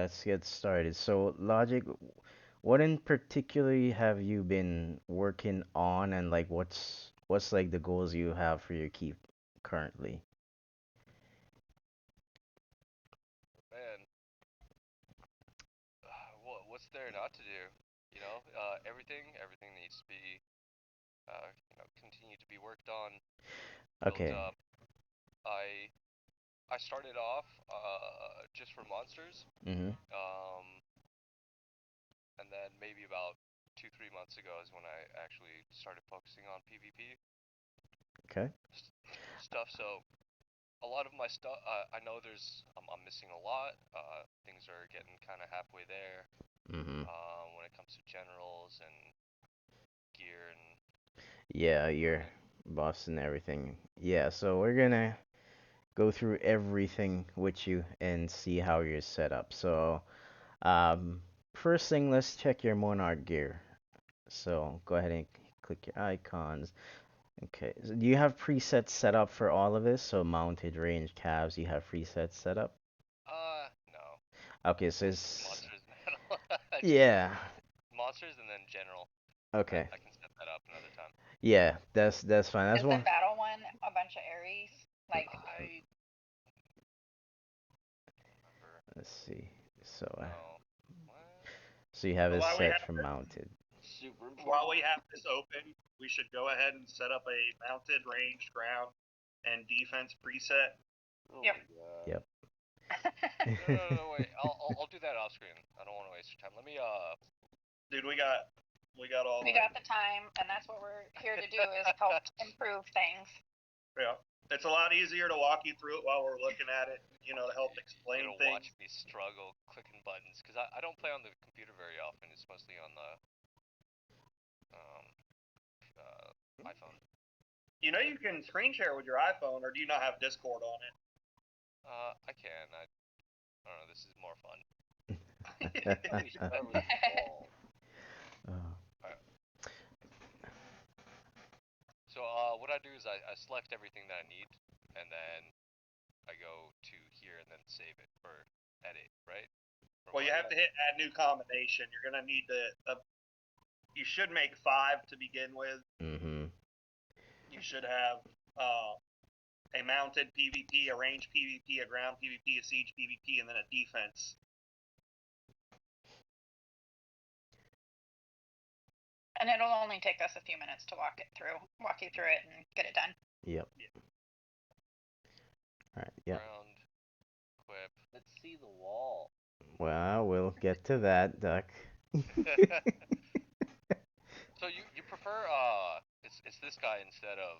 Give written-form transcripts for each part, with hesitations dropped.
let's get started. So, Logic, what in particular have you been working on, and like what's like the goals you have for your keep currently? Man, what's there not to do? Everything needs to be, continue to be worked on, built Okay. up. I I started off just for monsters, Mm-hmm. um, and then maybe about 2, 3 months ago is when I actually started focusing on PvP Okay. stuff. So a lot of my stuff, I know I'm missing a lot. Things are getting kind of halfway there. Mm-hmm. When it comes to generals and gear and Yeah, you're equipment. boss and everything. Yeah, so we're gonna go through everything with you and see how you're set up. So, um, first thing, let's check your Monarch gear. So go ahead and click your icons. Okay, so do you have presets set up for all of this? So mounted, range, calves, you have presets set up? No. Okay, so This is it's, monsters and I just yeah, monsters and then general. okay. I can set that up another time. Yeah, that's fine. That's Is the one. battle one a bunch of Aries? Like, I can't remember. Let's see. So, No. What? so you have So it set for mounted. Super while important. we have this open, we should go ahead and set up a mounted, ranged, ground, and defense preset. Oh yep. my god. Yep. No, wait. I'll do that off screen. I don't want to waste your time. Let me Dude, we got all We the got the time, and that's what we're here to do is help improve things. yeah. It's a lot easier to walk you through it while we're looking at it, to help explain You're gonna things. watch me struggle clicking buttons because I don't play on the computer very often. It's mostly on the um iPhone. You can screen share with your iPhone, or do you not have Discord on it? I can. I don't know. This is more fun. Oh, Alright. So what I do is I select everything that I need, and then I go to here and then save it or edit, right? Well, you have to hit add new combination. You're gonna need to. You should make 5 to begin with. mm-hmm. You should have a mounted PvP, a ranged PvP, a ground PvP, a siege PvP, and then a defense. And it'll only take us a few minutes to walk you through it, and get it done. Yep. All right. Yep. Ground, equip. Let's see the wall. Well, we'll get to that, Duck. So you prefer it's this guy instead of.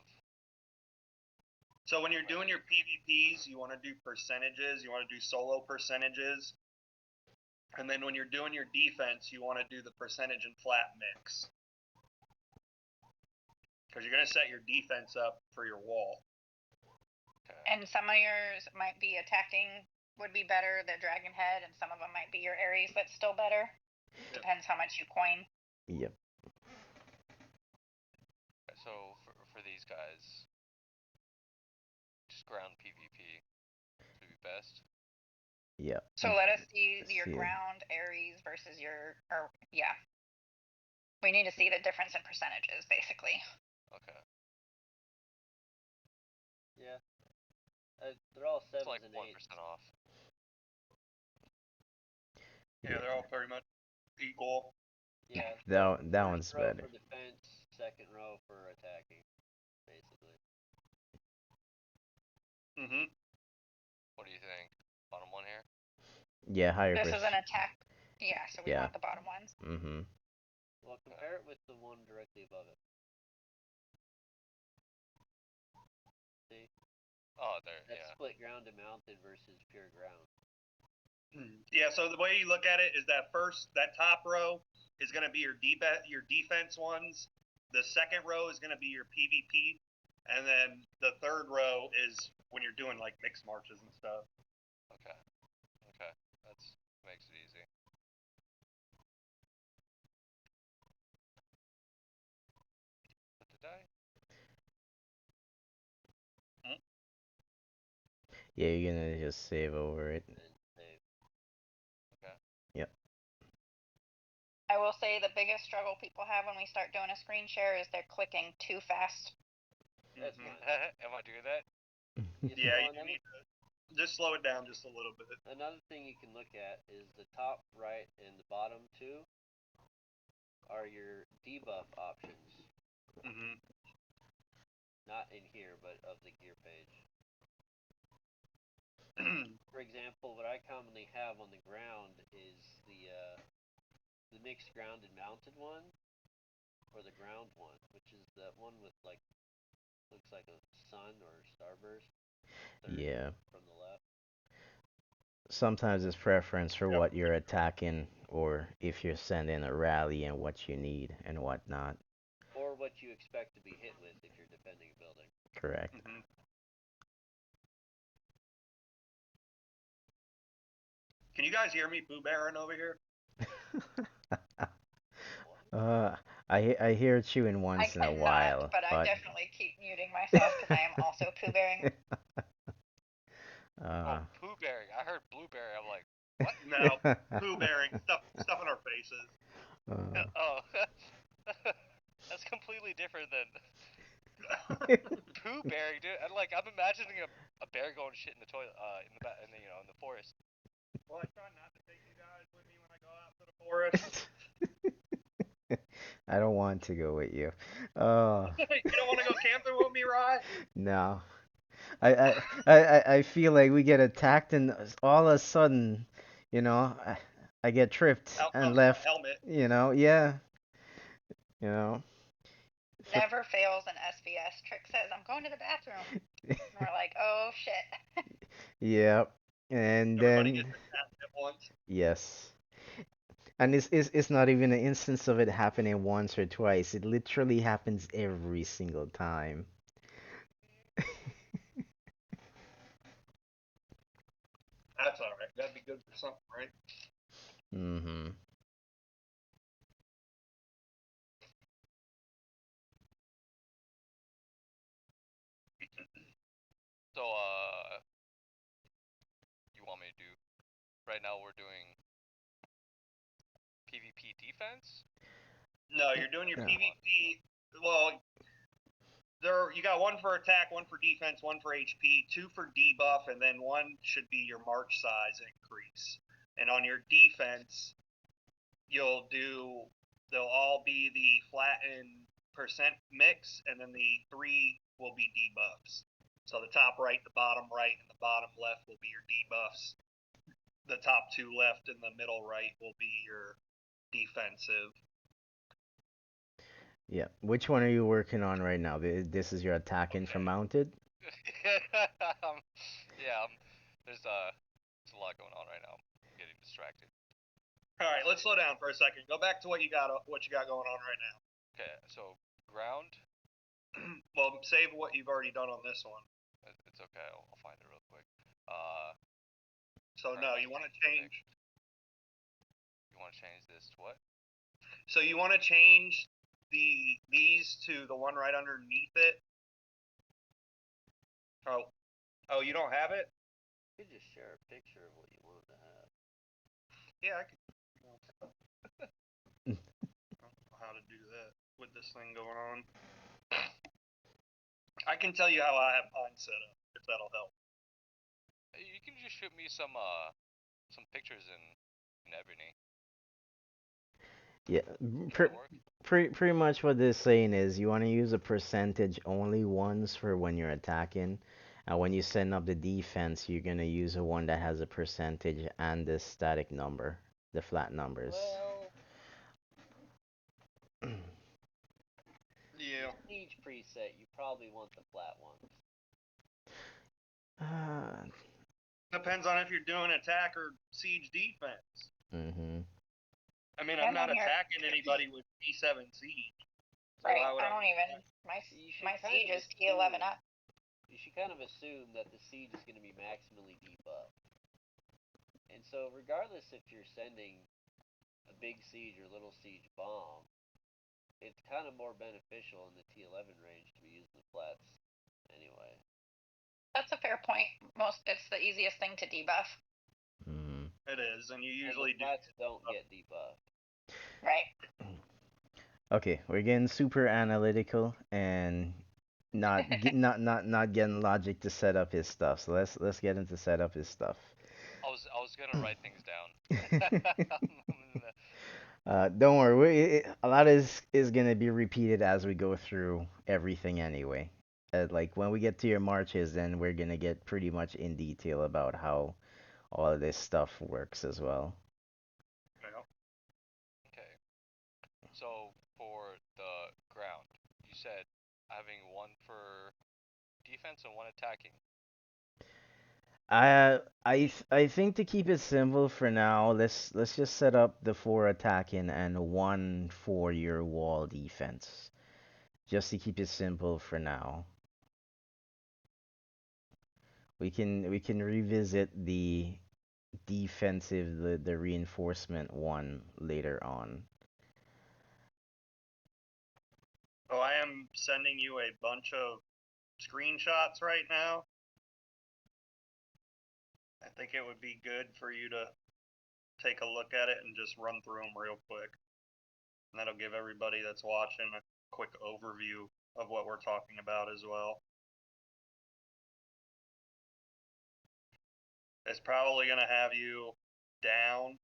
So when you're doing your PvPs, you want to do percentages. You want to do solo percentages. And then when you're doing your defense, you want to do the percentage and flat mix. Because you're going to set your defense up for your wall. Okay. And some of yours might be attacking would be better, the dragon head, and some of them might be your Aries that's still better. Yep. Depends how much you coin. Yep. So for these guys, just ground PvP would be best. Yep. So let us see your ground Aries versus your, or yeah. We need to see the difference in percentages, basically. Okay. Yeah. They're all 7s it's like and 1% 8s. off. Yeah, they're all pretty much equal. Yeah. That one's row better. For defense, second row for attacking, basically. Mm-hmm. What do you think? Bottom one here? Yeah, higher This is an attack. Yeah, so we want the bottom ones. Mm-hmm. Well, compare it with the one directly above it. See? Oh, there. That's yeah. split ground and mounted versus pure ground. Yeah, so the way you look at it is that top row is going to be your defense ones. The second row is going to be your PvP, and then the third row is when you're doing like mixed marches and stuff. Okay. That makes it easy. Did I? Yeah, you're gonna just save over it. And save. Okay. will say the biggest struggle people have when we start doing a screen share is they're clicking too fast. That's Mhm. fine. Am I doing that? Yeah, So you need to just slow it down just a little bit. another thing you can look at is the top right and the bottom two are your debuff options. Hmm. Not in here, but of the gear page. For example, what I commonly have on the ground is the mixed ground and mounted one, or the ground one, which is the one with like looks like a sun or starburst. Yeah. From the left. Sometimes it's preference for what you're attacking, or if you're sending a rally and what you need and whatnot. Or what you expect to be hit with if you're defending a building. Correct. Hmm. Can you guys hear me, Pooh Baron over here? uh, I hear it chewing once in a cannot, while, but I but definitely keep muting myself because I am also poo bearing. Oh, poo bearing. I heard blueberry. I'm like, No, Pooh Baron, stuff in our faces. oh, that's completely different than poo bearing, dude. And like, I'm imagining a bear going shit in the toilet, in the forest. Well, I try not to take you guys with me when I go out to the forest. I don't want to go with you. You don't want to go camping with me, Rye? No. I feel like we get attacked and all of a sudden, I get tripped Out and comes my left, helmet. yeah, you know. Never fails an SVS. Trick says, I'm going to the bathroom. And we're like, oh shit. Yeah. And Everybody then, gets attacked at once. yes. And it's not even an instance of it happening once or twice. It literally happens every single time. That's all right. That'd be good for something, right? Mm-hmm. So, you want me to do? Right now, we're doing PvP defense. No, you're doing your Yeah. PvP. Well, you got one for attack, one for defense, one for HP, two for debuff, and then one should be your march size increase. And on your defense, they'll all be the flattened percent mix, and then the three will be debuffs. So the top right, the bottom right, and the bottom left will be your debuffs. The top two left and the middle right will be your defensive. Yeah. Which one are you working on right now? This is your attacking for mounted? Yeah, there's a lot going on right now. I'm getting distracted. All right, let's slow down for a second. Go back to what you got going on right now. Okay, so ground. Well, save what you've already done on this one. It's okay. I'll find it real quick. So no, you want to change. You want to change this to what? So you want to change these to the one right underneath it. Oh, you don't have it? You could just share a picture of what you want to have. Yeah, I could. I don't know how to do that with this thing going on. I can tell you how I have mine set up, if that'll help. You can just shoot me some pictures in Ebony. Yeah. Pretty much what this saying is you want to use a percentage only ones for when you're attacking. And when you send up the defense, you're going to use a one that has a percentage and the static number, the flat numbers. Well, Yeah. siege preset, you probably want the flat ones. Depends on if you're doing attack or siege defense. Mm-hmm. I mean, I'm not attacking anybody with D7 siege. So right. I don't even. My siege is T11 up. You should kind of assume that the siege is going to be maximally debuffed. And so, regardless if you're sending a big siege or little siege bomb, it's kind of more beneficial in the T11 range to be using the flats anyway. That's a fair point. It's the easiest thing to debuff. Mm-hmm. It is, and you usually and the flats don't get debuffed. Right. Okay, we're getting super analytical and not getting logic to set up his stuff. So let's get into set up his stuff. I was gonna write things down. Don't worry, a lot is gonna be repeated as we go through everything anyway. Like when we get to your marches, then we're gonna get pretty much in detail about how all of this stuff works as well. Well, Okay. So for the ground, you said having one for defense and one attacking. I think to keep it simple for now, let's just set up the four attacking and one for your wall defense, just to keep it simple for now. We can revisit the defensive, the reinforcement one later on. so I am sending you a bunch of screenshots right now. I think it would be good for you to take a look at it and just run through them real quick. And that'll give everybody that's watching a quick overview of what we're talking about as well. It's probably going to have you down.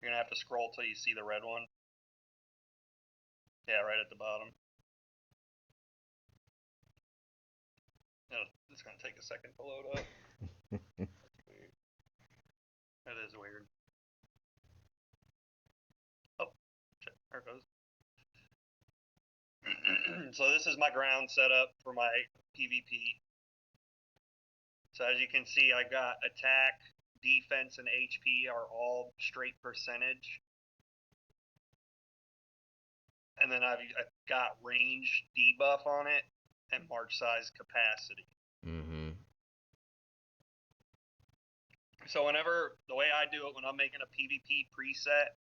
You're going to have to scroll till you see the red one. Yeah, right at the bottom. It's going to take a second to load up. Weird. That is weird. Oh, shit, there it goes. So this is my ground setup for my PvP. So as you can see, I got attack, defense, and HP are all straight percentage. And then I've got range debuff on it and march size capacity. Mm-hmm. So whenever, the way I do it when I'm making a PvP preset,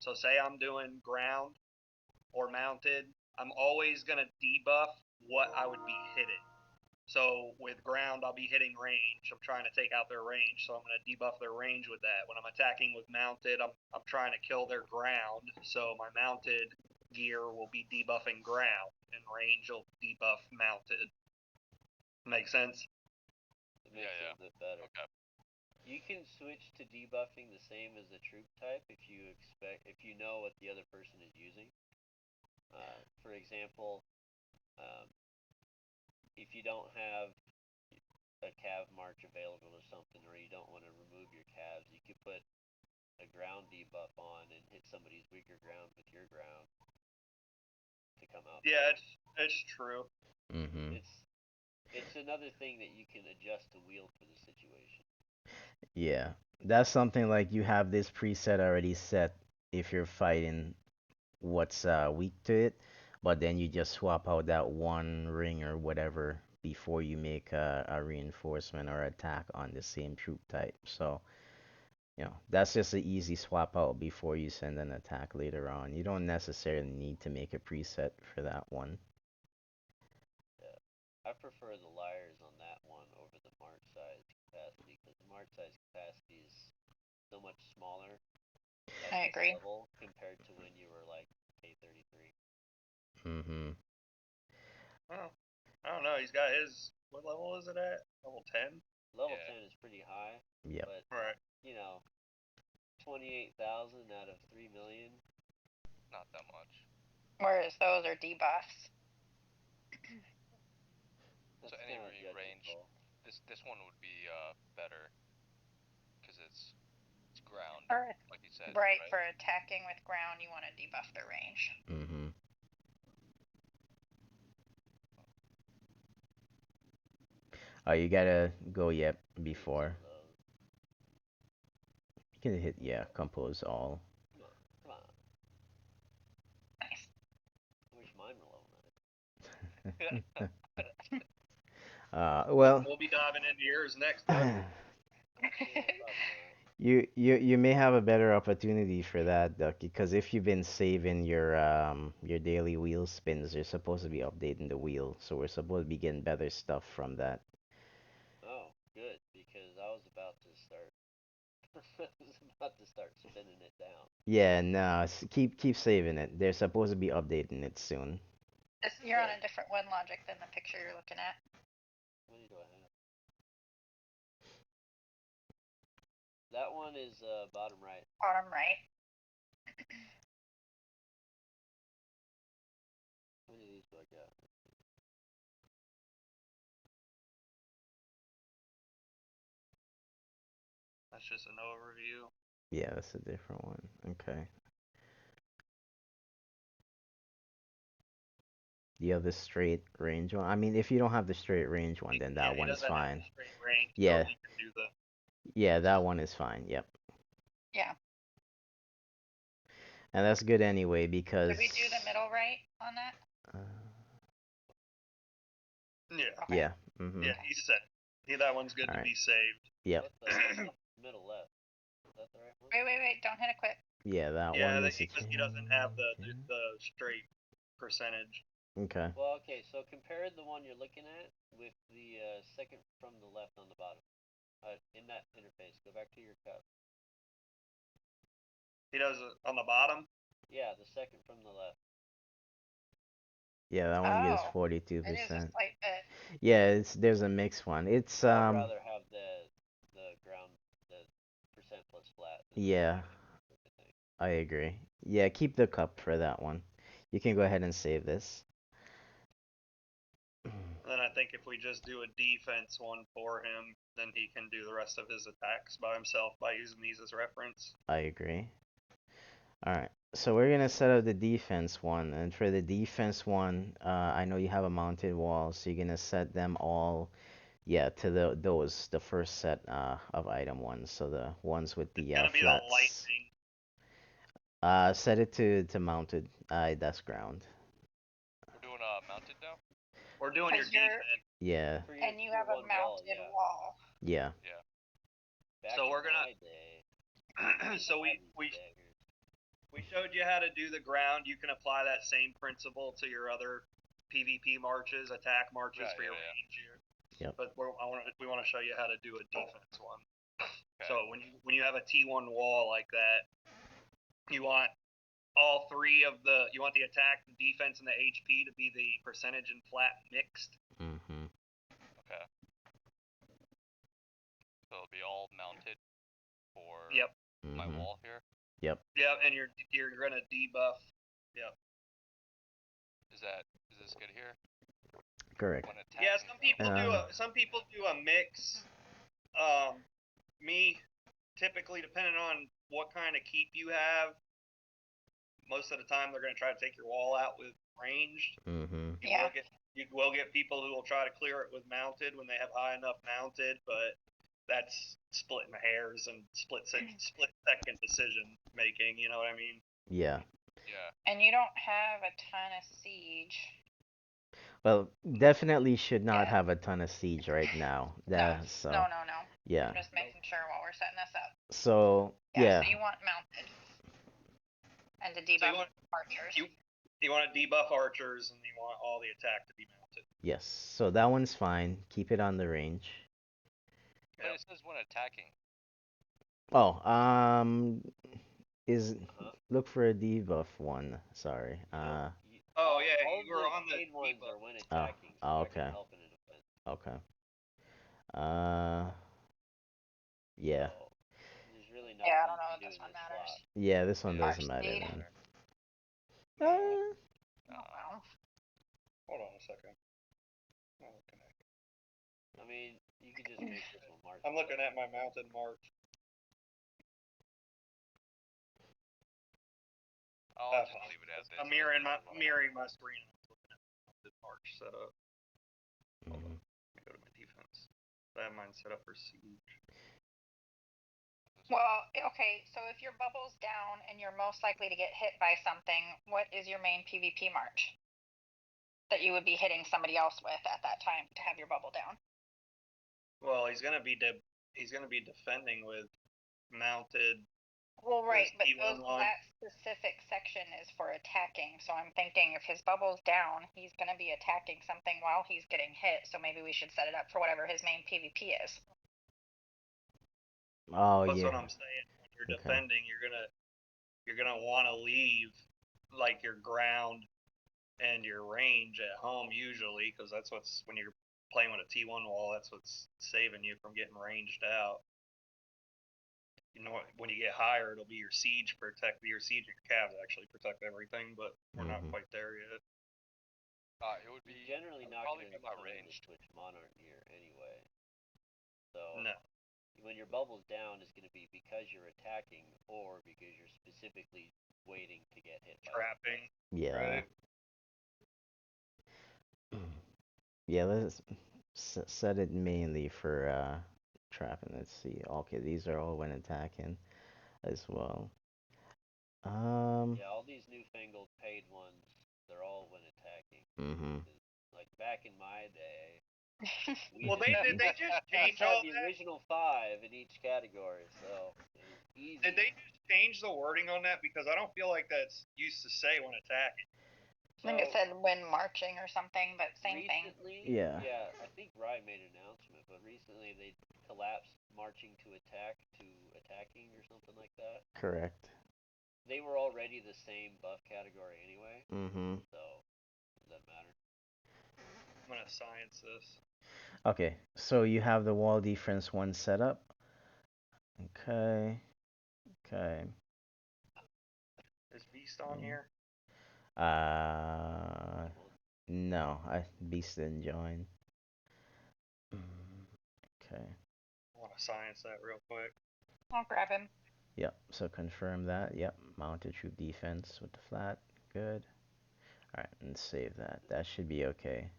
so say I'm doing ground or mounted, I'm always going to debuff what I would be hitting. So with ground, I'll be hitting range. I'm trying to take out their range, so I'm going to debuff their range with that. When I'm attacking with mounted, I'm trying to kill their ground, so my mounted gear will be debuffing ground, and range will debuff mounted. Make sense? It makes Yeah, it a bit better. Okay. You can switch to debuffing the same as the troop type if you know what the other person is using. For example, if you don't have a cav march available or something, or you don't want to remove your calves, you could put a ground debuff on and hit somebody's weaker ground with your ground to come out. Yeah, it's true. Mm-hmm. It's another thing that you can adjust the wheel for the situation. Yeah, that's something like you have this preset already set if you're fighting what's weak to it, but then you just swap out that one ring or whatever before you make a reinforcement or attack on the same troop type. So, that's just an easy swap out before you send an attack later on. You don't necessarily need to make a preset for that one. Yeah. I prefer the liars on that one over the march size capacity because the march size capacity is so much smaller at I this agree. level compared to when you were like K33. Mm-hmm. Oh, I don't know. He's got his. What level is it at? Level 10? Level Yeah. 10 is pretty high, Yep. but Right. 28,000 out of 3 million. Not that much. Whereas those are debuffs. So That's any kind of a judgment range, call. this one would be better because it's ground, Or, like you said, right, right? for attacking with ground, you want to debuff their range. Mm-hmm. Oh, you gotta go yep Hit before. some of those. You can hit compose all. Come on, come on. Nice. I wish mine were level 9. Well, We'll be diving into yours next time. Yeah, probably not. you may have a better opportunity for that, Duck, because if you've been saving your daily wheel spins, you're supposed to be updating the wheel, so we're supposed to be getting better stuff from that. Oh, good, because I was about to start was about to start spinning it down. Yeah, no, keep saving it. They're supposed to be updating it soon. You're on a different one logic than the picture you're looking at. What do I have? That one is bottom right. Bottom right. How many of these do I got? That's just an overview. Yeah, that's a different one. Okay. You have the straight range one. I mean, if you don't have the straight range one, then that He one's doesn't have fine. the straight range, Yeah. so he can do the. Yeah, that one is fine. Yep. Yeah. And that's good anyway because. Did we do the middle right on that? Yeah. Okay. Yeah. Mhm. Yeah, he's set. That one's good to Alright. be saved. Yep. What the middle left? Is that the right one? Wait. Don't hit it quick. Yeah, that Yeah, one is. because he doesn't have the straight percentage. Okay. Well, okay, so compare the one you're looking at with the second from the left on the bottom. In that interface, go back to your cup. He does it on the bottom. Yeah, the second from the left. Yeah, that one gives Oh, 42%. it is a slight bit. Yeah, there's a mixed one. It's I'd rather have the ground, the percent plus flat. Yeah, I agree. Yeah, keep the cup for that one. You can go ahead and save this. Then I think if we just do a defense one for him, then he can do the rest of his attacks by himself by using these as reference. I agree. Alright, so we're gonna set up the defense one, and for the defense one, I know you have a mounted wall, so you're gonna set them all, yeah, to the first set of item ones, so the ones with the It's gonna be flats. the lightning. Set it to mounted. That's ground. We're doing mounted now. We're doing your defense. Yeah. And you have a mounted wall. Yeah. Yeah. Back So in we're gonna. my day, So we daggers. we showed you how to do the ground. You can apply that same principle to your other PvP marches, attack marches for your range. Yep. But we want to show you how to do a defense one. Okay. So when you have a T1 wall like that, you want all three of you want the attack, the defense, and the HP to be the percentage and flat mixed. Mm-hmm. Okay. So it'll be all mounted for Yep. my wall here. Yep. Yep, and you're gonna debuff. Yep. Is this good here? Correct. Yeah, some people do a mix. Me, typically, depending on what kind of keep you have, most of the time they're gonna try to take your wall out with ranged. Mm-hmm. You will get people who will try to clear it with mounted when they have high enough mounted, but that's splitting hairs and split second decision making. You know what I mean? Yeah. Yeah. And you don't have a ton of siege. Well, definitely should not have a ton of siege right now. No. No. Yeah. I'm just making sure while we're setting this up. So Yeah. So you want mounted. And to debuff archers. You want to debuff archers, and you want all the attack to be mounted. Yes. So that one's fine. Keep it on the range. But it says when attacking. Oh, look for a debuff one. Sorry. Oh yeah, you were on the ones debuff. are when attacking. Oh, so okay. I can help in a defense. Okay. Yeah. So, there's really nothing Yeah, I don't know you if can do this one in this matters. slot. Yeah, this one Yeah. doesn't matter Speed. then. Oh, well. Hold on a second. I mean, you could just make this one march. I'm looking at my mounted march. I'll just leave it as this. I'm mirroring my screen. Looking at mounted march setup. Hold on. Let me go to my defense. I have mine set up for siege. Well, okay, so if your bubble's down and you're most likely to get hit by something, what is your main PvP march that you would be hitting somebody else with at that time to have your bubble down? Well, he's gonna be defending with mounted. Well, right, but T1 line. that specific section is for attacking. So I'm thinking if his bubble's down, he's gonna be attacking something while he's getting hit. So maybe we should set it up for whatever his main PvP is. Oh That's yeah. what I'm saying. When you're Okay. defending, you're gonna want to leave like your ground and your range at home usually, because that's what's when you're playing with a T1 wall. That's what's saving you from getting ranged out. You know, when you get higher, it'll be your siege protect. Your siege and your calves actually protect everything, but we're not Mhm. quite there yet. It would be You're generally not probably going to be my come in to ranged. switch Monarch gear anyway. So No, when your bubble's down is going to be because you're attacking or because you're specifically waiting to get hit by trapping. Yeah. Right. Yeah, let's set it mainly for trapping. Let's see. Okay, these are all when attacking as well. Yeah, all these newfangled paid ones, they're all when attacking. Mhm. Like back in my day, we Well, just they had did the, they just we just change had all the that? original 5 in each category, so it was easy. Did they just change the wording on that? Because I don't feel like that's used to say when attacking. I think it said when marching or something, but same thing. Recently, Yeah. I think Rye made an announcement, but recently they collapsed marching to attack to attacking or something like that. Correct. They were already the same buff category anyway, Mhm. so it doesn't matter. I'm gonna science this. Okay, so you have the wall defense one set up. Okay. Okay. Is Beast on Mm. here? No, Beast didn't join. Okay. I want to science that real quick. I'll grab him. Yep. So confirm that. Yep. Mounted troop defense with the flat. Good. All right, and save that. That should be okay.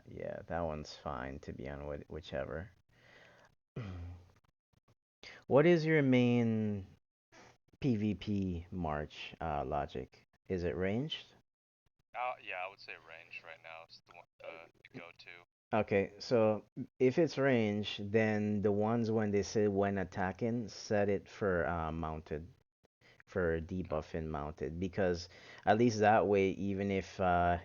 Yeah, that one's fine to be on whichever. What is your main PvP March logic? Is it ranged? Yeah, I would say range right now is the one the go-to. Okay, so if it's range, then the ones when they say when attacking, set it for mounted, for debuffing mounted, because at least that way, even if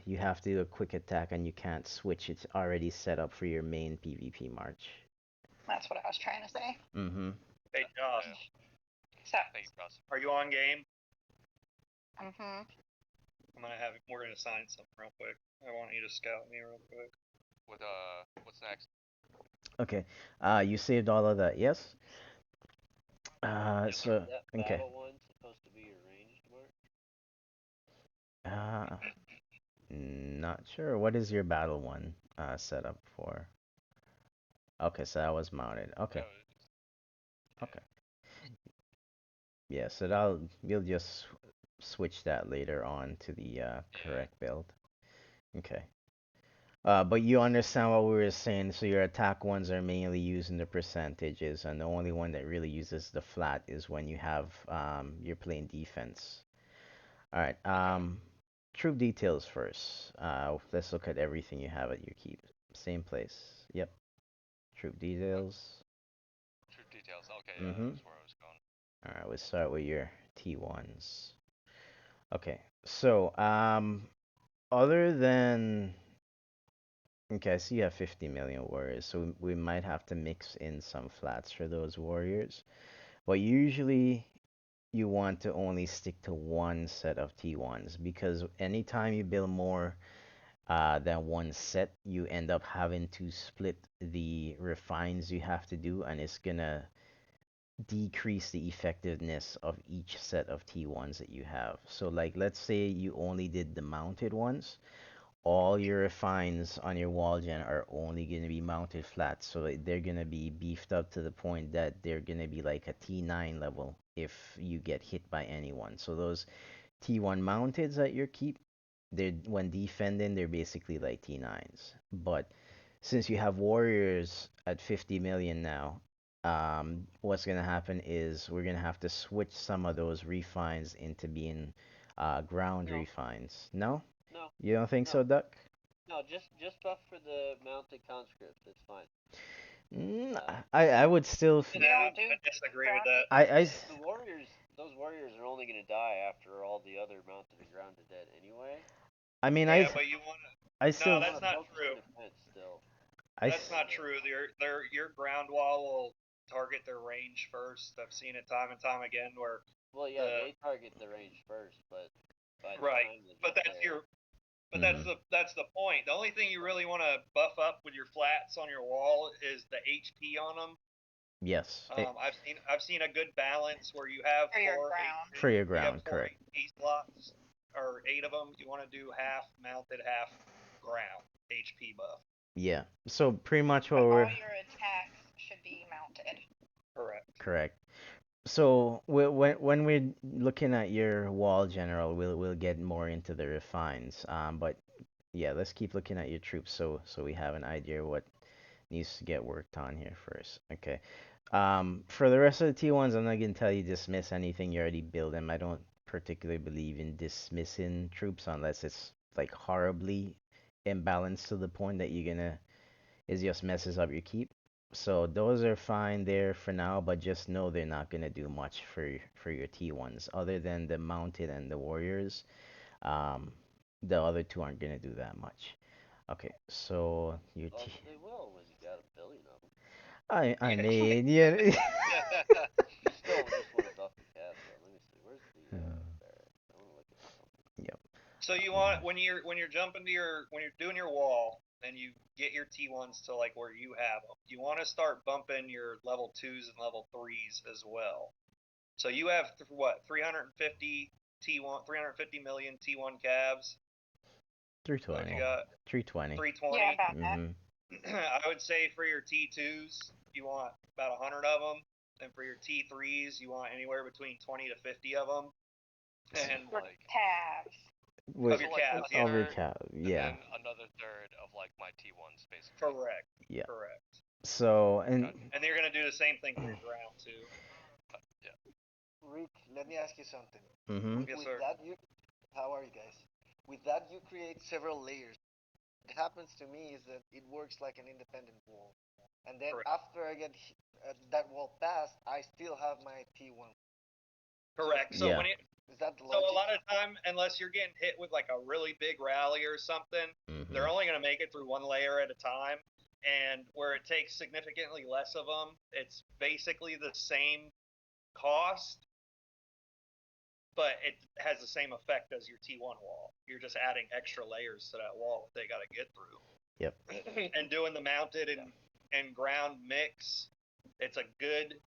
you have to do a quick attack and you can't switch, it's already set up for your main PvP March. That's what I was trying to say. Mm-hmm. Hey, Josh, Yeah. So, Thank you, Ross. are you on game? mhm. We're gonna science something real quick. I want you to scout me real quick. With what's next? Okay. You saved all of that, yes? Yes, So Is that okay. battle one supposed to be your ranged mark? Not sure. What is your battle one set up for? Okay, so that was mounted. Okay. Okay. Yeah, so you'll just switch that later on to the correct build. Okay. But you understand what we were saying, so your attack ones are mainly using the percentages, and the only one that really uses the flat is when you have you're playing defense. All right. Troop details first. Let's look at everything you have at your keep. Same place. Yep. Troop details. Troop details. Okay, yeah, that Mm-hmm. was where I was going. All right. We'll start with your T1s. Okay. So, other than okay, so you have 50 million warriors, so we might have to mix in some flats for those warriors. But usually you want to only stick to one set of T1s because anytime you build more than one set, you end up having to split the refines you have to do, and it's gonna decrease the effectiveness of each set of T1s that you have. So, like, let's say you only did the mounted ones, all your refines on your wall gen are only going to be mounted flat, so they're going to be beefed up to the point that they're going to be like a T9 level if you get hit by anyone. So those T1 mounteds at your keep, they're when defending, they're basically like T9s. But since you have warriors at 50 million now, what's gonna happen is we're gonna have to switch some of those refines into being ground No, refines. No? no, You don't think no, so, Duck? no. Just buff for the mounted conscripts. It's fine. I would still. You don't do I disagree with ground that. The warriors, those warriors are only going to die after all the other mounted and grounded dead anyway. I mean, Yeah, but you want to. I No, still. You that's want to not focus true. on defense still. I That's not true. Your ground wall will target their range first. I've seen it time and time again where Well, yeah, they target the range first, but by the right, time that but he's that's there, that's the point. The only thing you really want to buff up with your flats on your wall is the HP on them. yes. I've seen a good balance where you have For your ground. For your you have ground, correct. 8 slots or 8 of them. You want to do half mounted, half ground HP buff. Yeah. So pretty much But what all we're your attacks should be mounted. correct. So when we're looking at your wall general, we'll get more into the refines. But yeah, let's keep looking at your troops so we have an idea what needs to get worked on here first. Okay. For the rest of the T1s, I'm not gonna tell you dismiss anything you already built them. I don't particularly believe in dismissing troops unless it's like horribly imbalanced to the point that you're gonna it just messes up your keep. So those are fine there for now, but just know they're not gonna do much for your T1s other than the mounted and the warriors. Um, the other two aren't gonna do that much. Okay, so your well, T. they will when you got a billion of them. I mean, yeah. You still just want to buff the cabs, though. Let me see. Where's the barrack? I want to look at something. Yep. So you want when you're jumping to when you're doing your wall and you get your T1s to like where you have them, you want to start bumping your level 2s and level 3s as well. So you have what 350 T1, 350 million T1 cabs. 320. You got 320. 320. Yeah, about that. I would say for your T2s, you want about 100 of them, and for your T3s, you want anywhere between 20 to 50 of them. And For Like tabs. With your like calves, a yeah. over third, cap, and yeah, then another third of like my T1s, basically. Correct. yeah. Correct. So Gotcha. And you're gonna do the same thing for your ground too. Yeah. Rick, let me ask you something. mhm. Yes, With sir. that, how are you guys? With that, you create several layers. What happens to me is that it works like an independent wall, and then Correct. after I get that wall passed, I still have my T1. Correct. So Yeah. when it Is that the so a logic? lot of time, unless you're getting hit with like a really big rally or something, they're Mhm. only gonna make it through one layer at a time. And where it takes significantly less of them, it's basically the same cost, but it has the same effect as your T1 wall. You're just adding extra layers to that wall that they got to get through. Yep. And doing the mounted and ground mix, it's a good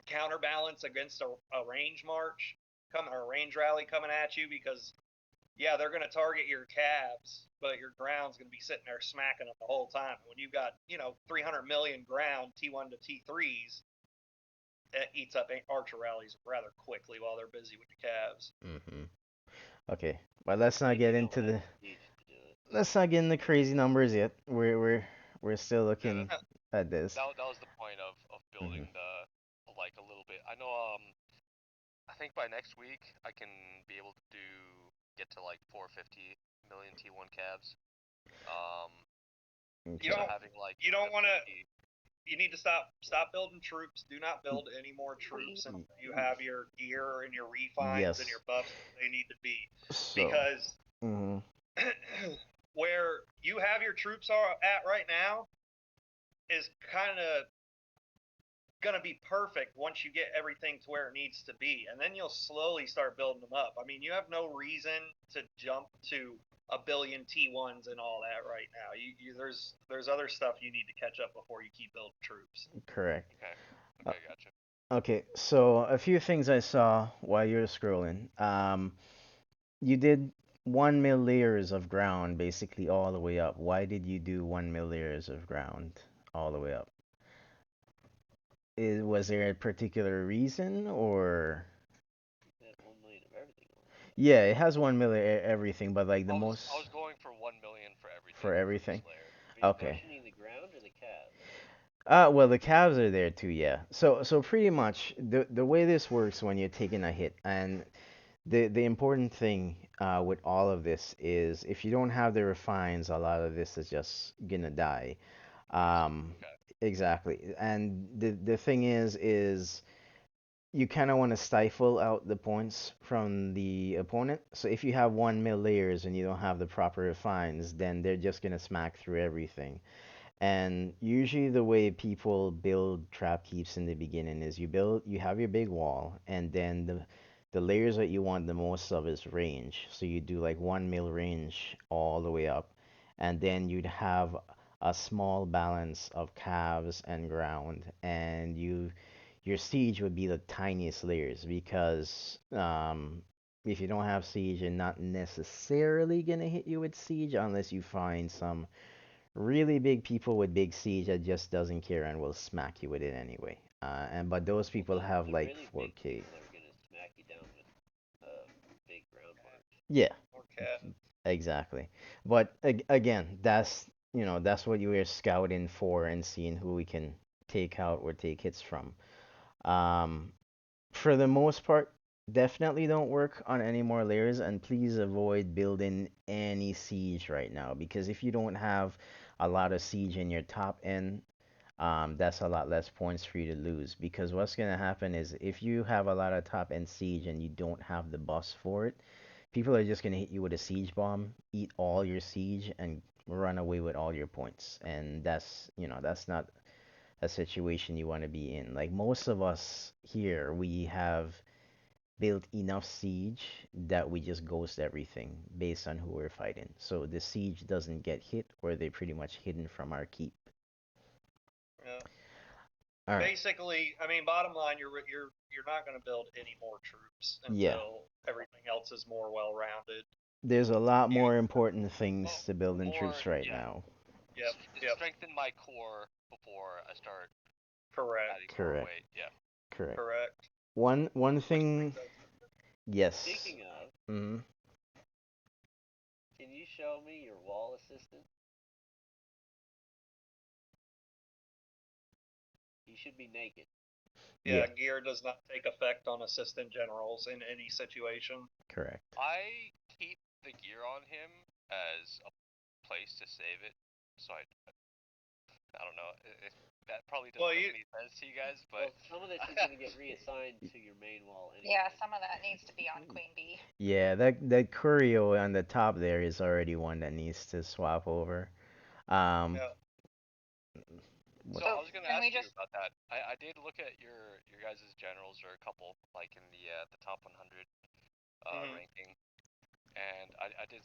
counterbalance against a range march or a range rally coming at you because yeah, they're going to target your cabs, but your ground's going to be sitting there smacking them the whole time. When you've got 300 million ground T1 to T3s, it eats up archer rallies rather quickly while they're busy with the calves. Mhm. Okay, but let's not They get need a into the last siege to do it. let's not get into crazy numbers yet. We're still looking at this. That was the point of building Mhm. the like a little bit. I know I think by next week I can be able to get to like 450 million T1 cabs. Okay. So having like You don't the want to. 50 You need to stop building troops. Do not build any more troops until you have your gear and your refines and Yes. your buffs where they need to be. So. Because Mhm. where you have your troops are at right now is kind of gonna be perfect once you get everything to where it needs to be, and then you'll slowly start building them up. I mean, you have no reason to jump to a billion T1s and all that right now. There's other stuff you need to catch up before you keep building troops. Correct. Okay. Uh, Okay, gotcha. okay. So a few things I saw while you were scrolling. You did 1 mil layers of ground basically all the way up. Why did you do 1 mil layers of ground all the way up? Was there a particular reason or? You had 1 million of everything on it. Yeah, it has 1 mil everything, but like the I most was going for 1 million for everything for for everything. each layer. Are you Okay. questioning the ground or the calves? Well, the calves are there too, yeah. So pretty much the way this works when you're taking a hit, and the important thing with all of this is if you don't have the refines, a lot of this is just gonna die. Okay. Exactly. And the thing is you kind of want to stifle out the points from the opponent. So if you have 1 mil layers and you don't have the proper refines, then they're just gonna smack through everything. And usually the way people build trap keeps in the beginning is you have your big wall, and then the layers that you want the most of is range. So you do like 1 mil range all the way up, and then you'd have a small balance of calves and ground, and your siege would be the tiniest layers because if you don't have siege, you're not necessarily gonna hit you with siege unless you find some really big people with big siege that just doesn't care and will smack you with it anyway. And but those people have The like really big 4K. people are gonna smack you down with big ground marks. Yeah, Okay. exactly. But again, that's what you were scouting for and seeing who we can take out or take hits from. Um, for the most part, definitely don't work on any more layers, and please avoid building any siege right now because if you don't have a lot of siege in your top end, that's a lot less points for you to lose. Because what's gonna happen is if you have a lot of top end siege and you don't have the buffs for it, people are just gonna hit you with a siege bomb, eat all your siege, and run away with all your points. And that's not a situation you want to be in. Like most of us here, we have built enough siege that we just ghost everything based on who we're fighting. So the siege doesn't get hit, or they're pretty much hidden from our keep. Yeah. All right. Basically, I mean, bottom line, you're not going to build any more troops Yeah. until everything else is more well-rounded. There's a lot You- more important things Well, to build in more, troops right yeah. now. Yep. Yep. Strengthen my core before I start Correct. adding more Correct. weight. Yeah. Correct. Correct. One Which thing, brings us yes. Speaking of, Hmm. can you show me your wall assistant? You should be naked. Yeah, Yeah. gear does not take effect on assistant generals in any situation. Correct. I keep the gear on him as a place to save it, so I don't know. That probably doesn't Well, make any sense to you guys, Well, but some of this is gonna get reassigned to your main wall anyway. Yeah, some of that needs to be on Queen Bee. Yeah, that Curio on the top there is already one that needs to swap over. Um, Yeah. so what, I So was gonna can ask we you just about that. I did look at your guys' generals, or a couple, like in the top 100 Mhm. ranking, and I did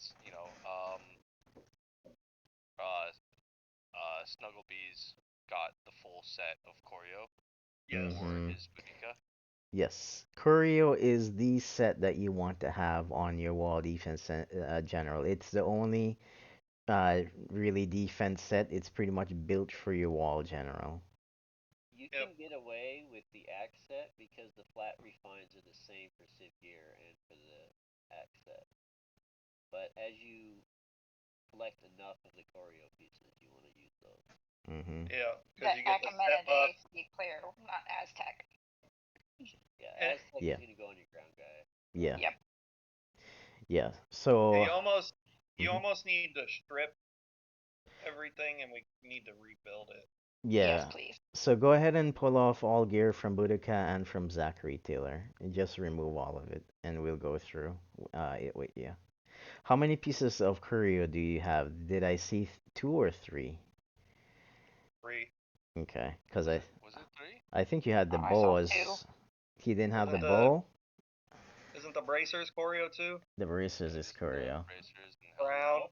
uh Snugglebee's got the full set of choreo Yes. for mhm. his Bunika. Yes, Curio is the set that you want to have on your wall defense general. It's the only really defense set. It's pretty much built for your wall general. You Yep. can get away with the axe set because the flat refines are the same for Civ gear and for the axe set. But as you collect enough of the choreo pieces, you want to use those. Mhm. Yeah, the because you get the step up. Ecumenidae, to be clear, not Aztec. Yeah, And Aztec Yeah. is gonna go on your ground guy. Yeah. Yep. Yeah. you So, you mhm. almost need to strip everything, and we need to rebuild it. Yes, Yeah. please. So go ahead and pull off all gear from Boudica and from Zachary Taylor. And just remove all of it, and we'll go through it with you. How many pieces of Curio do you have? Did I see two or three? Free. Okay, because I Was it 3? I think you had the Oh, I saw bow two. as he didn't have the Isn't the bow. isn't the bracers choreo too? The bracers Yeah, is just the Curio. bracers and Crown helmet.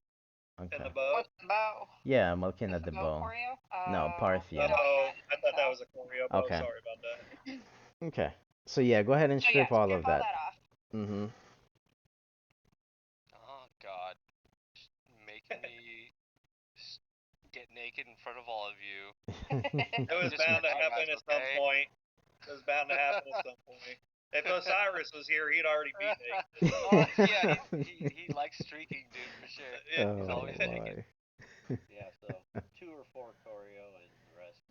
and Okay. the bow. What's the bow? Yeah, I'm looking Is at the the bow bow. choreo? No, Parthian. No, Oh, I I think thought that so. was a choreo bow. Okay. Sorry about that. Okay. So yeah, go ahead and So yeah, strip all strip of all that. that off. Mm-hmm. Oh God, just making me get naked in front of all of you. It was Just bound right to now, happen guys. at some Okay. point. It was bound to happen at some point. If Osiris was here, he'd already be naked. Oh yeah, he likes streaking, dude, for sure. Yeah. He's Oh always naked. my. Yeah, so 2 or 4 choreo and the rest.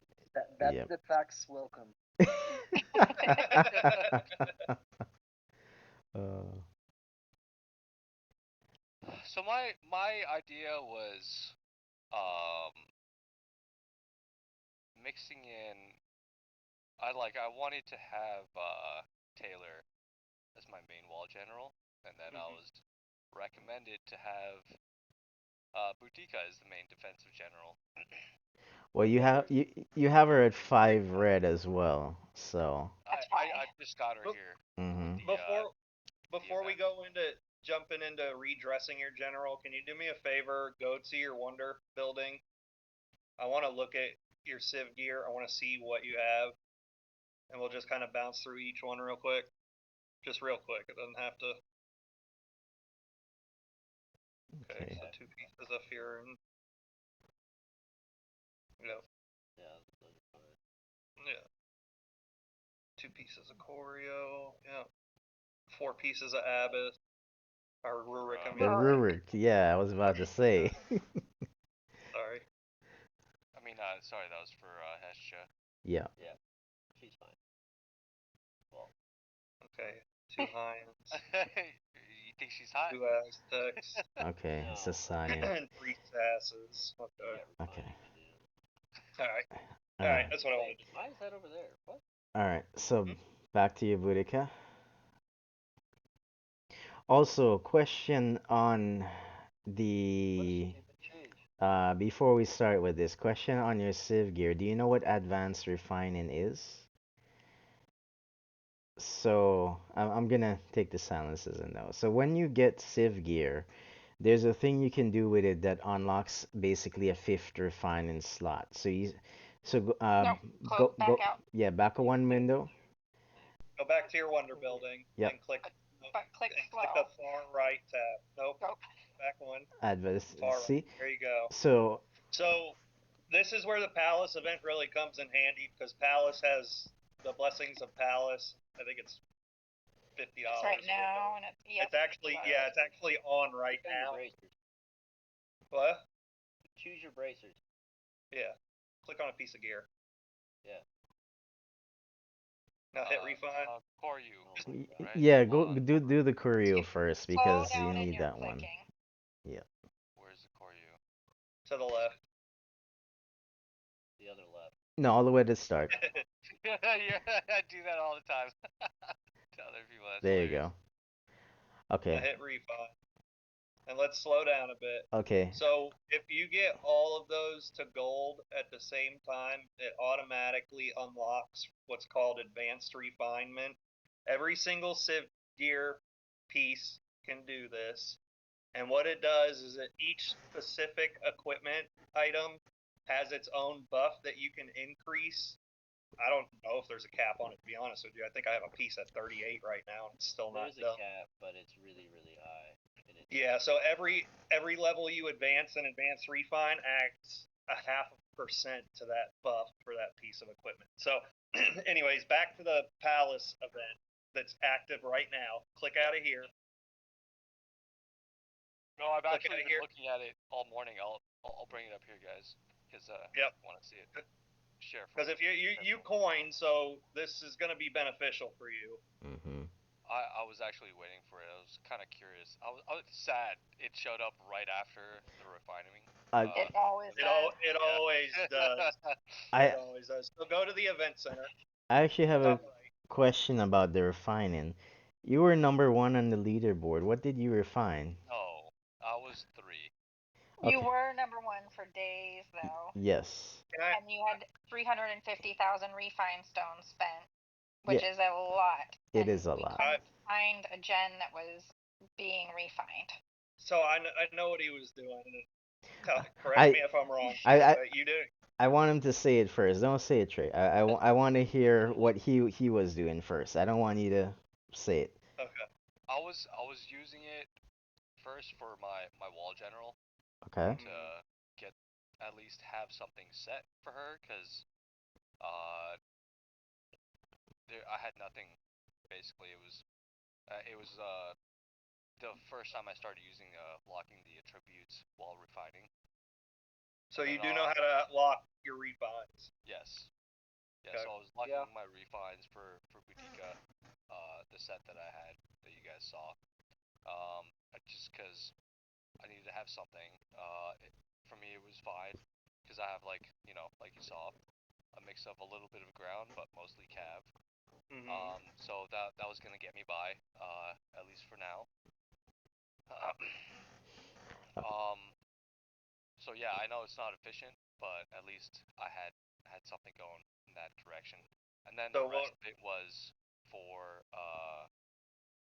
That's Yep. the tax welcome. uh, So my idea was um mixing in. I wanted to have Taylor as my main wall general, and then I was recommended to have Boutica is the main defensive general. Well, you have her at 5 red as well, so. That's I fine. just got her But- here. Mhm. The, Before we go into jumping into redressing your general, can you do me a favor? Go to your wonder building. I want to look at your civ gear. I want to see what you have, and we'll just kind of bounce through each one real quick. Just real quick. It doesn't have to. Okay, Okay. so 2 pieces of Furin. Yep. Yeah, those are fine. Yeah. 2 pieces of Choreo. Yeah. 4 pieces of Abyss. Or Rurik, I The mean. Rurik, yeah, I was about to say. Sorry. I mean, sorry, that was for Hestia. Yeah. Yeah, she's fine. Well, Okay. 2 Hinds. You think she's hot? 2 Aztecs. Okay, No. Sasania. And 3 Sasses. you Okay. got Okay. refining to do. Alright. All Alright, right. that's what I wanted Wait, to do. why is that over there? What? All right. So Hmm? back to you, Boudica. Also, question on What the stupid change? before we start with this question on your Civ gear, do you know what advanced refining is? So I'm gonna take the silence as a no. So when you get Civ gear, there's a thing you can do with it that unlocks basically a fifth refining slot. Nope. Close back out. yeah, back a one window. Go back to your wonder building Yep. and click But click and slow. click the far right tab. Nope. Go. Back one. Advanced. Far right. See? There you go. So So this is where the Palace event really comes in handy because Palace has the blessings of Palace. I think it's $50. It's right now, and It's actually it's actually on right Click on your now. bracers. What? Choose your bracers. Yeah. Click on a piece of gear. Yeah. Now hit refine. Koryu. Right? yeah, go Hold on. do the Choreo first slow because you down in need your that one. clicking. Where's the Koryu? To the left. The other left. No, all the way to the start. Yeah, I do that all the time. To other people, that's There you hilarious. go. Okay. Now hit refine. And let's slow down a bit. Okay. So if you get all of those to gold at the same time, it automatically unlocks what's called advanced refinement. Every single Civ gear piece can do this. And what it does is that each specific equipment item has its own buff that you can increase. I don't know if there's a cap on it, to be honest with you. I think I have a piece at 38 right now, and it's still not There's a done. cap, but it's really, really high. And it Yeah, so every level you advance in advanced refine acts a 0.5% to that buff for that piece of equipment. So, anyways, back to the Palace event that's active right now. Click out of here. No, I've Click actually out of been here. looking at it all morning. I'll bring it up here, guys, because Yep. I want to see it. Share. Because if you coin, so this is going to be beneficial for you. Mhm. I was actually waiting for it. I was kind of curious. I was sad it showed up right after the refining. It always It does. always does. I It always does. So go to the event center. I actually have a Top right. question about the refining. You were number one on the leaderboard. What did you refine? No, I was 3. You Okay. were number one for days, though, Yes. and you had 350,000 refine stones spent, which Yeah. is a lot. It and is a we lot. couldn't find a gen that was being refined. So I know what he was doing. Correct I- me if I'm wrong. I You do. I want him to say it first. Don't say it, Trey. I want to hear what he was doing first. I don't want you to say it. Okay. I was using it first for my wall general Okay. to get at least have something set for her, because I had nothing. Basically, it was the first time I started using locking the attributes while refining. So And you then, do know how to lock your refines. Yes. Yeah, Okay. so I was locking my refines for Boudica, the set that I had that you guys saw. Just because I needed to have something. For me, it was fine because I have like you saw, a mix of a little bit of ground, but mostly cav. Mm-hmm. So that was gonna get me by, at least for now. Um, So yeah, I know it's not efficient, but at least I had something going in that direction. And then So the rest what? of it was for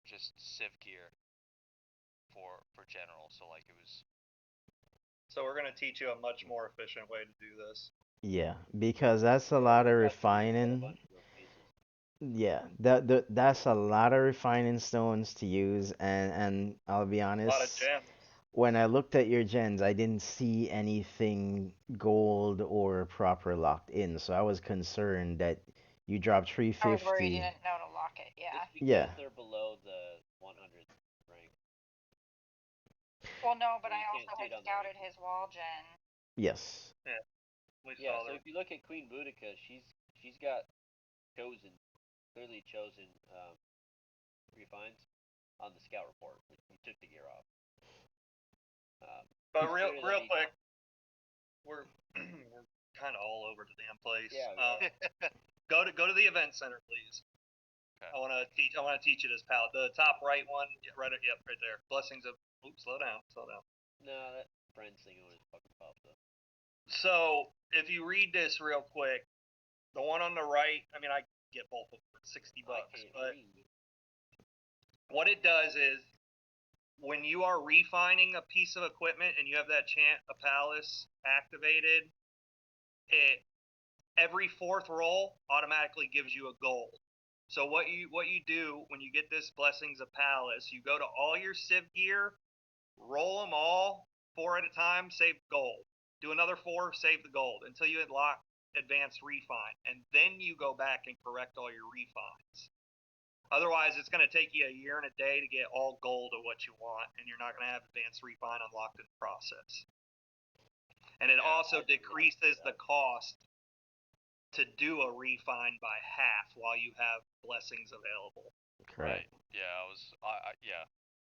just civ gear for general. So like it was So we're gonna teach you a much more efficient way to do this. Yeah, because that's a Yeah, lot of we've got a refining. bunch of those cases. Yeah, that's a lot of refining stones to use, and I'll be A lot of honest, gems. when I looked at your gens, I didn't see anything gold or proper locked in, so I was concerned that you dropped I was worried you 350. didn't know to lock it. Yeah. It's Yeah, because they're below the 100th rank, Well, no, so but I you can't also see had it on the scouted rankings. his wall gen. yes, Yeah, we Yeah, saw so the. if you look at Queen Boudica, she's got chosen, clearly chosen refines on the scout report. We took the gear off. But It's real, clear that real he- quick, we're we're kind of all over the damn place. Yeah, we Go to the event center, please. okay. I want to teach you this palette. The top right one, right there. Blessings of. Oops, slow down. No, that friends thing always fucking pops up. So if you read this real quick, the one on the right. I mean, I get both of them for $60, I can't but read. what it does is when you are refining a piece of equipment and you have that chant a palace activated, it every fourth roll automatically gives you a gold. So what you do when you get this blessings of palace, you go to all your civ gear, roll them all 4 at a time, save gold. Do another 4, save the gold until you unlock advanced refine, and then you go back and correct all your refines. Otherwise, it's going to take you a year and a day to get all gold of what you want, and you're not going to have advanced refine unlocked in the process. And it also decreases the cost to do a refine by half while you have blessings available. correct. Right. Yeah, yeah.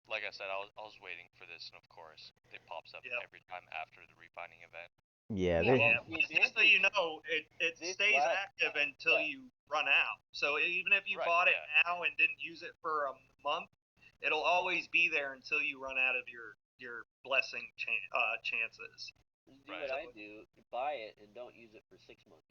Like I said, I was waiting for this, and of course, it pops up Yep. every time after the refining event. Yeah, Yeah. they, Well, Just so you know, it this stays last- active until yeah. you run out. So even if you Right, bought it yeah. now and didn't use it for a month, it'll always be there until you run out of your blessing chances. Just do Right. what I do: buy it and don't use it for 6 months.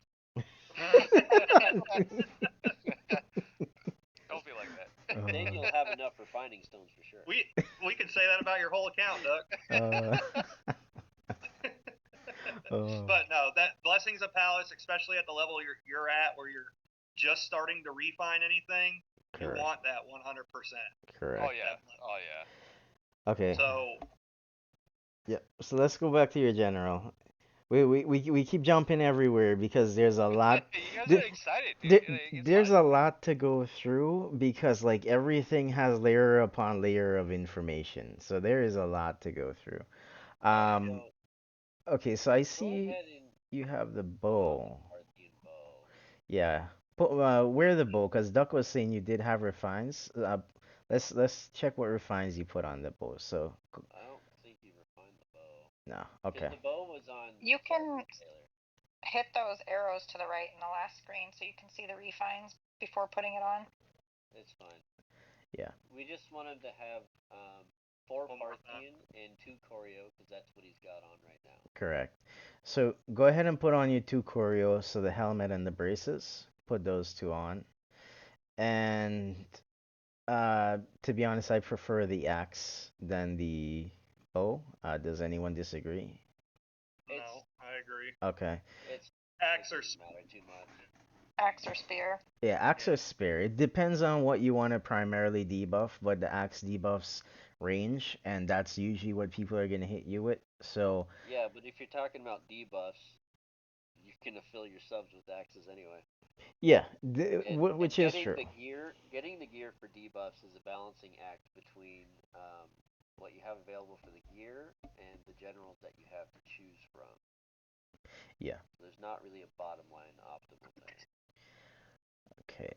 Don't be like that. Then you'll have enough refining stones for sure. We can say that about your whole account, Duck. But no, that blessings of palace, especially at the level you're at, where you're just starting to refine anything, correct, you want that 100%. correct. Oh yeah. Oh yeah. Okay, So yeah. So let's go back to your general. We keep jumping everywhere because there's a lot. You guys There, are excited, dude. there, Like, it's there's fine. a lot to go through because like everything has layer upon layer of information. So there is a lot to go through. Um, So okay, so I go see ahead and you have the pull out the bow. Parthian bow. Yeah. Where the bow? Because Duck was saying you did have refines. Let's check what refines you put on the bow. So I don't think you refined the bow. no. Because Okay. the bow was on You can Taylor. hit those arrows to the right in the last screen so you can see the refines before putting it on. It's fine. Yeah. We just want him to have 4 One more Parthian and 2 Choreo, because that's what he's got on right now. Correct. So go ahead and put on your two choreo, so the helmet and the braces. Put those two on. And to be honest, I prefer the axe than the bow. Does anyone disagree? no, It's I agree. Okay. it's Axe it or doesn't matter too much. Axe or spear. Yeah, axe or spear. It depends on what you want to primarily debuff, but the axe debuffs range, and that's usually what people are gonna hit you with. So Yeah, but if you're talking about debuffs, you can fill your subs with axes anyway. yeah, And which is getting true. getting the gear for debuffs is a balancing act between what you have available for the gear and the generals that you have to choose from. Yeah. There's not really a bottom line optimal thing. Okay.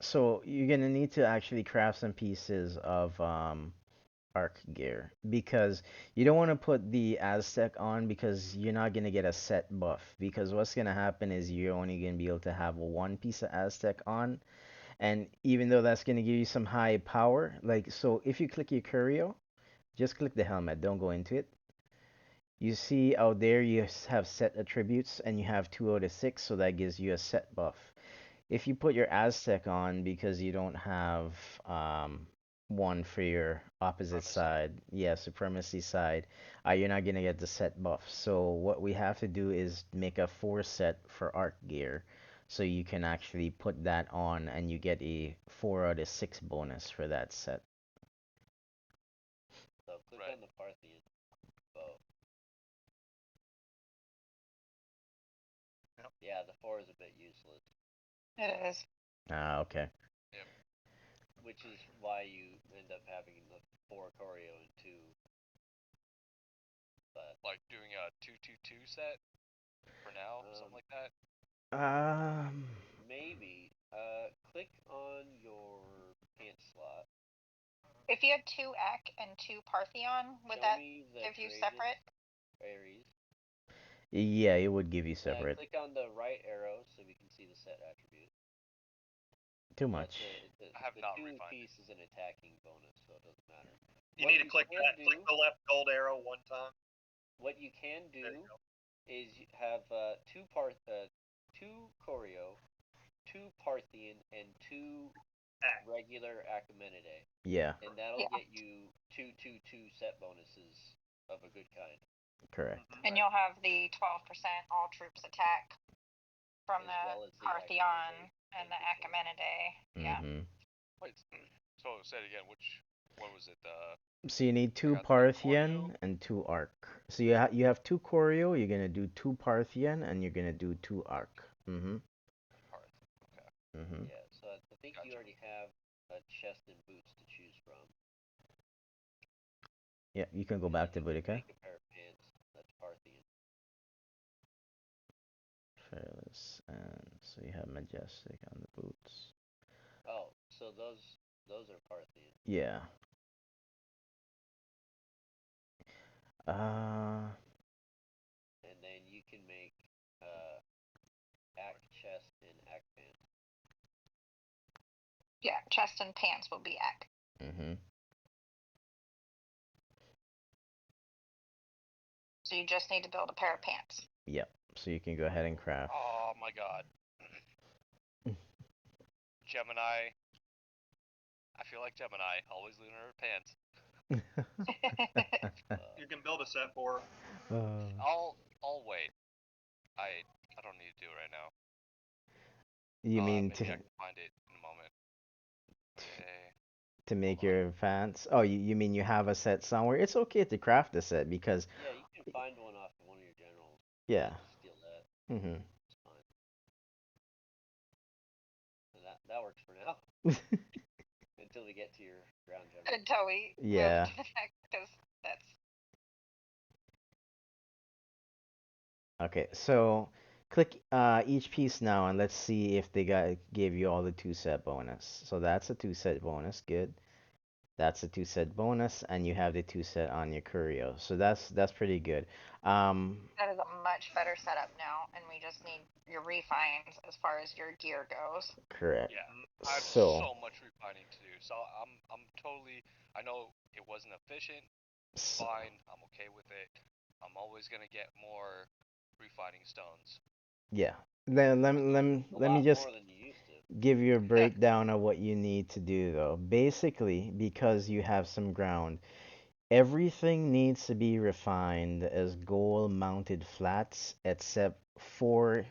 So you're gonna need to actually craft some pieces of arc gear because you don't want to put the Aztec on because you're not gonna get a set buff because what's gonna happen is you're only gonna be able to have one piece of Aztec on, and even though that's gonna give you some high power, like so if you click your curio, just click the helmet, don't go into it. You see out there have set attributes and you have 2 out of 6, so that gives you a set buff. If you put your Aztec on because you don't have one for your opposite Supremacy. side, yeah, supremacy side, you're not gonna get the set buff. So what we have to do is make a 4 set for arc gear, so you can actually put that on and you get a 4 out of 6 bonus for that set. So click Right. on the Parthian bow. Yep. Yeah, the 4 is a bit useless. It is. Okay. Which is why you end up having the 4 choreo and 2. But Like doing a 2-2-2 set for now, something like that. maybe click on your pants slot. If you had 2 Ek and 2 Partheon, would Show that me the give you courageous separate? Aries. Yeah, it would give you separate. Click on the right arrow so we can see the set attribute. Too much. I have the not 2 refined piece is an attacking bonus, so it doesn't matter. You What need to you click can that. do- Click the left gold arrow one time. What you can There do you go. is you have 2 choreo, 2 Parthian, and 2 Act. regular Achemenidae. Yeah, And that'll Yeah. get you 2-2-2 set bonuses of a good kind. correct. And you'll have the 12% all troops attack from As the well as the Partheon Achemenidae and the and the Achemenidae. Yeah. Mm-hmm. Wait, so say it again. What was it? So you need 2 got the Parthian choreo. and 2 arc. So you have 2 choreo, you're gonna do 2 Parthian, and you're gonna do 2 arc. Mm-hmm. Parth. Okay. Mm-hmm. Yeah, so I think you Gotcha. already have a chest and boots to choose from. Yeah, you can go And back to then you can Boudica. make a pair of pants. That's Parthian. Fearless, and so you have majestic on the boots. Oh, so those are Parthian. Yeah. And then you can make act chest and act pants. Yeah, chest and pants will be Ek. Mm-hmm. So you just need to build a pair of pants. Yep. So you can go ahead and craft. Oh my god. Gemini. I feel like Gemini, always leaving her pants. You can build a set for her. I'll wait. I don't need to do it right now. You mean maybe I can find it in a moment. Okay. to make Hold on. your fans? Oh, you mean you have a set somewhere? It's okay to craft a set because Yeah, you can find one off of one of your generals. yeah. Just steal that. Mm-hmm. It's fine. So that works for now. Until we get to your ground general. Until we Yeah. move to the next, because that's Okay, so click each piece now and let's see if they gave you all the 2 set bonus. So that's a 2 set bonus, good. That's a 2 set bonus, and you have the 2 set on your curio. So that's pretty good. that is a much better setup now, and we just need your refines as far as your gear goes. Correct. Yeah, I have So so much refining to do. So I'm totally. I know it wasn't efficient. It's fine. I'm okay with it. I'm always gonna get more refining stones. yeah. Then let me just more than you used to. give you a breakdown of what you need to do though. Basically, because you have some ground, everything needs to be refined as gold mounted flats except 4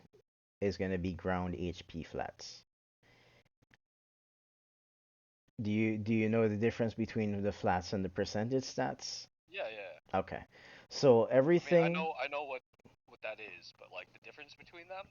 is going to be ground HP flats. Do you know the difference between the flats and the percentage stats? Yeah, yeah. Okay. So everything I mean, I know what that is, but like the difference between them,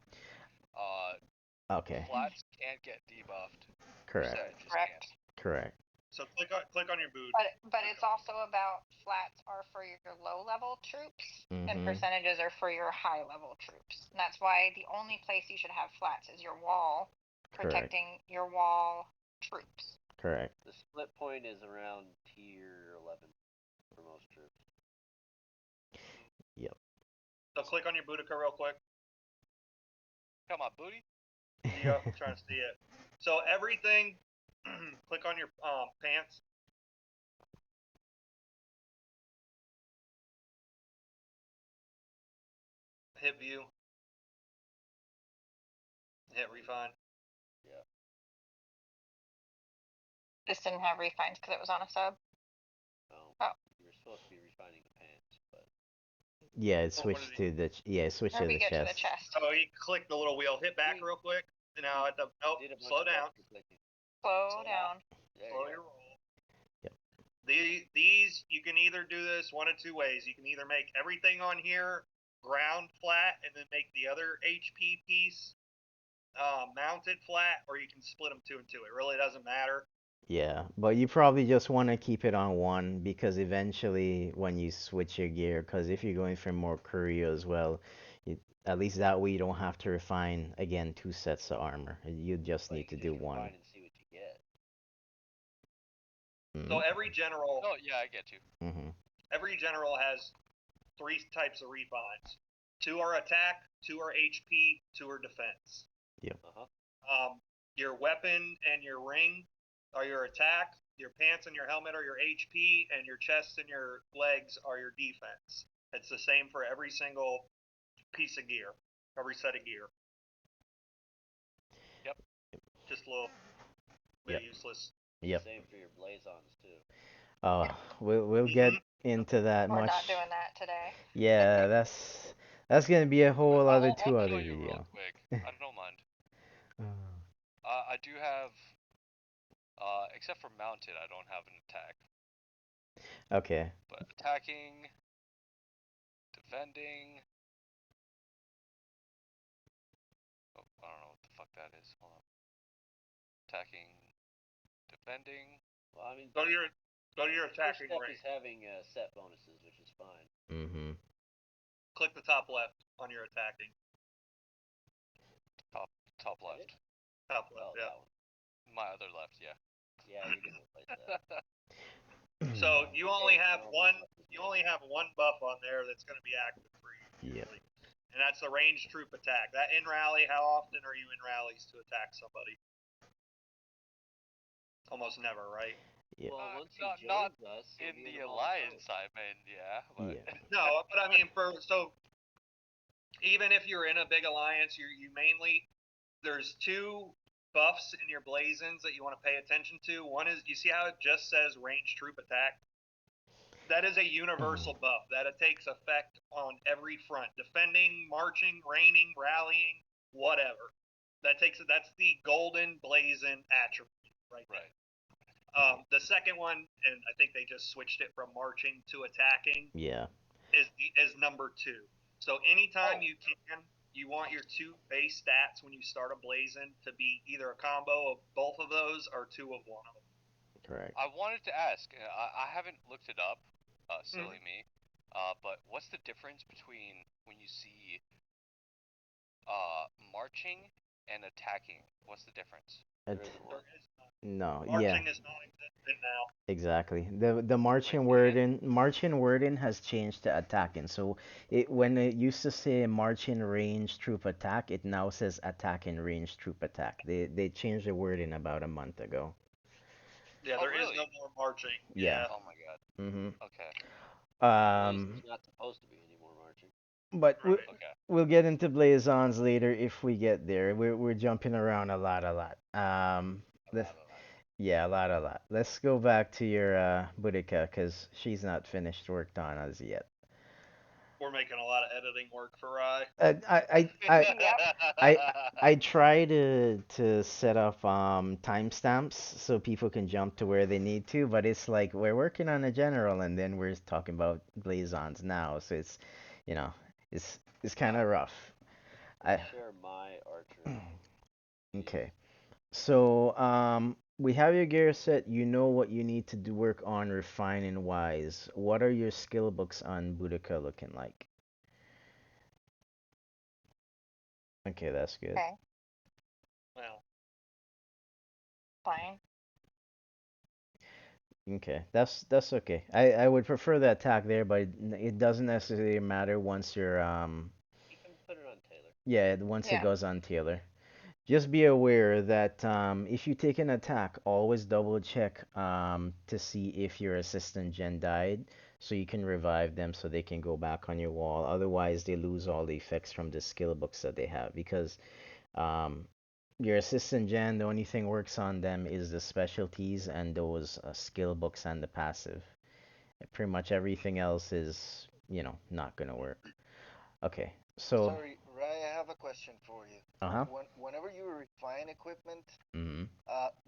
okay. flats can't get debuffed. Correct. Percentages Correct. can. Correct. So click on your boot. But it's also about flats are for your low level troops and Mhm. percentages are for your high level troops. And that's why the only place you should have flats is your wall, Correct. protecting your wall troops. Correct. The split point is around tier 11 for most troops. Yep. So click on your Boudica real quick. Come on, booty. Yep, I'm trying to see it. So everything, click on your pants. hit view. Hit refine. Yeah. This didn't have refines because it was on a sub. Oh. You were supposed to be refining the pants, but Yeah, it Oh, what switched did to the yeah, it switched Or to we the get to the chest. chest. Oh, he clicked the little wheel. Hit back Wait. real quick. Now at the did a bunch slow of down. extra clicking. Slow down. There Slow you your go. roll. Yep. These you can either do this one of two ways. You can either make everything on here ground flat and then make the other HP piece mounted flat, or you can split them two and two. It really doesn't matter. Yeah, but you probably just want to keep it on one because eventually when you switch your gear, because if you're going for more courier as well, at least that way you don't have to refine again two sets of armor. You just But need to you can do just one. refine and see what you get. So every general, Oh yeah, I get you. Mm-hmm. every general has three types of refines. Two are attack, two are HP, two are defense. Yep. Your weapon and your ring are your attack. Your pants and your helmet are your HP, and your chest and your legs are your defense. It's the same for every single piece of gear, every set of gear. Yep. Just a little bit useless. Yep. Same for your blazons too. We'll get into that We're much. not doing that today. Yeah, that's gonna be a whole other I'll two other show you real video. quick. I don't mind. I do have, except for mounted, I don't have an attack. Okay. But attacking, defending. Oh, I don't know what the fuck that is. Hold on. Attacking, defending. Well, I mean, Go to your first attacking step ring. is having set bonuses, which is fine. Mm-hmm. Click the top left on your attacking. Top left. Top Oh, left, yeah. that one. My other left, yeah. Yeah, you can replace that. So you only have one buff on there that's going to be active for you. Yeah. Usually. And that's the ranged troop attack. That in rally, how often are you in rallies to attack somebody? Almost never, right? Yeah. Well, once he not joins us, he'll in be the all alliance, time. I mean, yeah. But Yeah. No, but I mean, so even if you're in a big alliance, you mainly there's two buffs in your blazons that you want to pay attention to. One is you see how it just says ranged troop attack. That is a universal buff that it takes effect on every front: defending, marching, raining, rallying, whatever. That's the golden blazon attribute right there. Right. The second one, and I think they just switched it from marching to attacking, Yeah. is number 2. So anytime you can, you want your 2 base stats when you start a blazon to be either a combo of both of those or 2 of one of them. Correct. I wanted to ask. I haven't looked it up. Silly me. But what's the difference between when you see marching and attacking? What's the difference? There isn't one. No. Marching Yeah. is non-existent now. Exactly. The marching Wait, wording has changed to attacking. So when it used to say marching range troop attack, it now says attacking range troop attack. They changed the wording about a month ago. Yeah, Oh, there is really? no more marching. Yeah. Oh my god. Mm-hmm. Okay. Blazon's not supposed to be any more marching. But Right. Okay. we'll get into Blazons later if we get there. We're jumping around a lot. Let's, yeah, a lot. Let's go back to your Boudica because she's not finished worked on as yet. We're making a lot of editing work for Rye. I try to set up timestamps so people can jump to where they need to, but it's like we're working on a general and then we're talking about Blazons now, so it's you know it's kind of rough. I Share my archer. Okay. So, we have your gear set. You know what you need to do work on refining wise. What are your skill books on Boudica looking like? Okay, that's good. Okay, Well, fine. Okay, that's okay. I would prefer the attack there, but it doesn't necessarily matter once you're You can put it on Taylor. yeah, once it Yeah. goes on Taylor. Just be aware that if you take an attack, always double check to see if your assistant gen died. so you can revive them so they can go back on your wall. Otherwise, they lose all the effects from the skill books that they have because um, your assistant gen, the only thing works on them is the specialties and those skill books and the passive. Pretty much everything else is, not gonna work. Okay, so, Sorry, Rai, I have a question for you. uh-huh. Whenever you refine equipment, Mm-hmm.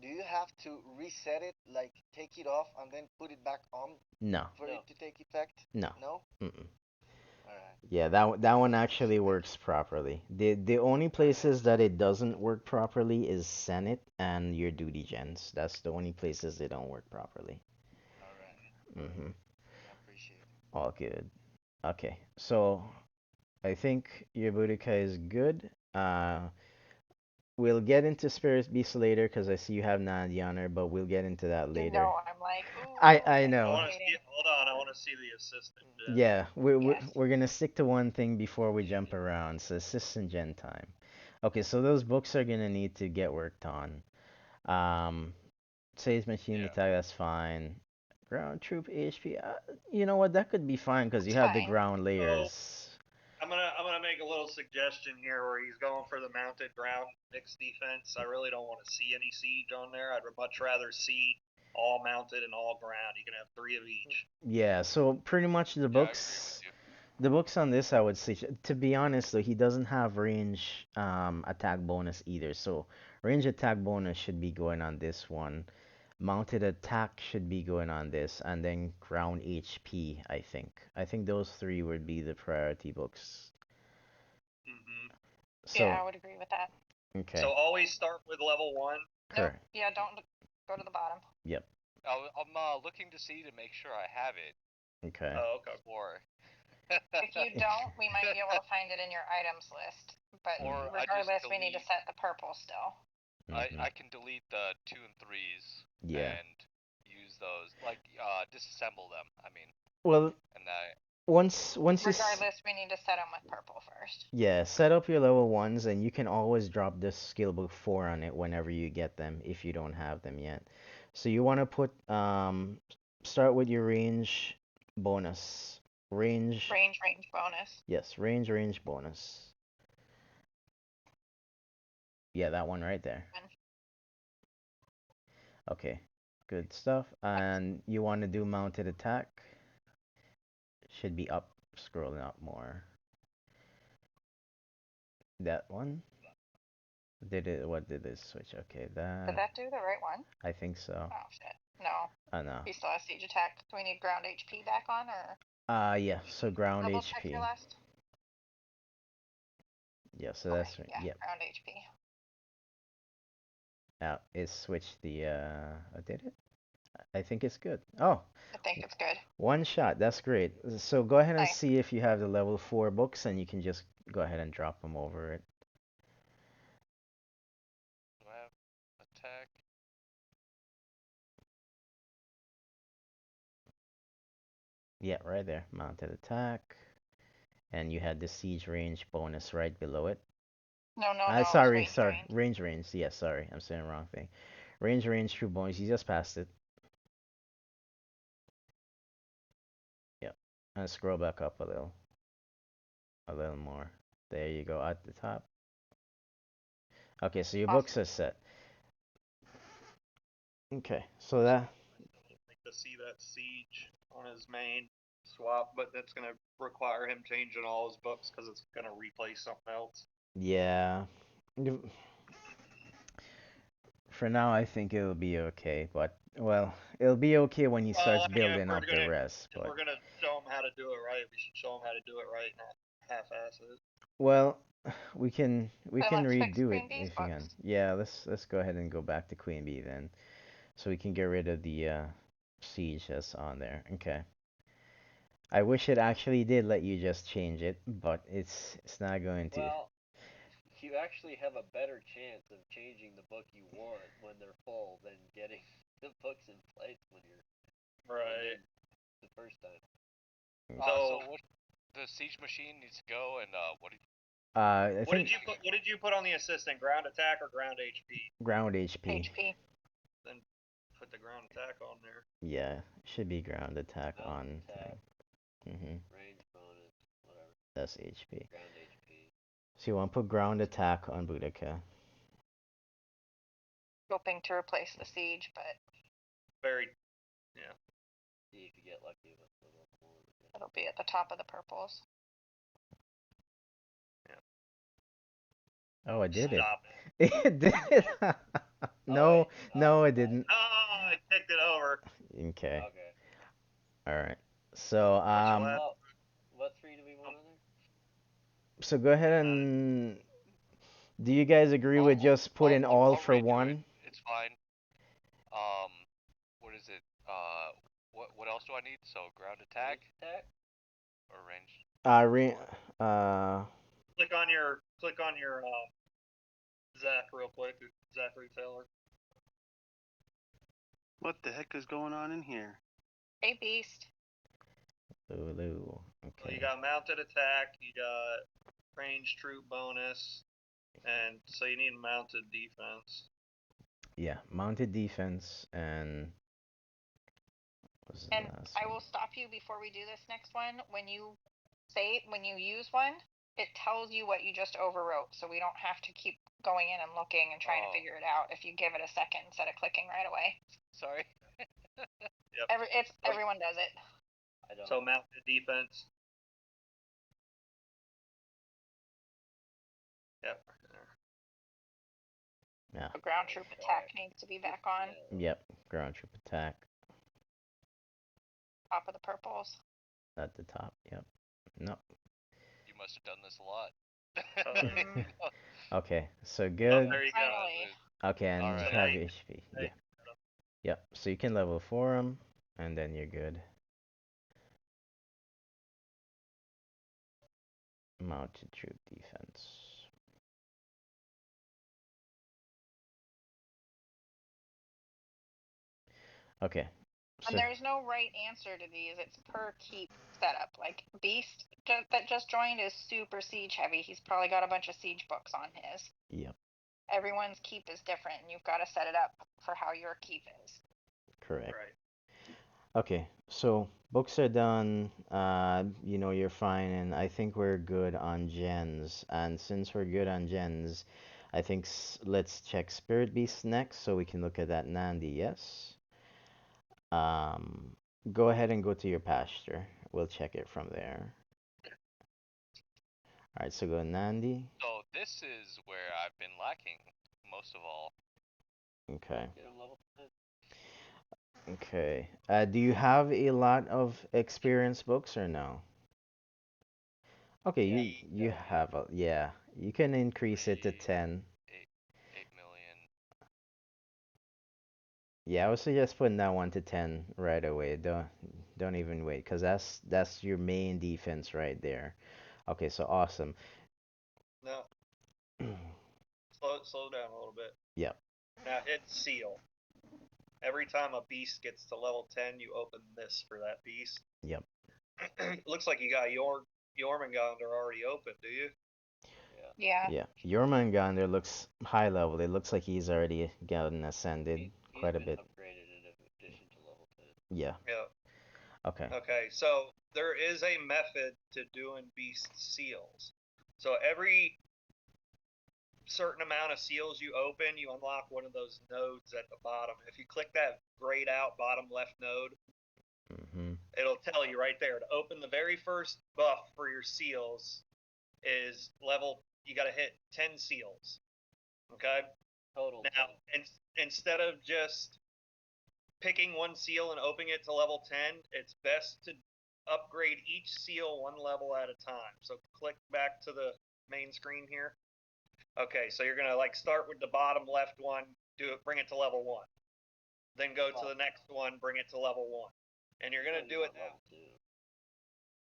do you have to reset it, like take it off and then put it back on No, for No. it to take effect? no. No? Mm-mm. Alright. Yeah, that one actually works properly. The only places that it doesn't work properly is Senate and your duty gens. That's the only places they don't work properly. Alright. Mm-hmm. I appreciate it. All good. Okay, so I think your Boudica is good. We'll get into Spirit Beast later because I see you have Nadianer, but we'll get into that You later. know, I'm like, ooh, I I know. want to see. anticipating. Hold on, I want to see the assistant. Yeah, we're Yes. we're gonna stick to one thing before we jump around. So assistant gen time. Okay, so those books are gonna need to get worked on. Um, Sage machine Yeah. attack, that's fine. Ground troop HP, you know what? That could be fine because you It's have the fine. ground So layers. I'm gonna make a little suggestion here where he's going for the mounted ground mixed defense. I really don't want to see any siege on there. I'd much rather see all mounted and all ground. You can have 3 of each. Yeah, so pretty much Yeah, I agree with you. the books on this, I would say, to be honest though, he doesn't have range attack bonus either. So range attack bonus should be going on this one. Mounted attack should be going on this, and then ground HP, I think. I think those three would be the priority books. Hmm Yeah, So, I would agree with that. okay, So always start with level 1. Nope. correct. Yeah, don't go to the bottom. Yep. I'm looking to see to make sure I have it Okay. Oh, okay. before. If you don't, we might be able to find it in your items list. But Or I just regardless, we need to delete. set the purple still. Mhm. I can delete the 2 and 3s Yeah. and use those, like disassemble them. I mean, Well, and I once Regardless, we need to set them with purple first. yeah, set up your level ones, and you can always drop this skill book 4 on it whenever you get them if you don't have them yet. So you want to put start with your range bonus. Range, Range bonus. yes, range bonus. Yeah, that one right there. Okay, good stuff. And you want to do mounted attack? Should be up, scrolling up more. That one? Did it? What did it switch? Okay, Did that do the right one? I think so. Oh shit. No. I know. He still has siege attack. Do we need ground HP back on or Yeah, so ground double check your HP. last? Yeah, so Okay, that's right. yeah, Yep. ground HP. It switched the did it? I think it's good. Oh, I think it's good. one shot. That's great. So go ahead and Nice. see if you have the level 4 books and you can just go ahead and drop them over it. do I have attack. Yeah, right there. Mounted attack. And you had the siege range bonus right below it. No, it's Sorry, range sorry. range. Range. Yeah, sorry. I'm saying the wrong thing. Range, true bonus. You just passed it. Yep. And scroll back up a little. A little more. There you go, at the top. Okay, so your books Awesome. are set. Okay, so that, I'd like to see that siege on his main swap, but that's gonna require him changing all his books because it's gonna replace something else. yeah. You- For now, I think it'll be okay, but, well, it'll be okay when he Well, starts I mean, building up the rest, if but, we're gonna show him how to do it right, we should show him how to do it right, not half-ass it. well, we Then can let's fix redo it Queen Bee's if you can. books. Yeah, let's go ahead and go back to Queen Bee then, so we can get rid of the siege that's on there. Okay. I wish it actually did let you just change it, but it's not going to. Well, you actually have a better chance of changing the book you want when they're full than getting the books in place when you're Right. the first time. So what? The siege machine needs to go, and what do you? I What think what did you put on the assistant? Ground attack or ground HP? ground HP. HP. Then put the ground attack on there. Yeah, should be ground attack Mount on attack, thing. range bonus, whatever. That's HP. Ground HP. So you want to put ground attack on Boudica. Hoping to replace the siege, but Very. See if you get lucky with the level 1. it'll be at the top of the purples. Oh, I did it. Stop It did it. No, wait. no, Oh, it didn't. Oh, I kicked it over. Okay. Okay. All right. So left? Well, what 3 do we want on there? so go ahead and do you guys agree with just putting all I'll for redo it. one? It's fine. What is it? What else do I need? So ground attack Range attack? or range? Re Click on your Zach real quick. Zachary Taylor. What the heck is going on in here? Hey, Beast. Lulu. So Okay. you got mounted attack, you got range troop bonus, and so you need mounted defense. Yeah, mounted defense and what was the And last I one? will stop you before we do this next one. When you use one, it tells you what you just overwrote, so we don't have to keep going in and looking and trying to Oh. figure it out if you give it a second instead of clicking right away. Sorry. Everyone does it. I don't. So mounted defense. Yep. Yeah. The ground troop attack needs to be back on Yep. Ground troop attack top of the purples. at the top. Yep. No. You must have done this a lot. Okay. So Oh, good. there you go. Finally. Okay, and Alright. have Hey. HP. Hey. Yeah. Yep. So you can level 4 them, and then you're good. Mounted troop defense. Okay. And So there's no right answer to these. It's per keep setup. Like Beast that just joined is super siege heavy. He's probably got a bunch of siege books on his. yep. Everyone's keep is different, and you've got to set it up for how your keep is. Correct. Right. Okay, so books are done. You're fine, and I think we're good on gens. And since we're good on gens, I think let's check Spirit Beast next, so we can look at that Nandi. Yes. Go ahead and go to your pasture. We'll check it from there. All right, so go Nandi. So this is where I've been lacking most of all. Okay. Get him level 10. Okay. Do you have a lot of experience books or no? Okay, Yeah, you have a yeah. You can increase it to 10. 8 million. Yeah, I would suggest putting that one to 10 right away. Don't even wait, cause that's your main defense right there. Okay, so awesome. No, slow down a little bit. Yep. Now hit seal. Every time a beast gets to level 10, you open this for that beast. Yep. Looks like you got Jormungandr already open, do you? Yeah. Yeah. Jormungandr looks high level. It looks like he's already gotten ascended He's quite a been bit. upgraded in addition to level 10. Yeah. Yeah. Okay. Okay, so there is a method to doing beast seals. So every certain amount of seals you open, you unlock one of those nodes at the bottom. If you click that grayed out bottom left node, it'll tell you right there to open the very first buff for your seals is level. You got to hit 10 seals. Okay. Total. Now, instead of just picking one seal and opening it to level 10, it's best to upgrade each seal one level at a time. So click back to the main screen here. Okay, so you're gonna start with the bottom left one, bring it to level 1. Then go to the next one, bring it to level 1. And you're gonna do it now.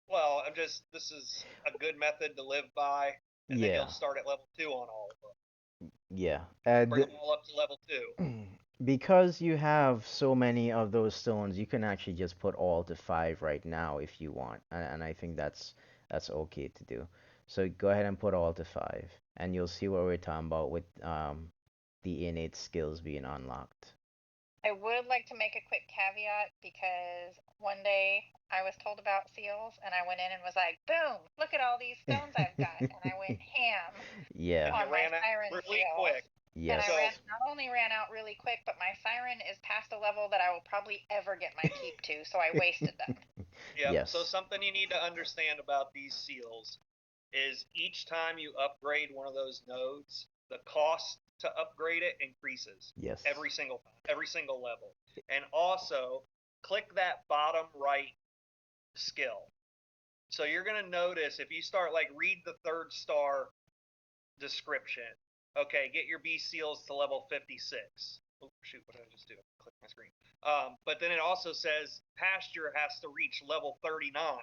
Well, this is a good method to live by, and then you'll start at level 2 on all of them. Yeah. Bring them all up to level 2. Because you have so many of those stones, you can actually just put all to 5 right now if you want, and I think that's okay to do. So go ahead and put all to 5, and you'll see what we're talking about with the innate skills being unlocked. I would like to make a quick caveat because one day I was told about seals and I went in and was like, boom, look at all these stones I've got. And I went ham Yeah. And you on my ran out siren really seals. quick. And I Yes. So not only ran out really quick, but my siren is past a level that I will probably ever get my keep to, so I wasted them. yep. So Yes. something you need to understand about these seals is each time you upgrade one of those nodes, the cost to upgrade it increases Yes. every single level. And also, click that bottom right skill. So you're gonna notice if you start like read the 3rd star description. Okay, get your beast seals to level 56. Oh shoot, what did I just do? Click my screen. But then it also says pasture has to reach level 39.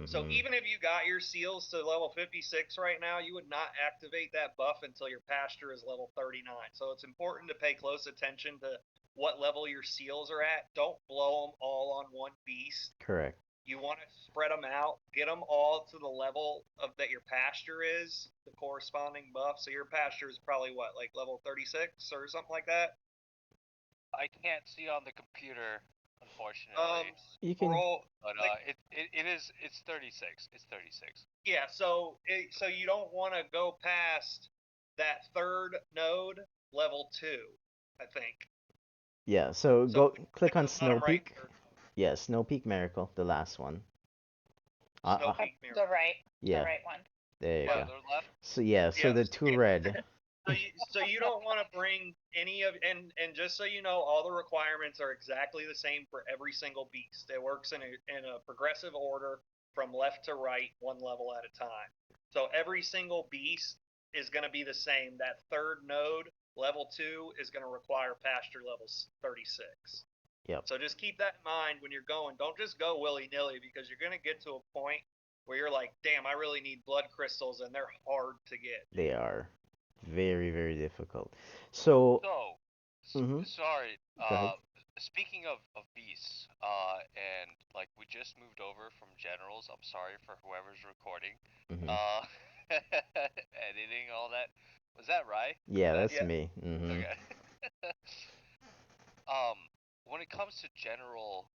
So Mm-hmm. even if you got your seals to level 56 right now, you would not activate that buff until your pasture is level 39. So it's important to pay close attention to what level your seals are at. Don't blow them all on one beast. Correct. You want to spread them out, get them all to the level of that your pasture is, the corresponding buff. So your pasture is probably what, like level 36 or something like that. I can't see on the computer, unfortunately. You can. Scroll, But like, it's 36. It's 36. yeah. So you don't want to go past that 3rd node, level 2, I think. Yeah. So So go click on the bottom Snow right, Peak. Yeah, Snow Peak Miracle, the last one. Snow Up Peak Mirror. the right Yeah, one. there you go. Farther left. So yeah, so Yeah. the two Yeah. red. So you don't want to bring any of and just so you know, all the requirements are exactly the same for every single beast. It works in a progressive order from left to right, one level at a time. So every single beast is going to be the same. That 3rd node, level 2, is going to require pasture level 36. Yep. So just keep that in mind when you're going. Don't just go willy nilly because you're going to get to a point where you're like, damn, I really need blood crystals, and they're hard to get. They are very, very difficult. So, So, mm-hmm. sorry. Go ahead. Speaking of beasts, and like we just moved over from generals. I'm sorry for whoever's recording. Mm-hmm. Uh, editing all that. Was that right? Yeah, That that's me. Mm-hmm. okay. um, when it comes to general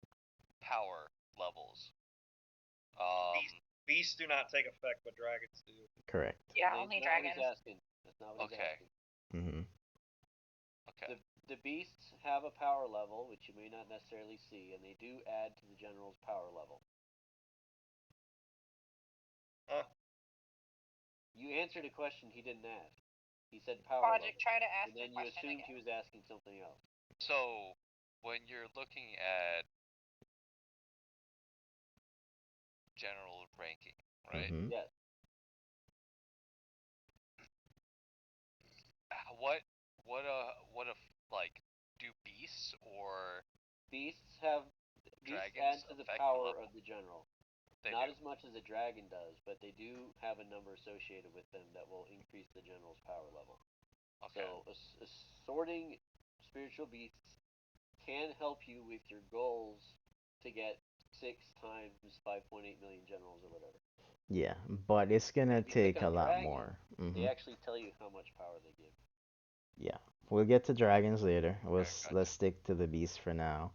power levels, Beasts do not take effect, but dragons do. Correct. Yeah, That's only not what he's dragons. asking. That's not what he's Okay. asking. Mm-hmm. okay. The beasts have a power level, which you may not necessarily see, and they do add to the general's power level. You answered a question he didn't ask. He said power Logic, level. try to ask And the then you question assumed again. he was asking something else. So, when you're looking at general ranking, right? Mm-hmm. Yes. What if like do beasts or Beasts dragons add to the affect power level? of the general. They Not do. as much as a dragon does, but they do have a number associated with them that will increase the general's power level. Okay. So, assorting spiritual beasts can help you with your goals to get 6 times 5.8 million generals or whatever. Yeah, but it's gonna If you click take a on lot dragon, more. Mm-hmm. they actually tell you how much power they give. Yeah, we'll get to dragons later. Okay, Let's gotcha. stick to the beast for now.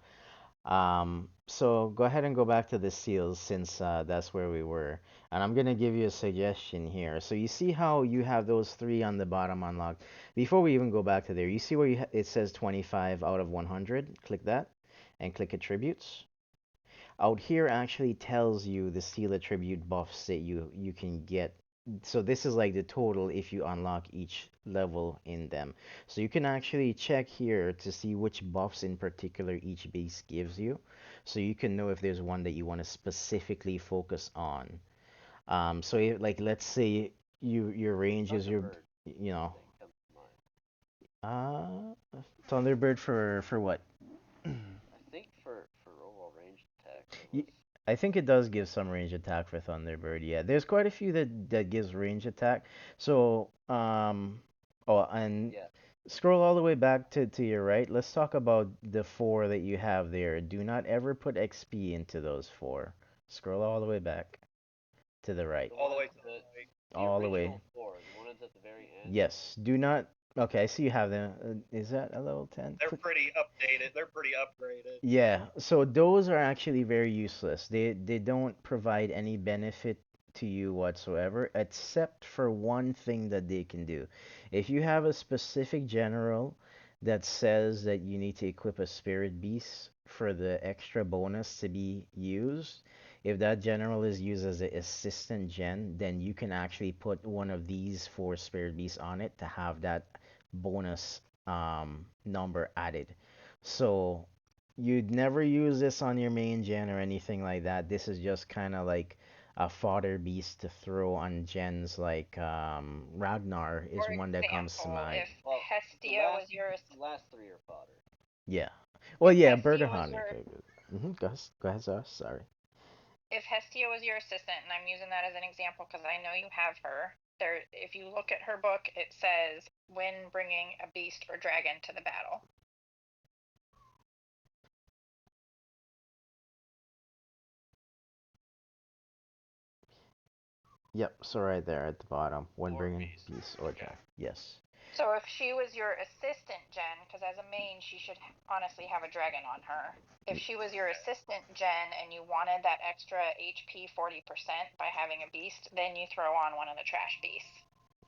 So go ahead and go back to the seals since that's where we were. And I'm gonna give you a suggestion here. So you see how you have those three on the bottom unlocked. Before we even go back to there, you see where it says 25 out of 100? Click that and click attributes. Out here actually tells you the seal attribute buffs that you can get. So this is like the total if you unlock each level in them. So you can actually check here to see which buffs in particular each base gives you. So you can know if there's one that you want to specifically focus on. So if, like let's say your range is your Thunderbird, you know comes to mind. Thunderbird for what? I think for overall range attack, Y- I think it does give some range attack for Thunderbird. Yeah, there's quite a few that gives range attack. So, oh, and yeah. scroll all the way back to your right. Let's talk about the four that you have there. Do not ever put XP into those four. Scroll all the way back to the right. The All the one way at to the right. the All the way. original 4, the one that's at the very end. Yes, do not Okay, I see you have them. Is that a level 10? They're pretty updated. They're pretty upgraded. Yeah, so those are actually very useless. They don't provide any benefit to you whatsoever, except for one thing that they can do. If you have a specific general that says that you need to equip a spirit beast for the extra bonus to be used, if that general is used as an assistant gen, then you can actually put one of these four spirit beasts on it to have that bonus number added. So you'd never use this on your main gen or anything like that. This is just kind of like a fodder beast to throw on gens like Ragnar is For one that comes to example, mind. if Well, Hestia was your the last three are fodder. Yeah. Well, if yeah, Hestia Burger was Hunter. your Go ahead, sir. Sorry. if Hestia was your assistant, and I'm using that as an example because I know you have her. There, if you look at her book, it says when bringing a beast or dragon to the battle. Yep, so right there at the bottom, when Or bringing beast. beast or Okay. jack. Yes. So if she was your assistant, Jen, because as a main, she should honestly have a dragon on her. If she was your assistant, Jen, and you wanted that extra HP 40% by having a beast, then you throw on one of the trash beasts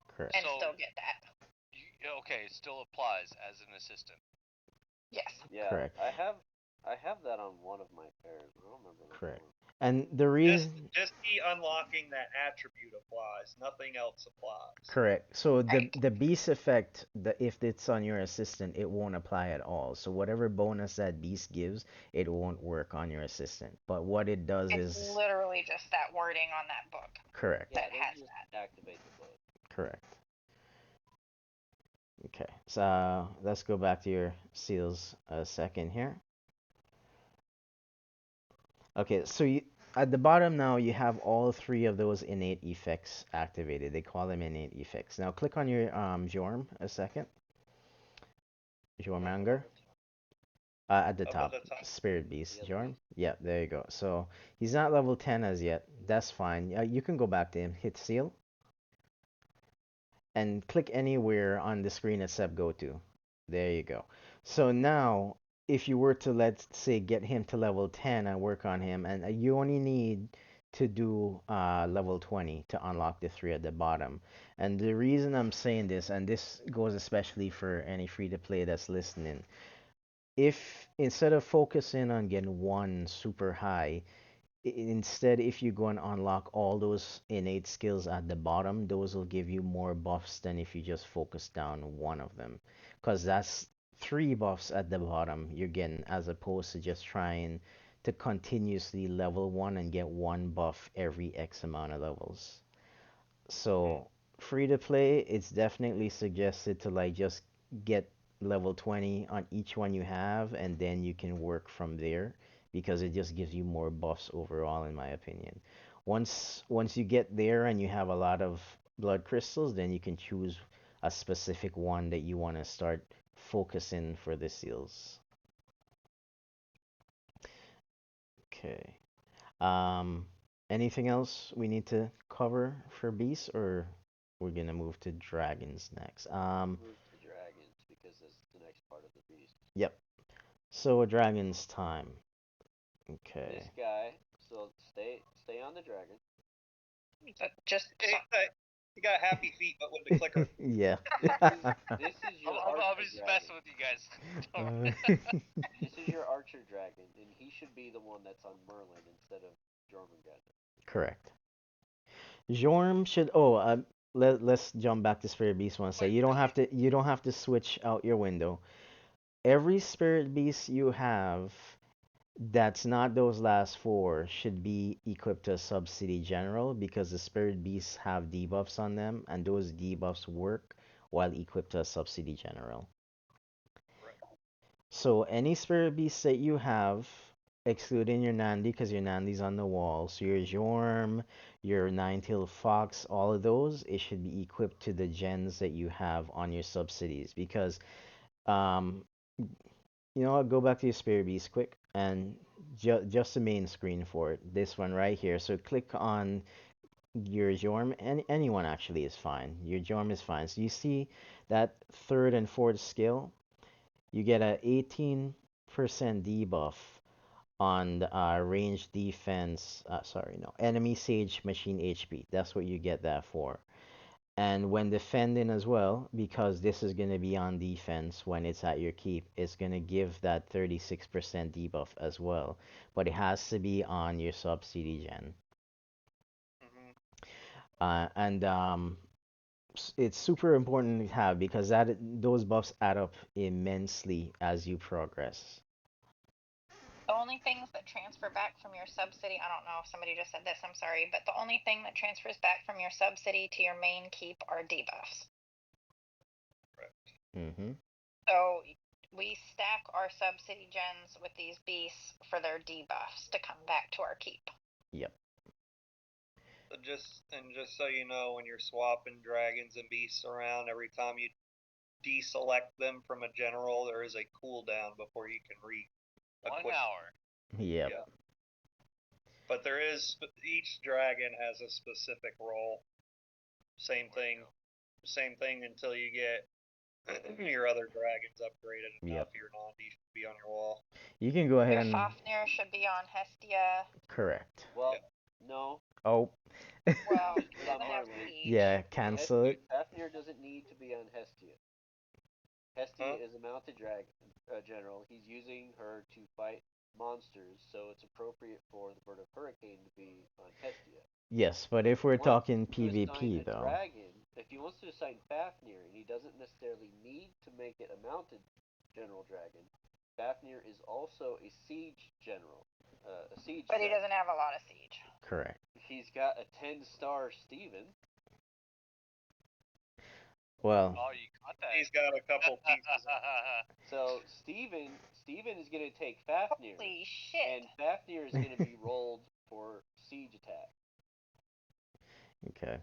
Correct. and So- still get that. Okay, it still applies as an assistant. Yes. Yeah, Correct. I have that on one of my pairs. I don't remember which Correct. one. And the Just reason just the unlocking that attribute applies. Nothing else applies. Correct. So Right. the beast effect, if it's on your assistant, it won't apply at all. So whatever bonus that beast gives, it won't work on your assistant. But what it does It's is literally just that wording on that book correct. Yeah, that those has just that. activate the book. Correct. Okay. So let's go back to your seals a second here. Okay. So you at the bottom now you have all three of those innate effects activated. They call them innate effects. Now click on your Jorm a second. Jormanger. At the Up top, at the top. Spirit Beast, The other Jorm. beast. Yeah, there you go. So he's not level 10 as yet. That's fine. You can go back to him, hit seal, and click anywhere on the screen except go to. There you go. So now, if you were to, let's say, get him to level 10 and work on him, and you only need to do level 20 to unlock the three at the bottom. And the reason I'm saying this, and this goes especially for any free to play that's listening, if instead of focusing on getting one super high, instead if you go and unlock all those innate skills at the bottom, those will give you more buffs than if you just focus down one of them, because that's three buffs at the bottom you're getting, as opposed to just trying to continuously level one and get one buff every X amount of levels. So free to play, it's definitely suggested to like just get level 20 on each one you have, and then you can work from there because it just gives you more buffs overall, in my opinion. Once you get there and you have a lot of blood crystals, then you can choose a specific one that you want to start focusing for the seals. Okay. Um, Anything else we need to cover for beasts, or we're gonna move to dragons next? Move to dragons because that's the next part of the beast. Yep. So a dragon's time. This Okay. guy. So stay on the dragon. But just He got happy feet, but with the clicker. Yeah. This is your I'm archer just dragon. messing with you guys. This is your archer dragon, and he should be the one that's on Merlin instead of Jormungandr. Correct. Jorm should. Oh, let's jump back to Spirit Beast one. So Wait, you don't have to switch out your window. Every Spirit Beast you have that's not those last four should be equipped to a Subsidy General, because the Spirit Beasts have debuffs on them, and those debuffs work while equipped to a Subsidy General. So any Spirit Beast that you have, excluding your Nandi, because your Nandi's on the wall, so your Jorm, your Nine-Tailed Fox, all of those, it should be equipped to the gens that you have on your subsidies. Because um, you know what? Go back to your Spirit Beast quick, and just the main screen for it. This one right here. So click on your Jorm, anyone actually is fine. Your Jorm is fine. So you see that third and fourth skill, you get a 18% debuff on the range defense. Sorry, no, enemy Sage machine HP. That's what you get that for. And when defending as well, because this is going to be on defense when it's at your keep, it's going to give that 36% debuff as well. But it has to be on your subsidy gen. And it's super important to have because those buffs add up immensely as you progress. The only things that transfer back from your subsidy, I don't know if somebody just said this, I'm sorry, but the only thing that transfers back from your subsidy to your main keep are debuffs. Mm-hmm. So we stack our subsidy gens with these beasts for their debuffs to come back to our keep. Yep. So just so you know, when you're swapping dragons and beasts around, every time you deselect them from a general, there is a cooldown before you can One hour. Yep. Yeah. But there is, each dragon has a specific role. Same thing until you get your other dragons upgraded enough. Your non-D should be on your wall. You can go ahead Your and Fafnir should be on Hestia. correct. Well, no. Oh. Well, he Without doesn't have Marley. siege. Yeah, cancel it. Fafnir doesn't need to be on Hestia. Hestia is a mounted dragon general. He's using her to fight monsters, so it's appropriate for the Bird of Hurricane to be on Hestia. Yes, but if we're talking PvP though. Dragon, if he wants to assign Fafnir, and he doesn't necessarily need to make it a mounted general dragon, Fafnir is also a siege general. A siege. But he doesn't have a lot of siege. Correct. He's got a 10-star Steven. Well. Oh, you got that. He's got a couple pieces. So Steven is going to take Fafnir. Holy shit. And Fafnir is going to be rolled for siege attack. Okay.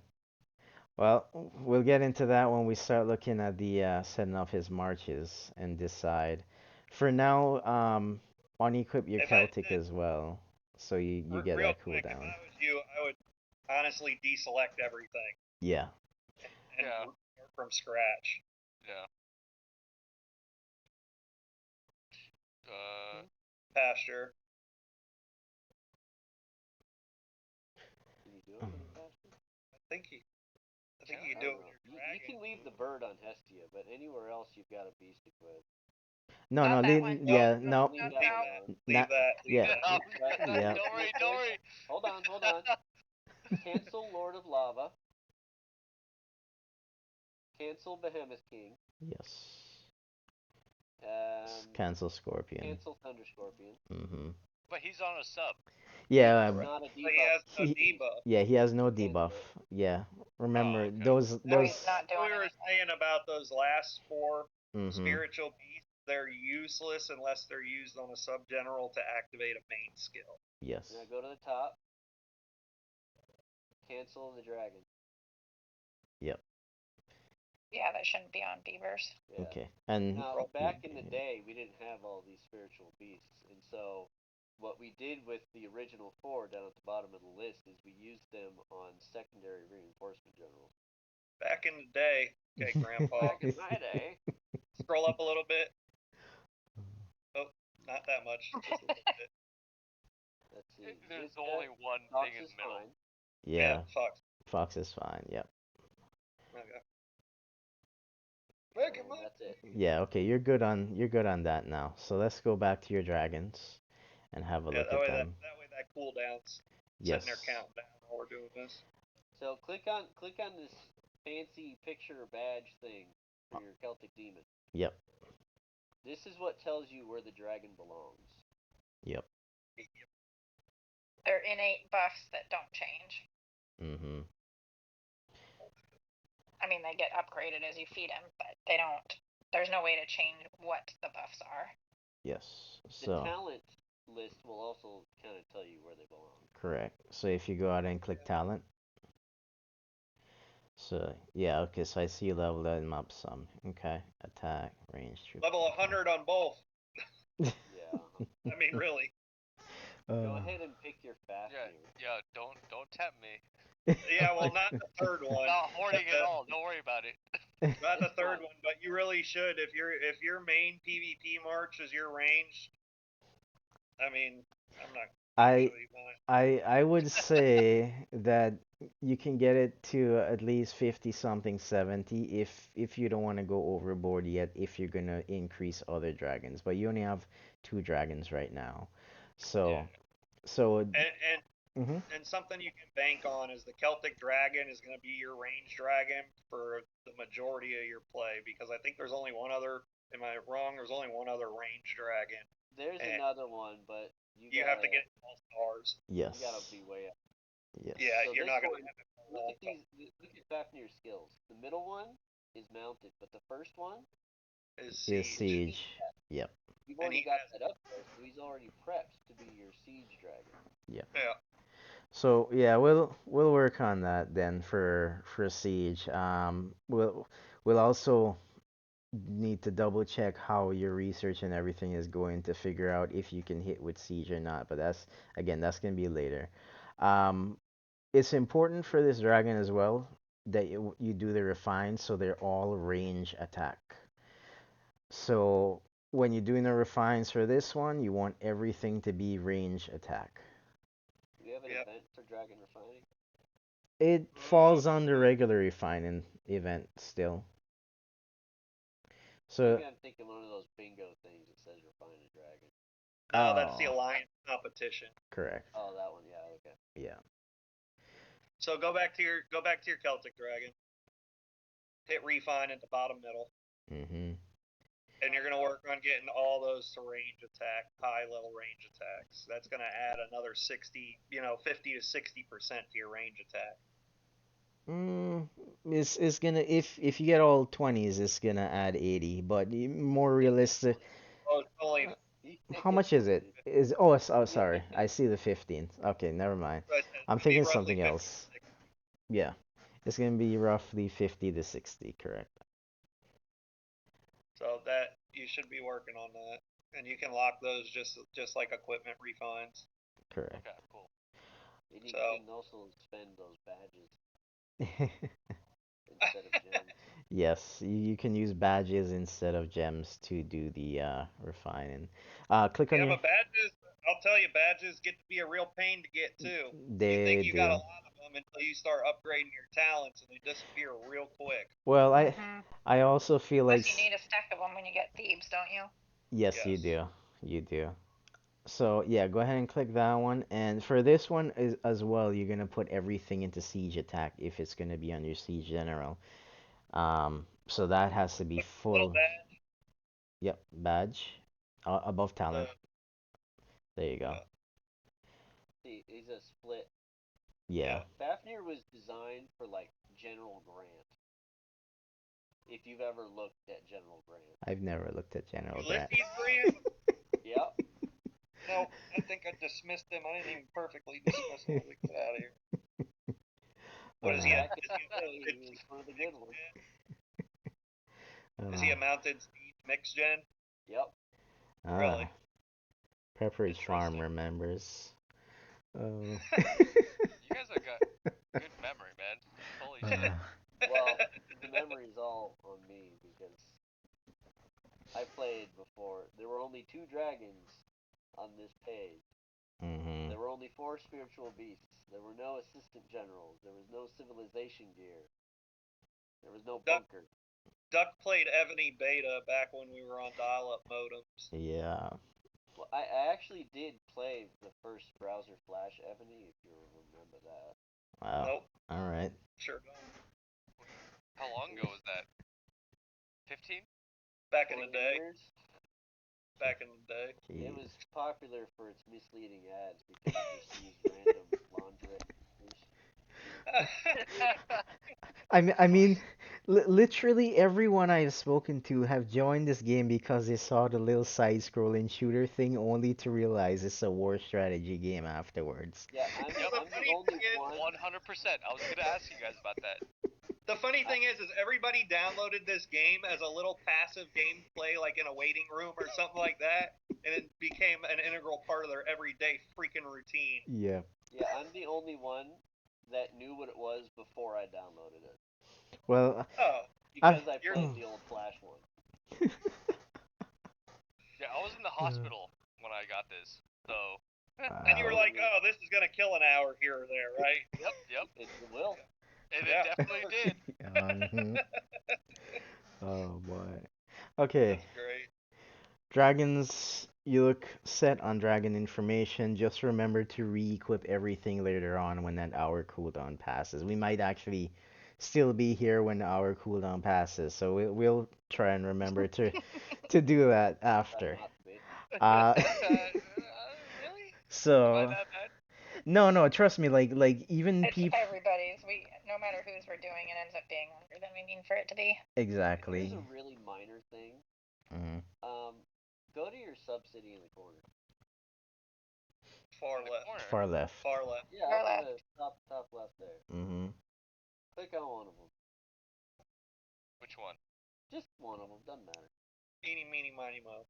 Well, we'll get into that when we start looking at the setting up his marches and decide. For now, unequip your Celtic as well, so you get real that quick, cooldown. if I was you, I would honestly deselect everything. Yeah. And start from scratch. Yeah. Pasture. Can you do it with Pasture? I think you can do it with your dragon. You can leave the bird on Hestia, but anywhere else you've got a beast equipped. No, Not no, that one. no. Leave that. Yeah. Don't worry. Hold on. Cancel Lord of Lava. Cancel Behemoth King. Yes. Um, Cancel Scorpion. Cancel Thunder Scorpion. Mm-hmm. But he's on a sub. Yeah. Not a debuff. He has no debuff. Yeah, he has no debuff. Yeah. Remember those. He's not doing we were saying about those last 4 spiritual beasts. They're useless unless they're used on a sub general to activate a main skill. Yes. Now go to the top. Cancel the dragon. Yep. Yeah, that shouldn't be on beavers. Yeah. Okay. And now, back in the day, we didn't have all these spiritual beasts, and so what we did with the original 4 down at the bottom of the list is we used them on secondary reinforcement generals. Back in the day, okay, Grandpa. Back in my day. Scroll up a little bit. Oh, not that much. Just a little bit. Let's see. There's only one Fox thing in is the middle. fine. yeah. Fox. Fox is fine. Yep. Okay. That's it. Yeah. Okay. You're good on that now. So let's go back to your dragons and have a look at them. That way that cooldown's Yes. sitting there counting down while we're doing this. So click on this fancy picture or badge thing for your Celtic demon. Yep. This is what tells you where the dragon belongs. Yep. They're innate buffs that don't change. Mm-hmm. I mean, they get upgraded as you feed them, but they don't. There's no way to change what the buffs are. Yes. The So. talent list will also kind of tell you where they belong. Correct. So if you go out and click talent. So yeah, okay. So I see you leveled them up some. Okay. Attack, range, troop. Level 100 on both. Yeah. I mean, really. Go ahead and pick your Fafnir. Yeah. Don't tempt me. Yeah, well, not the third one. Not hoarding at all. Don't worry about it. Not the third one, but you really should. If your main PvP march is your range, I mean, I'm not. I Actually, I would say that you can get it to at least 50 something 70 if you don't want to go overboard yet if you're gonna increase other dragons. But you only have two dragons right now. Yeah. So so and mhm. and something you can bank on is the Celtic Dragon is going to be your range dragon for the majority of your play because I think there's only one other. Am I wrong? There's only one other range dragon. There's And another one, but you have to get all stars. Yes. You gotta be way up. Yes. Yeah, So you're this not going one, to have it for a look long at time. these. Look at Fafnir's skills. The middle one is mounted, but the first one, Is Is siege. siege. Yep. you've And already he got has that up there, so he's already prepped to be your siege dragon. Yep. yeah. So yeah, we'll work on that then for siege. We'll also need to double check how your research and everything is going to figure out if you can hit with siege or not. But that's gonna be later. Um, it's important for this dragon as well that you do the refine so they're all range attack. So when you're doing the refines for this one, you want everything to be range attack. Do we have an Yep. event for dragon refining? It falls on the regular refining event still. So, Maybe I'm thinking one of those bingo things that says refine a dragon. No, that's the oh, alliance competition. correct. Oh, that one. Yeah. Okay. Yeah. So go back to your Celtic Dragon. Hit refine at the bottom middle. Mhm. And you're going to work on getting all those to range attack, high level range attacks. That's going to add another 60, 50 to 60% to your range attack. Mm, it's gonna if you get all 20s, it's gonna add 80. But more realistic, Oh, it's only how much is it? Is oh sorry, I see the 15. Okay, never mind. it's I'm going to be thinking roughly something 50 else. Yeah, it's gonna be roughly 50 to 60, correct? So that you should be working on that. And you can lock those just like equipment refines. Correct. Okay, cool. And you So can also spend those badges instead of gems. Yes, you can use badges instead of gems to do the refining. Click on yeah, your. but badges, I'll tell you, badges get to be a real pain to get too. You They think you got a do. lot of them until you start upgrading your talents, and they disappear real quick. Well, Mhm. I also feel like Plus, you need a stack of them when you get thieves, don't you? yes, you Yes. do. You do. So yeah, go ahead and click that one. And for this one is as well, you're gonna put everything into siege attack if it's gonna be on your siege general. So that has to be Little full. badge. Yep, badge. Above talent. Uh, There you go. See, he's a split. Yeah, yeah. Fafnir was designed for like General Grant. If you've ever looked at General Grant. I've never looked at General Grant. Ulysses Grant? Yep. No, I think I dismissed him. I didn't even perfectly dismiss him. Get out of here. What is he? Uh, Back in the day, he was one of the good ones. Is he a uh, mounted speed mix gen? Yep. Really? ah, Pepperidge Farm Interesting. remembers. Oh. You guys have got good memory, man. Holy shit. Uh, Well, the memory's all on me because I played before. There were only 2 dragons on this page. mhm. There were only 4 spiritual beasts. There were no assistant generals. There was no civilization gear. There was no Duck, bunker. Duck played Evony beta back when we were on dial-up modems. Yeah. Well, I actually did play the first browser Flash Evony, if you remember that. Wow. Nope, All right. sure. How long ago was that? 15? Back in the 20 day. years. Back in the day. It Jeez. was popular for its misleading ads because it just used random lingerie pictures. I mean, literally everyone I've spoken to have joined this game because they saw the little side-scrolling shooter thing, only to realize it's a war strategy game afterwards. Yeah, I'm Yep. The I'm the funny only thing is, one. 100%. I was gonna ask you guys about that. the funny I, thing is everybody downloaded this game as a little passive gameplay, like in a waiting room or something like that, and it became an integral part of their everyday freaking routine. Yeah. yeah, I'm the only one that knew what it was before I downloaded it. Well, Oh, Because I you're- played the old Flash one. Yeah, I was in the hospital when I got this, so. and you were wow. like, oh, this is gonna kill an hour here or there, right? Yep. It will. And Yeah. it definitely did. Mhm. Oh boy. Okay, That's great. dragons. You look set on dragon information. Just remember to re-equip everything later on when that hour cooldown passes. We might actually still be here when the hour cooldown passes, so we'll try and remember to do that after. Not to be. Really? Am I So that bad? no, trust me. Like even It's people. everybody's. No matter whose we're doing, it ends up being longer than we mean for it to be. Exactly. Here's a really minor thing. Mhm. Go to your subsidy in the corner. Far In the left. corner. Far left. Far left. Yeah, Far up in left. the top left there. Mhm. Click on one of them. Which one? Just one of them. Doesn't matter. Eeny, meeny, miny, mo.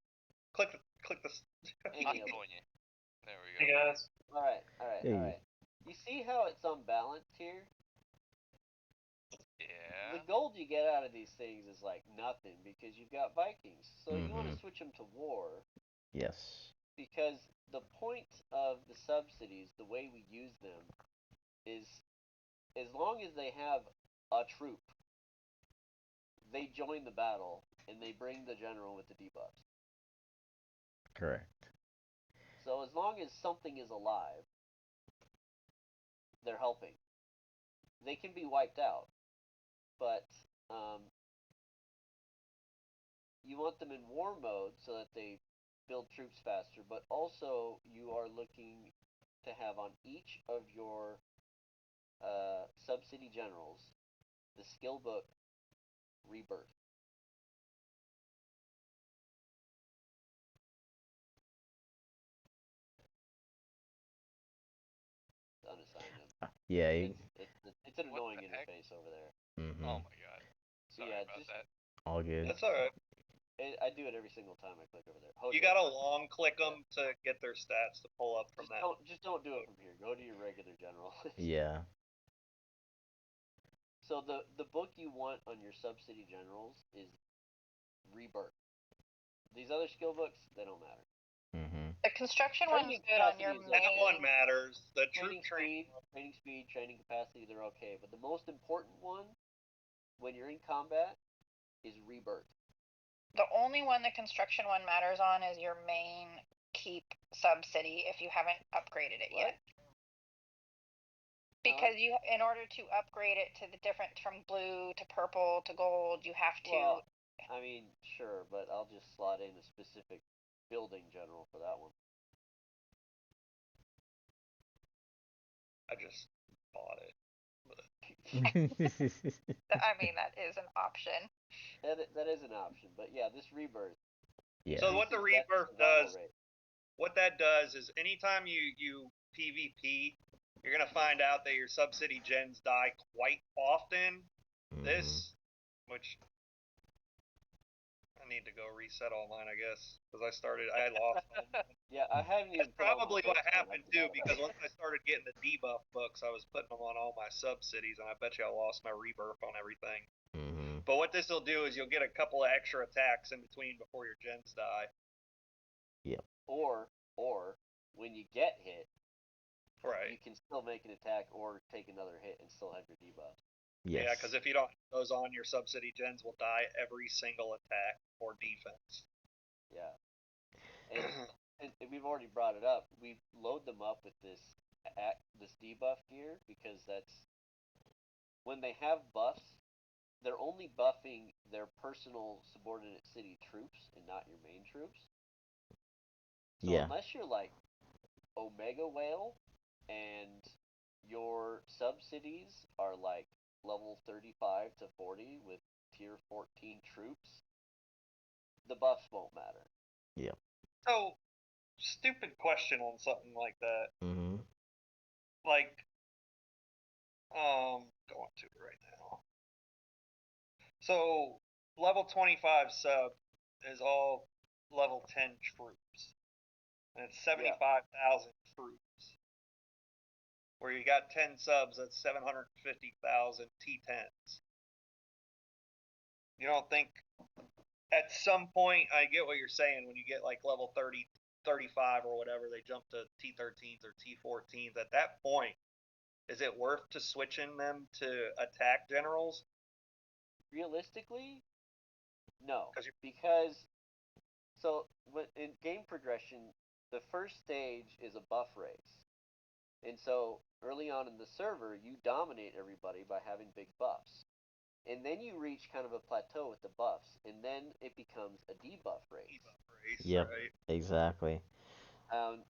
Click this. Any of them. Antonia. There we Hey go. guys. All right. Hey. You see how it's unbalanced here? Yeah. The gold you get out of these things is like nothing because you've got Vikings. So you want to Mhm. switch them to war Yes. because the point of the subsidies, the way we use them, is as long as they have a troop, they join the battle and they bring the general with the debuffs. Correct. So as long as something is alive, they're helping. They can be wiped out, but you want them in war mode so that they build troops faster, but also you are looking to have on each of your subsidy generals the skill book Rebirth. Unassign them. Yeah. It's an What annoying the heck? interface over there. Mhm. Oh my god. So Sorry yeah, about that. All good. That's alright. I do it every single time I click over there. Hojo, You gotta long click them to get their stats to pull up from that. just don't do it from here. Go to your regular general. Yeah. So the book you want on your subsidy generals is Rebirth. These other skill books, they don't matter. Mhm. The construction Training one's good on your capacity is That main. one matters. The troop Training training. speed, training capacity, they're okay. But the most important one, when you're in combat, is Rebirth. The only one the construction one matters on is your main keep subsidy if you haven't upgraded it yet. Because you, in order to upgrade it to the different from blue to purple to gold, you have to. Well, I mean, sure, but I'll just slot in a specific building general for that one. I just bought it. I mean, that is an option. That is an option, but yeah, this Rebirth. Yeah. So what the increases death Rebirth survival does, rate. what that does is anytime you PvP, you're gonna find out that your subsidy gens die quite often. Mhm. This, which I need to go reset all mine, I guess, because I lost all mine. Yeah, I haven't even That's put all my probably what books on, I happened too, forgot because about once I started getting the debuff books, I was putting them on all my subsidies, and I bet you I lost my rebirth on everything. Mhm. But what this will do is you'll get a couple of extra attacks in between before your gens die. Yep. Or when you get hit, you Right. can still make an attack or take another hit and still have your debuffs. Yes. Yeah, because if you don't have those on, your subsidy gens will die every single attack or defense. Yeah. And we've already brought it up. We load them up with this debuff gear because that's when they have buffs, they're only buffing their personal subordinate city troops and not your main troops. So Yeah. unless you're like Omega Whale and your subsidies are like level 35 to 40 with tier 14 troops, the buffs won't matter. Yep. So, stupid question on something like that. Mhm. Like, going to it right now. So, level 25 sub is all level 10 troops. And it's 75,000 troops. where you got 10 subs, that's 750,000 T10s. You don't think at some point, I get what you're saying, when you get like level 30, 35 or whatever, they jump to T13s or T14s. At that point, is it worth to switching them to attack generals? Realistically, no, 'Cause because so in game progression, the first stage is a buff race, and so early on in the server, you dominate everybody by having big buffs, and then you reach kind of a plateau with the buffs, and then it becomes a debuff race. debuff race, Yep, right? exactly.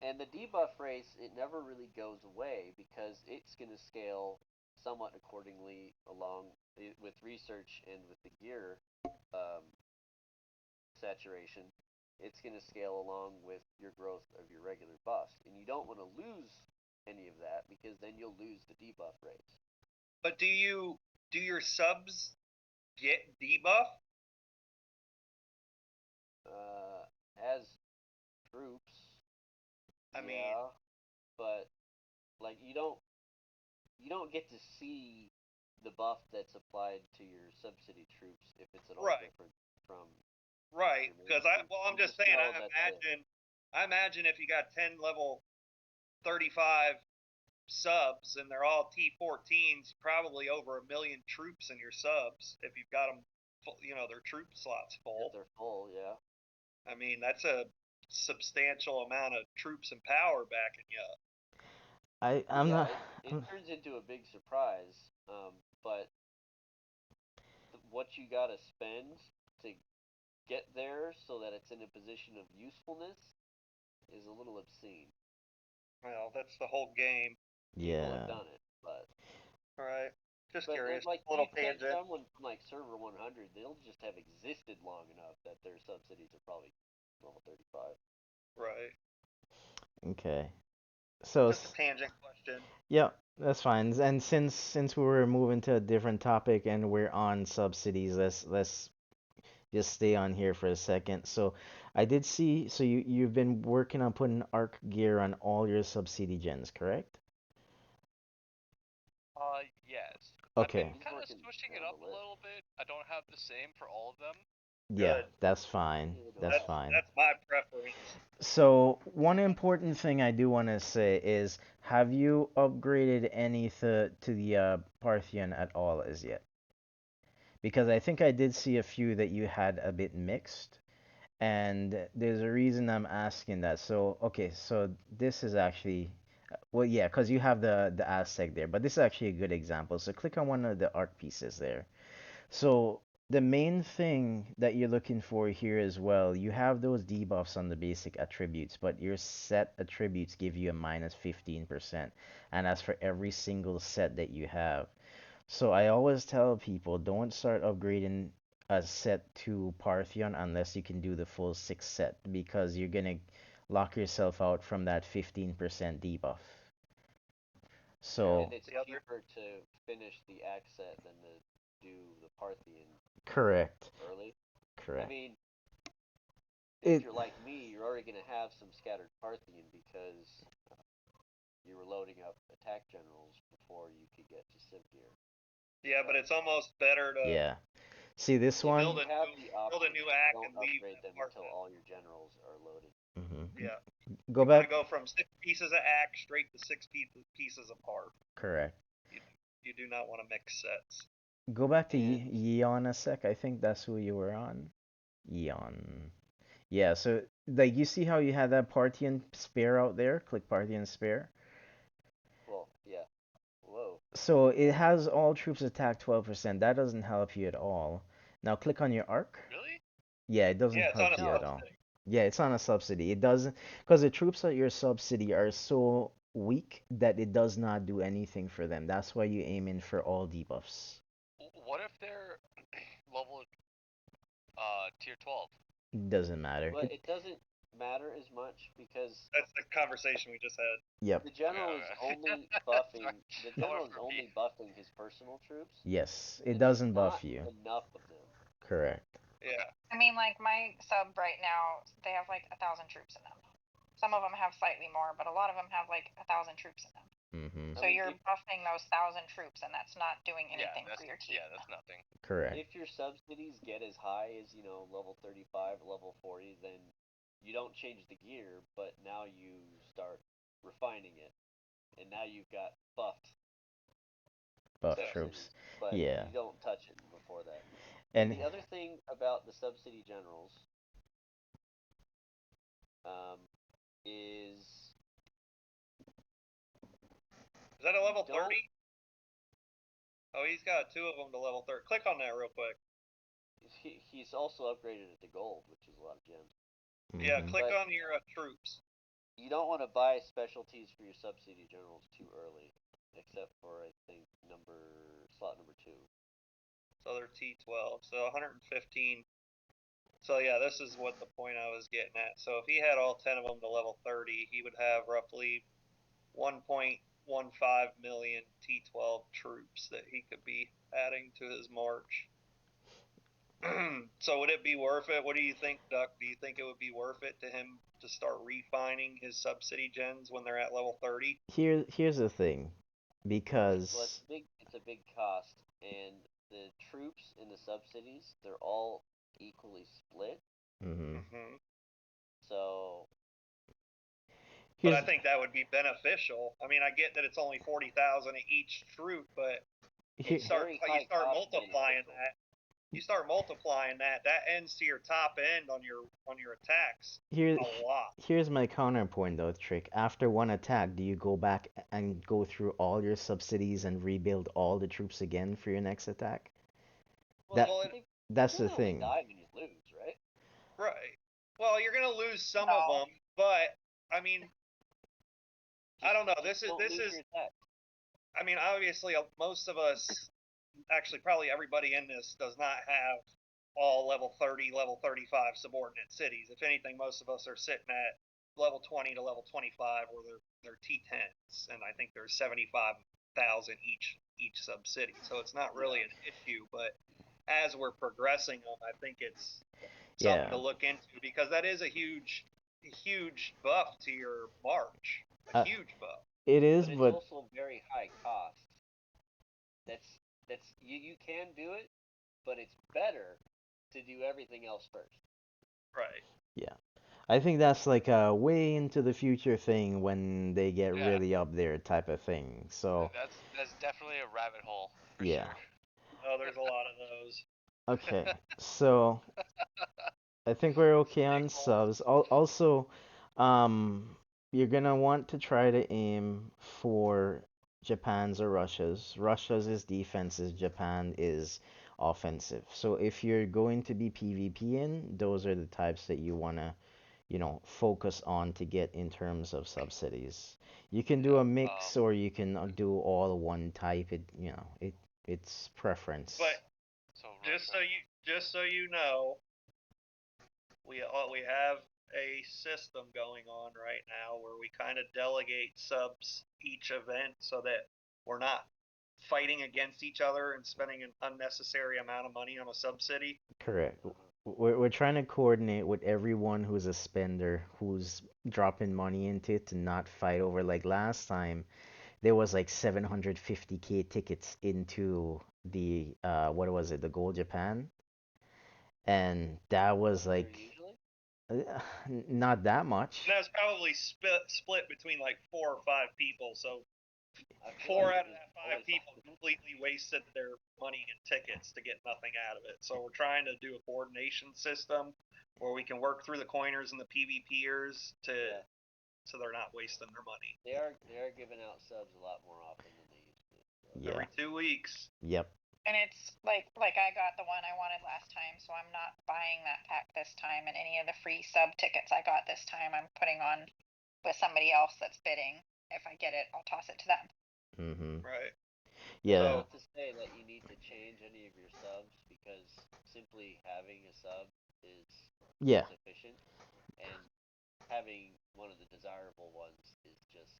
And the debuff race, it never really goes away because it's going to scale somewhat accordingly along with research and with the gear um, saturation. It's going to scale along with your growth of your regular buffs, and you don't want to lose any of that because then you'll lose the debuff race. But do your subs get debuff? As troops, I mean, yeah, but like you don't get to see the buff that's applied to your subsidy troops if it's at all Right. different from right? your main Because troops. I'm You just just saying, know that I imagine if you got 10 level 35 subs and they're all T14s, probably over 1 million troops in your subs if you've got them, their troop slots full. if they're full, yeah. I mean, that's a substantial amount of troops and power backing you up. I'm yeah, not. it turns into a big surprise, but what you gotta spend to get there so that it's in a position of usefulness is a little obscene. Well, that's the whole game. People Yeah. have done it, but Right. Just but curious. like Little you take tangent. someone from like server 100, they'll just have existed long enough that their subsidies are probably level 35. Right. Okay. So Just a tangent question. yeah, that's fine. And since we were moving to a different topic and we're on subsidies, let's just stay on here for a second. So I did see, so you've been working on putting arc gear on all your subsidy gens, correct? Yes. Okay. I've been kind of switching it up a little bit. I don't have the same for all of them. Yeah, Good. that's fine. That's That's fine. that's my preference. So one important thing I do want to say is, have you upgraded any to the Parthian at all as yet? Because I think I did see a few that you had a bit mixed, and there's a reason I'm asking that. So okay, so this is actually, well, yeah, because you have the Aztec there, but this is actually a good example. So click on one of the art pieces there. So the main thing that you're looking for here as well, you have those debuffs on the basic attributes, but your set attributes give you a minus 15%, and that's for every single set that you have. So I always tell people, don't start upgrading a set to Parthian unless you can do the full 6 set, because you're gonna lock yourself out from that 15% debuff. So And it's cheaper to finish the axe set than to do the Parthian correct, early. correct. I mean, if It you're like me, you're already going to have some scattered Parthian because you were loading up attack generals before you could get to Civ gear. Yeah, but it's almost better to yeah. See this one? build a new act don't and leave upgrade them Parthian. until all your generals are loaded. Yeah. Go You gotta back. go from 6 pieces of act straight to 6 pieces of part. Correct. You do not want to mix sets. Go back to And- Yeon a sec. I think that's who you were on. Yeon. Yeah, so like you see how you had that Parthian spare out there? Click Parthian spare. Well, yeah. Whoa. So it has all troops attack 12%. That doesn't help you at all. Now click on your arc. Really? Yeah, it doesn't Yeah, it's on help a you at all. subsidy. Yeah, it's on a subsidy. It doesn't, because the troops at your subsidy are so weak that it does not do anything for them. That's why you aim in for all debuffs. What if they're level tier 12? Doesn't matter. But it doesn't matter as much because That's the conversation we just had. Yep. the general is Okay. only buffing. The I general went is for only B. buffing his personal troops. Yes, it And there's doesn't not buff you. enough of them. Correct. Yeah. I mean, like my sub right now, they have like 1,000 troops in them. Some of them have slightly more, but a lot of them have like 1,000 troops in them. Mm-hmm. So you're buffing those 1,000 troops, and that's not doing anything for your team. Yeah, that's nothing. Correct. If your subsidies get as high as, level 35, level 40, then you don't change the gear, but now you start refining it. And now you've got buffed Buff subsidies, troops. but Yeah. you don't touch it before that. And the other thing about the subsidy generals is that a level don't- 30? Oh, he's got 2 of them to level 30. Click on that real quick. he's also upgraded it to gold, which is a lot of gems. Yeah, click But- on your troops. You don't want to buy specialties for your subsidy generals too early, except for I think slot number 2. So they're T12. So 115. So yeah, this is what the point I was getting at. So if he had all 10 of them to level 30, he would have roughly 1.15 million T12 troops that he could be adding to his march. So would it be worth it? What do you think, Duck? Do you think it would be worth it to him to start refining his subsidy gens when they're at level 30? here's the thing, because Well, it's a big cost, and the troops in the subsidies, they're all equally split. So but I think that would be beneficial. I mean, I get that it's only 40,000 each troop, but you start multiplying that. You start multiplying that. That ends to your top end on your attacks. A lot. Here's my counterpoint though, Trick. After one attack, do you go back and go through all your subsidies and rebuild all the troops again for your next attack? That's the thing. Die when you lose, right? Right. Well, you're gonna lose some of them, but I mean, I don't know. This is. I mean, obviously, most of us, actually, probably everybody in this does not have all level 30, level 35 subordinate cities. If anything, most of us are sitting at level 20 to level 25, where they're T10s, and I think there's 75,000 each sub city. So it's not really an issue, but as we're progressing them, I think it's something to look into, because that is a huge buff to your march. A huge buff. It is, but it's also very high cost. That's you can do it, but it's better to do everything else first. Right. Yeah. I think that's like a way into the future thing when they get really up there type of thing. So that's definitely a rabbit hole for sure. Oh, there's a lot of those. Okay. So I think we're okay on subs. Also, you're gonna want to try to aim for Japan's or Russia's. Russia's is defensive, Japan is offensive. So if you're going to be PvPing, those are the types that you wanna, focus on to get in terms of subsidies. You can do a mix, or you can do all one type. It's preference. But just so you know, we have a system going on right now where we kind of delegate subs each event so that we're not fighting against each other and spending an unnecessary amount of money on a subsidy. Correct. We're trying to coordinate with everyone who's a spender, who's dropping money into it, to not fight over. Like last time, there was like 750K tickets into the what was it, the Gold Japan, and that was like not that much. And that was probably split between like 4 or 5 people. So 4 out of that 5 people completely wasted their money in tickets to get nothing out of it. So we're trying to do a coordination system where we can work through the coiners and the PvPers so they're not wasting their money. They are giving out subs a lot more often than they used to. Yeah. Every 2 weeks. Yep. And it's like I got the one I wanted last time, so I'm not buying that pack this time. And any of the free sub tickets I got this time, I'm putting on with somebody else that's bidding. If I get it, I'll toss it to them. Right. Yeah. Not to say that you need to change any of your subs, because simply having a sub is sufficient, and having one of the desirable ones is just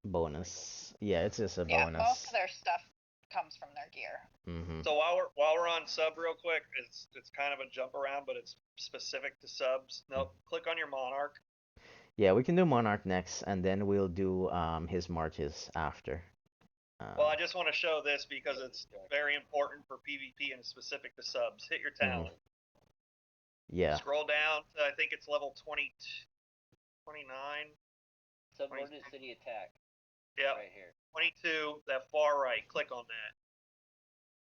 bonus. Yeah, it's just a bonus. Yeah, most of their stuff comes from their gear. So while we're on sub real quick, it's kind of a jump around, but it's specific to subs. Nope. Click on your Monarch. Yeah, we can do Monarch next, and then we'll do his marches after. Well, I just want to show this because it's very important for PvP and specific to subs. Hit your talent. Yeah. Scroll down to, I think it's level 20, 29. Subordinate city attack. Yep. Right here. 22, that far right. Click on that.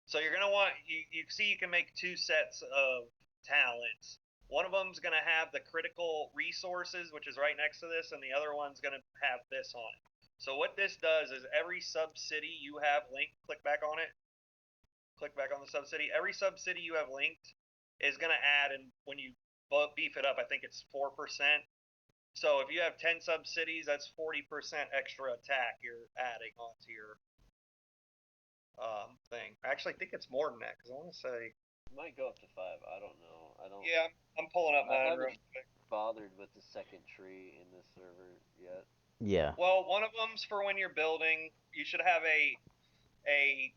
So you're going to want, you see you can make two sets of talents. One of them's going to have the critical resources, which is right next to this, and the other one's going to have this on it. So what this does is every sub-city you have linked, click back on it. Click back on the sub-city. Every sub-city you have linked is going to add, and when you beef it up, I think it's 4%. So if you have 10 sub-cities, that's 40% extra attack you're adding onto your thing. I actually think it's more than that, because I want to say... It might go up to 5. I don't know. Yeah, I'm pulling up mine real quick. Bothered with the second tree in this server yet. Yeah. Well, one of them's for when you're building. You should have a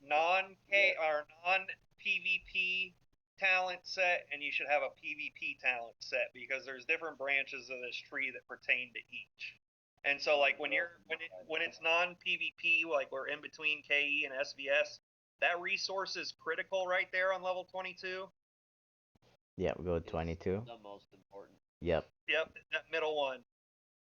non-K or non-PvP talent set, and you should have a PvP talent set, because there's different branches of this tree that pertain to each. And so, like when it's non-PvP, like we're in between KE and SVS, that resource is critical right there on level 22. Yeah, we go to 22. The most important. Yep. Yep, that middle one.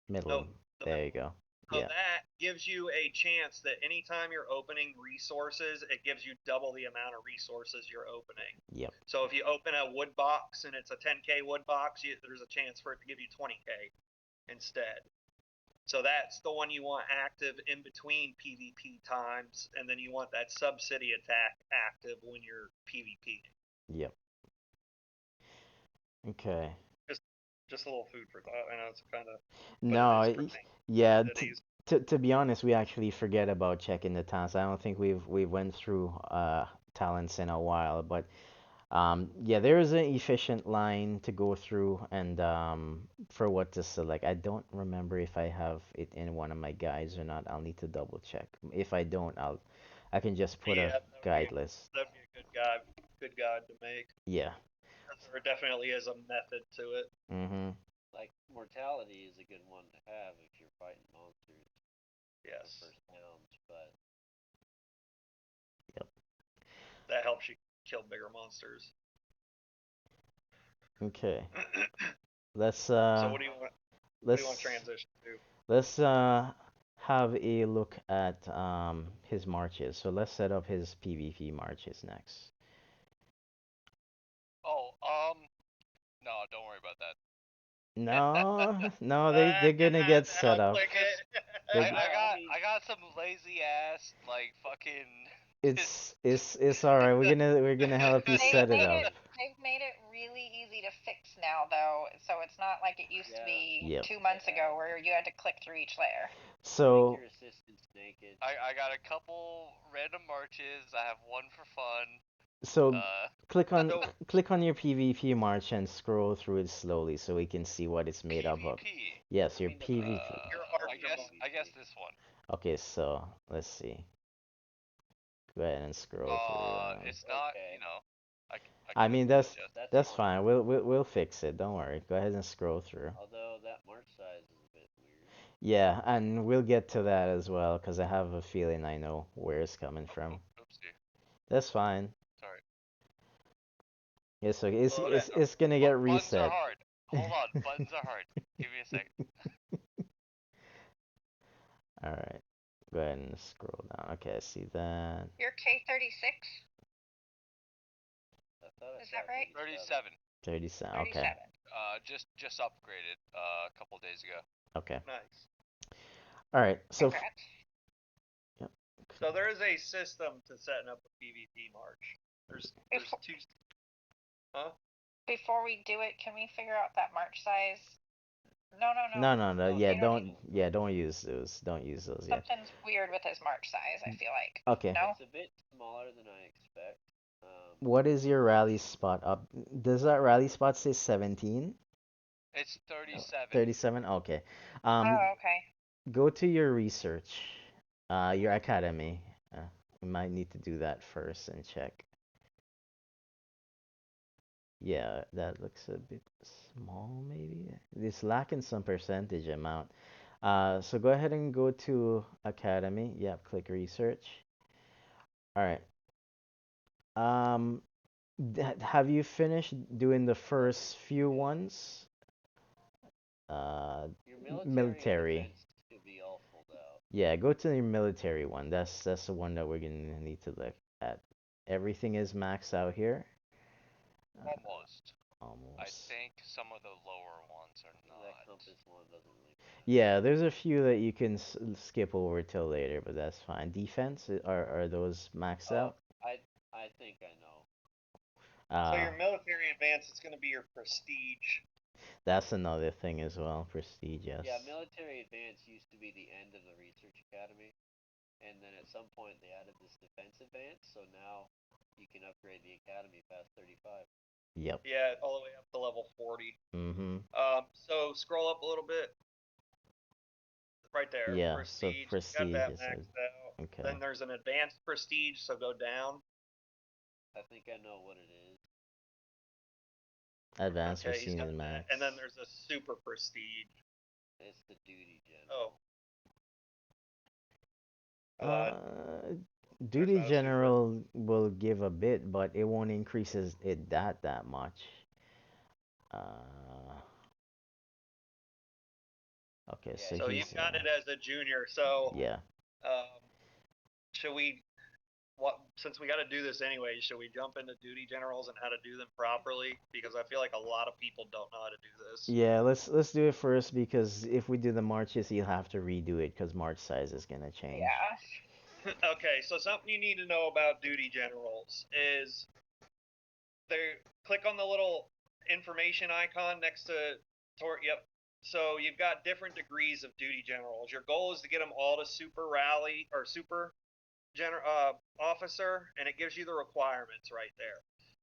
Middle. There you go. So that gives you a chance that anytime you're opening resources, it gives you double the amount of resources you're opening. Yep. So if you open a wood box and it's a 10k wood box, there's a chance for it to give you 20k instead. So that's the one you want active in between PvP times, and then you want that sub-city attack active when you're PvP. Yep. Okay. Just a little food for thought. I know it's kind of... No, yeah. To be honest, we actually forget about checking the talents. I don't think we went through talents in a while, but yeah, there is an efficient line to go through, and for what to select. I don't remember if I have it in one of my guides or not. I'll need to double check. If I don't, I can just put a guide list. That'd be a good guide to make. Yeah. There definitely is a method to it. Mm-hmm. Like mortality is a good one to have if you're fighting monsters. Yes. First rounds, but yep. That helps you kill bigger monsters. Okay. Let's So what do you want to transition to? Let's have a look at his marches. So let's set up his PvP marches next. Oh, no, don't worry about that. No, they're gonna get set up. I got some lazy ass like fucking. It's all right. We're gonna help you set it up. They've made it really easy to fix now, though, so it's not like it used to be 2 months ago where you had to click through each layer. So your assistant's naked. I got a couple random marches. I have one for fun. So click on your PvP march and scroll through it slowly so we can see what it's made up of. Yes, your PvP. I guess this one. Okay, so let's see. Go ahead and scroll through. It's not, I mean that's fine. We'll fix it. Don't worry. Go ahead and scroll through. Although that march size is a bit weird. Yeah, and we'll get to that as well because I have a feeling I know where it's coming from. Oopsie. That's fine. Sorry. Yeah, so it's gonna get reset. Buttons are hard. Hold on, buttons are hard. Give me a second. All right. Go ahead and scroll down. Okay, I see that. You're K36? Is that right? 37. 37. Okay. Just upgraded a couple days ago. Okay. Nice. All right. So. Congrats. Yep. So there is a system to setting up a PvP march. There's two. Huh? Before we do it, can we figure out that march size? No. No. Yeah, don't use those. Don't use those yet. Something's weird with his march size, I feel like. Okay. No? It's a bit smaller than I expect. What is your rally spot up? Does that rally spot say 17? It's 37. 37? Okay. Okay. Go to your research, your academy. You might need to do that first and check. Yeah, that looks a bit small, maybe. It's lacking some percentage amount. So go ahead and go to Academy. Yeah, click research. All right. Um, have you finished doing the first few ones? Uh, Your military and Military. defense could be all full out. Yeah, go to your military one. That's the one that we're gonna need to look at. Everything is maxed out here. Uh, Almost. I almost. think some of the lower ones are That not. compass one doesn't really matter. Yeah, there's a few that you can skip over till later, but that's fine. Defense, are those maxed Oh, out? I think I know. So Uh, your military advance is going to be your prestige. that's another thing as well. Prestige, yes. Yeah, military advance used to be the end of the research academy, and then at some point they added this defense advance, so now you can upgrade the academy past 35. Yep. Yeah, all the way up to level 40. Mm-hmm. So scroll up a little bit. Right there, Yeah, so prestige. You got prestige that is maxed out. okay. Then there's an advanced prestige, so go down. I think I know what it is. Advanced Okay, he's prestige got is that. max. And then there's a super prestige. It's the duty Oh, general. I lied. Uh, There's duty not a super. general will give a bit, but it won't increases it that much. Uh, okay, Yeah, so So you you've he's don't. got it as a junior. So, yeah. um, should we? What? Since we got to do this anyway, should we jump into duty generals and how to do them properly? Because I feel like a lot of people don't know how to do this. Yeah, let's do it first because if we do the marches, you'll have to redo it because march size is gonna change. Yeah. Okay, so something you need to know about duty generals is there. Click on the little information icon next to Yep. So you've got different degrees of duty generals. Your goal is to get them all to super rally or super officer, and it gives you the requirements right there.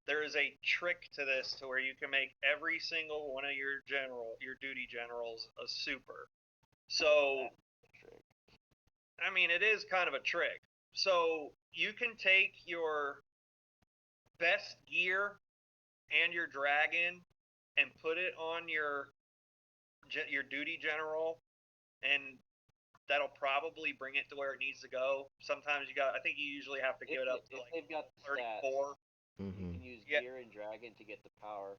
There is a trick to this to where you can make every single one of your duty generals a super. So, I mean, it is kind of a trick. So you can take your best gear and your dragon and put it on your duty general, and that'll probably bring it to where it needs to go. Sometimes I think you usually have to If, get it up to if like they've got the 34. stats, you Mm-hmm. can use Yeah, gear and dragon to get the power,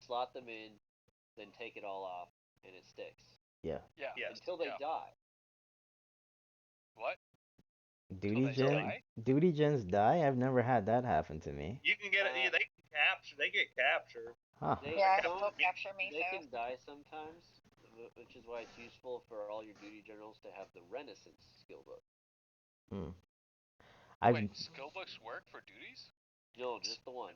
slot them in, then take it all off, and it sticks Yeah. Yeah. yes. until they Yeah. die. What? Till Duty they So gen die? duty gens die? I've never had that happen to me. you can get it. Uh, They can capture. They get captured. Huh. they Yeah, some still capture me they so. can die sometimes, which is why it's useful for all your duty generals to have the Renaissance skill book. Hmm. I've Wait, skill books work for duties? No, just the one.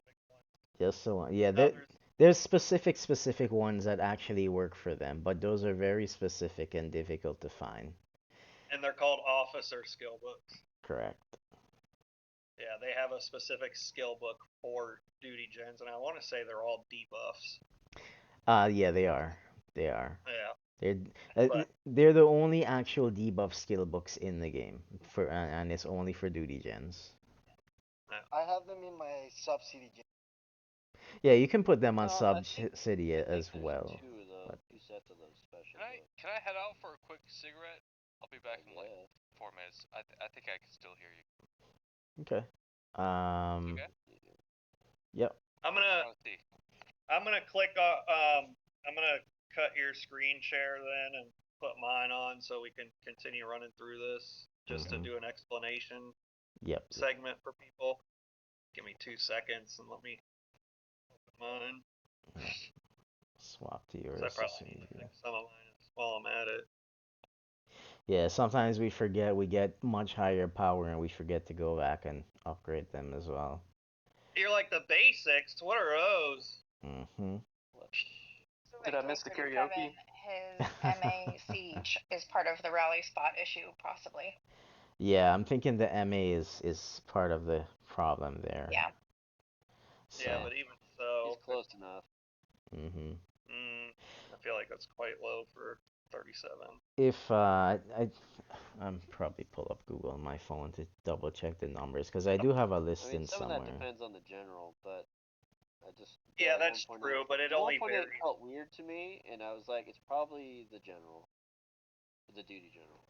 just so yeah, No, there's specific ones that actually work for them, but those are very specific and difficult to find. and they're called officer skill books. Correct. Yeah, they have a specific skill book for duty gens, and I want to say they're all debuffs. Yeah, they are. They are. Yeah, They're but they're the only actual debuff skill books in the game for and it's only for duty gens. I have them in my subsidy gym. Yeah, you can put them on No, Subsidy I think as there's well. two of those, But two sets of those special Can I books. can I head out for a quick cigarette? I'll be back I in like guess. 4 minutes. I think I can still hear you. okay. Okay. Yep. I'm gonna I'll see. I'm gonna click. I'm gonna cut your screen share then and put mine on so we can continue running through this just to Mhm. do an explanation Yep. segment for people. Give me 2 seconds and let me open mine. Swap to Because yours I as probably soon need as to you. fix some of mine while I'm at it. Yeah, sometimes we forget we get much higher power and we forget to go back and upgrade them as well. You're like the basics. What are those? Mm-hmm. So Did I miss the karaoke? His MA siege is part of the rally spot issue, possibly. Yeah, I'm thinking the MA is part of the problem there. Yeah. Yeah, So, but even so, It's close enough. mm-hmm. I feel like that's quite low for 37. If I'm probably pull up Google on my phone to double check the numbers because I do have a I list mean, in some of that somewhere. depends on the general, but Yeah, at that's one point true, but it at one only point it varies. felt weird to me, and I was like, it's probably the general, the duty general.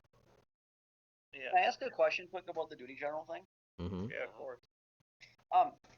Yeah. Can I ask a question quick about the duty general thing? Mm-hmm. Yeah, of course.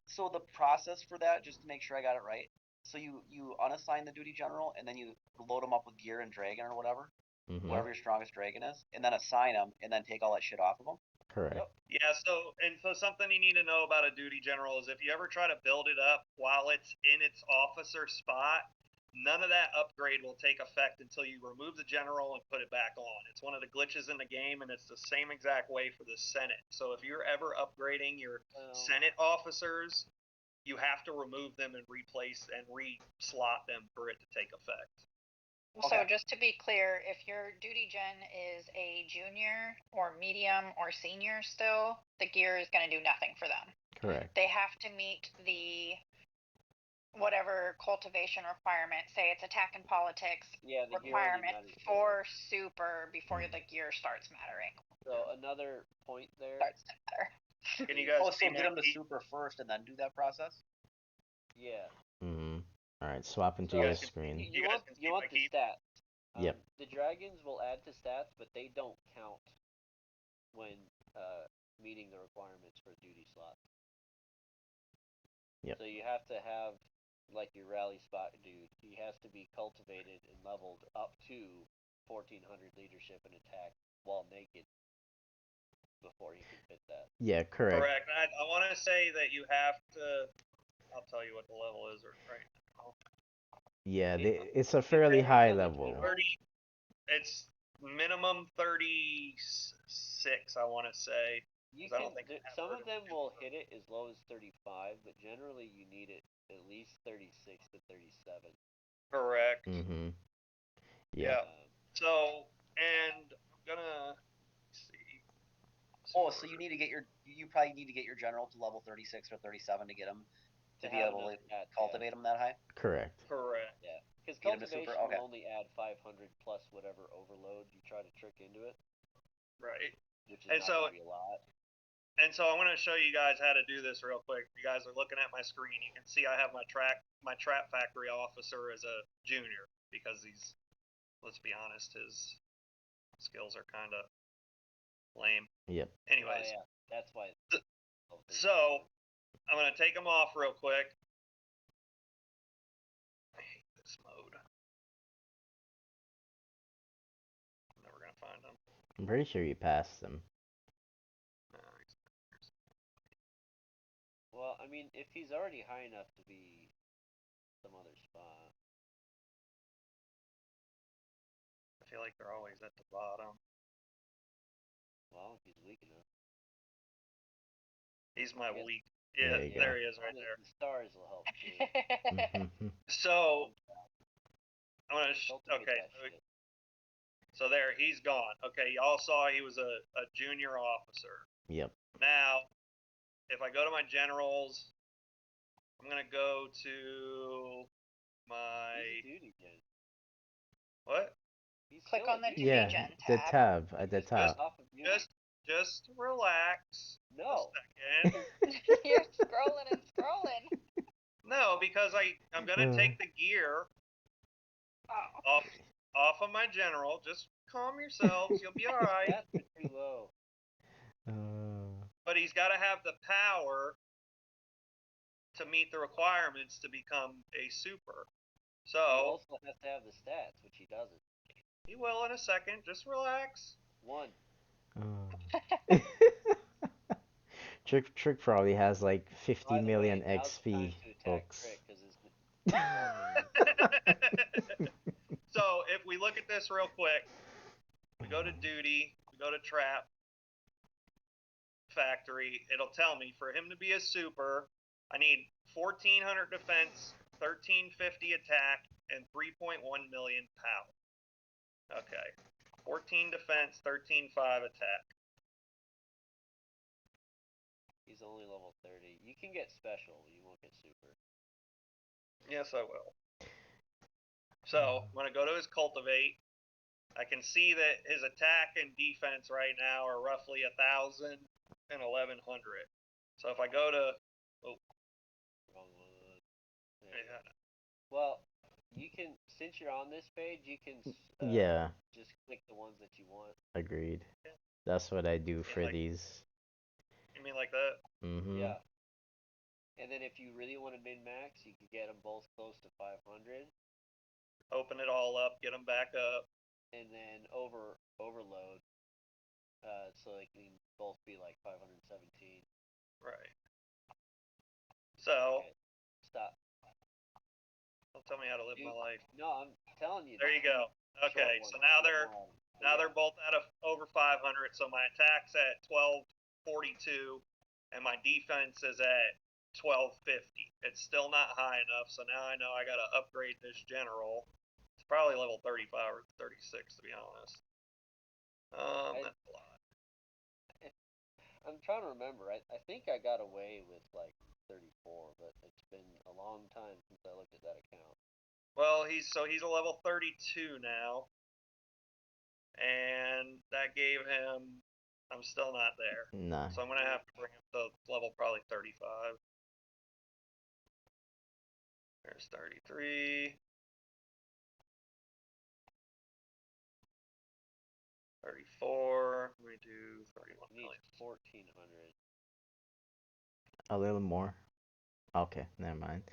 So the process for that, just to make sure I got it right. So you unassign the duty general, and then you load them up with gear and dragon or whatever, Mm-hmm. whatever your strongest dragon is, and then assign them, and then take all that shit off of them. Correct. Yep. Yeah, so something you need to know about a duty general is if you ever try to build it up while it's in its officer spot, none of that upgrade will take effect until you remove the general and put it back on. It's one of the glitches in the game, and it's the same exact way for the Senate. So if you're ever upgrading your Senate officers, you have to remove them and replace and re-slot them for it to take effect. So Okay. just to be clear, if your duty gen is a junior or medium or senior still, the gear is going to do nothing for them. Correct. They have to meet the whatever cultivation requirement, say it's attack and politics Yeah, the gear only requirement matters for super before the gear starts mattering. So another point there. Starts to matter. Can you guys Oh, see so get my them to key? super first, and then do that process. Yeah. Mm-hmm. All right, swap into So your guys can- screen. You You guys want can see you want my the key? stats. Yep. The dragons will add to stats, but they don't count when meeting the requirements for duty slots. Yep. So you have to have like your rally spot dude. He has to be cultivated and leveled up to 1400 leadership and attack while naked before he can fit that. Yeah, correct. Correct. I want to say that you have to. I'll tell you what the level is right now. Yeah, it's a fairly high level. 30. It's minimum 36. I want to say. You 'cause I can. don't think I have Some of vertical them will hit it as low as 35, but generally you need it at least 36 to 37. Correct. Mm-hmm. Yeah. Yeah. So, and I'm gonna see. Oh, so you probably need to get your general to level 36 or 37 to get him to be have able to enough stats, cultivate them that high. Correct. Correct. Yeah, because Get him to super- cultivation okay. will only add 500 plus whatever overload you try to trick into it, Right. which is And not so- going to be a lot. And so I'm going to show you guys how to do this real quick. You guys are looking at my screen. You can see I have my trap factory officer as a junior because he's, let's be honest, his skills are kind of lame. Yep. Anyways, Oh, yeah, that's why. so I'm going to take him off real quick. I hate this mode. I'm never going to find him. I'm pretty sure you passed them. Well, I mean, if he's already high enough to be some other spot. I feel like they're always at the bottom. Well, if he's weak enough. He's my Yes. weak. Yeah, There you there go. he is right there. The stars will help too. Mm-hmm. So I'm gonna Cultivate okay. that shit. So there, he's gone. Okay, y'all saw he was a junior officer. Yep. Now, if I go to my generals, I'm gonna go to my He's a duty gen. what? He's Click still a on the duty duty Yeah, gen the tab. tab at the Just top. off of unit. Just relax. No. A second. You're scrolling and scrolling. No, because I'm gonna take the gear Oh. off of my general. Just calm yourselves. You'll be all right. Stats are too low. But he's got to have the power to meet the requirements to become a super. He So also has to have the stats, which he doesn't. he will in a second. Just relax. 1. Trick probably has like 50 By the million way, now's the time XP to attack books. Trick, 'cause his So if we look at this real quick, we go to duty, we go to trap factory. It'll tell me for him to be a super, I need 1400 defense, 1350 attack, and 3.1 million power. Okay. 14 defense, 13.5 attack. he's only level 30. You can get special, you won't get super. Yes, I will. So I'm going to go to his cultivate. I can see that his attack and defense right now are roughly 1,000 and 1,100. So if I go to Wrong one. Yeah. Well, you can, since you're on this page, you can Yeah, just click the ones that you want. agreed. Yeah. That's what I do for like- these. You mean like that? Mm-hmm. Yeah. And then if you really want to min max, you can get them both close to 500, Open it all up, get them back up. and then overload, so they can both be like 517. Right. So, Okay, stop. don't tell me how to live my Dude, life. No, I'm telling you. There you go. Okay, so now they're both out of over 500. So my attack's at 1242, and my defense is at 1250. It's still not high enough, so now I know I gotta upgrade this general. It's probably level 35 or 36 to be honest. That's a lot. I'm trying to remember. I think I got away with like 34, but it's been a long time since I looked at that account. Well, he's a level 32 now, and that gave him. I'm still not there, Nah. so I'm gonna have to bring him to level probably 35. There's 33. 34. Let me do 31 He needs million. 1400. A little more. Okay, never mind.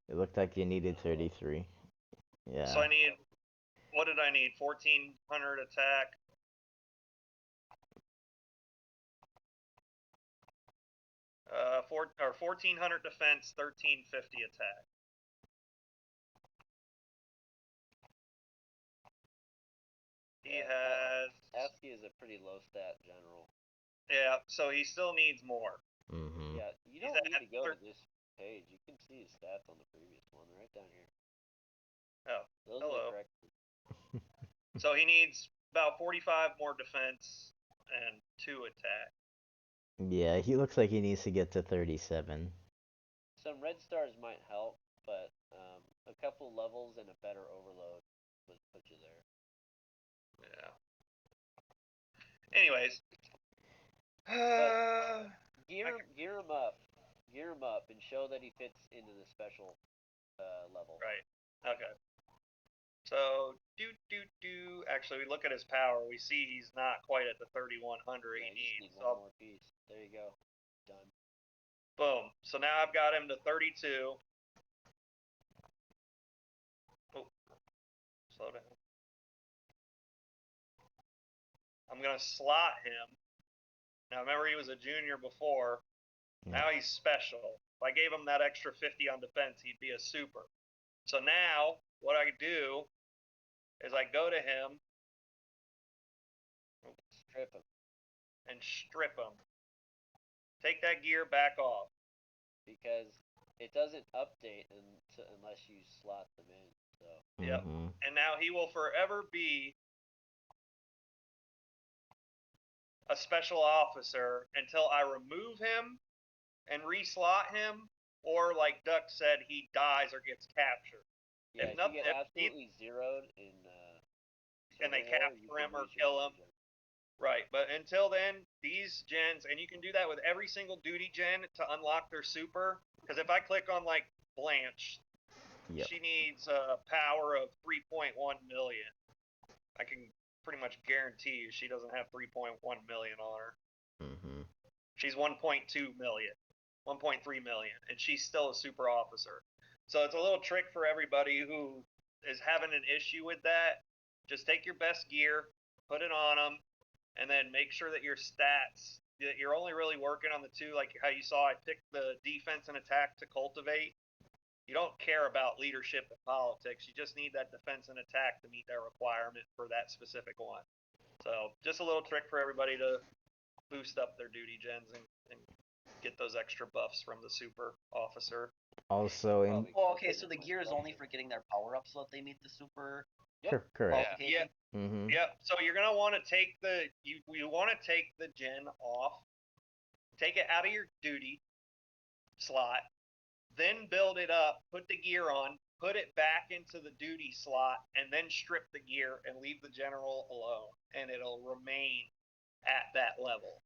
It looked like you needed 33. Yeah. So I need. What did I need? 1400 attack. Uh, 1400 defense, 1350 attack. He has. Asky is a pretty low stat general. Yeah, so he still needs more. Mm-hmm. Yeah, you don't need to go to this page. You can see his stats on the previous one, right down here. Oh, Those hello. are correct. So he needs about 45 more defense and 2 attack. Yeah, he looks like he needs to get to 37. Some red stars might help, but a couple levels and a better overload would put you there. Yeah. Anyways. Gear him up. Gear him up and show that he fits into the special level. Right. Okay. So actually, we look at his power. We see he's not quite at the 3100 Yeah, he needs. Need one more piece. There you go. Done. Boom. So now I've got him to 32. Oh, slow down. I'm gonna slot him. Now remember he was a junior before. Yeah. Now he's special. If I gave him that extra 50 on defense, he'd be a super. So now what I do is I go to him. Strip him. And strip him. Take that gear back off. Because it doesn't update unless you slot them in. So. Yep. Mm-hmm. And now he will forever be a special officer until I remove him and reslot him, or like Duck said, he dies or gets captured. Yeah, if you get absolutely zeroed in. And they capture him or kill him. Right, but until then, these gens, and you can do that with every single duty gen to unlock their super. Because if I click on like Blanche, she needs a power of 3.1 million. I can pretty much guarantee you she doesn't have 3.1 million on her. Mm-hmm. She's 1.2 million, 1.3 million, and she's still a super officer. So it's a little trick for everybody who is having an issue with that. Just take your best gear, put it on them, and then make sure that your stats, that you're only really working on the two, like how you saw I picked the defense and attack to cultivate. You don't care about leadership and politics. You just need that defense and attack to meet that requirement for that specific one. So just a little trick for everybody to boost up their duty gens and get those extra buffs from the super officer. Also, Well, okay, so the gear is only for getting their power up so that they meet the super. Yep. Correct. Yeah. Mm-hmm. Yep. So you're gonna want to take you want to take the gen off, take it out of your duty slot, then build it up, put the gear on, put it back into the duty slot, and then strip the gear and leave the general alone, and it'll remain at that level.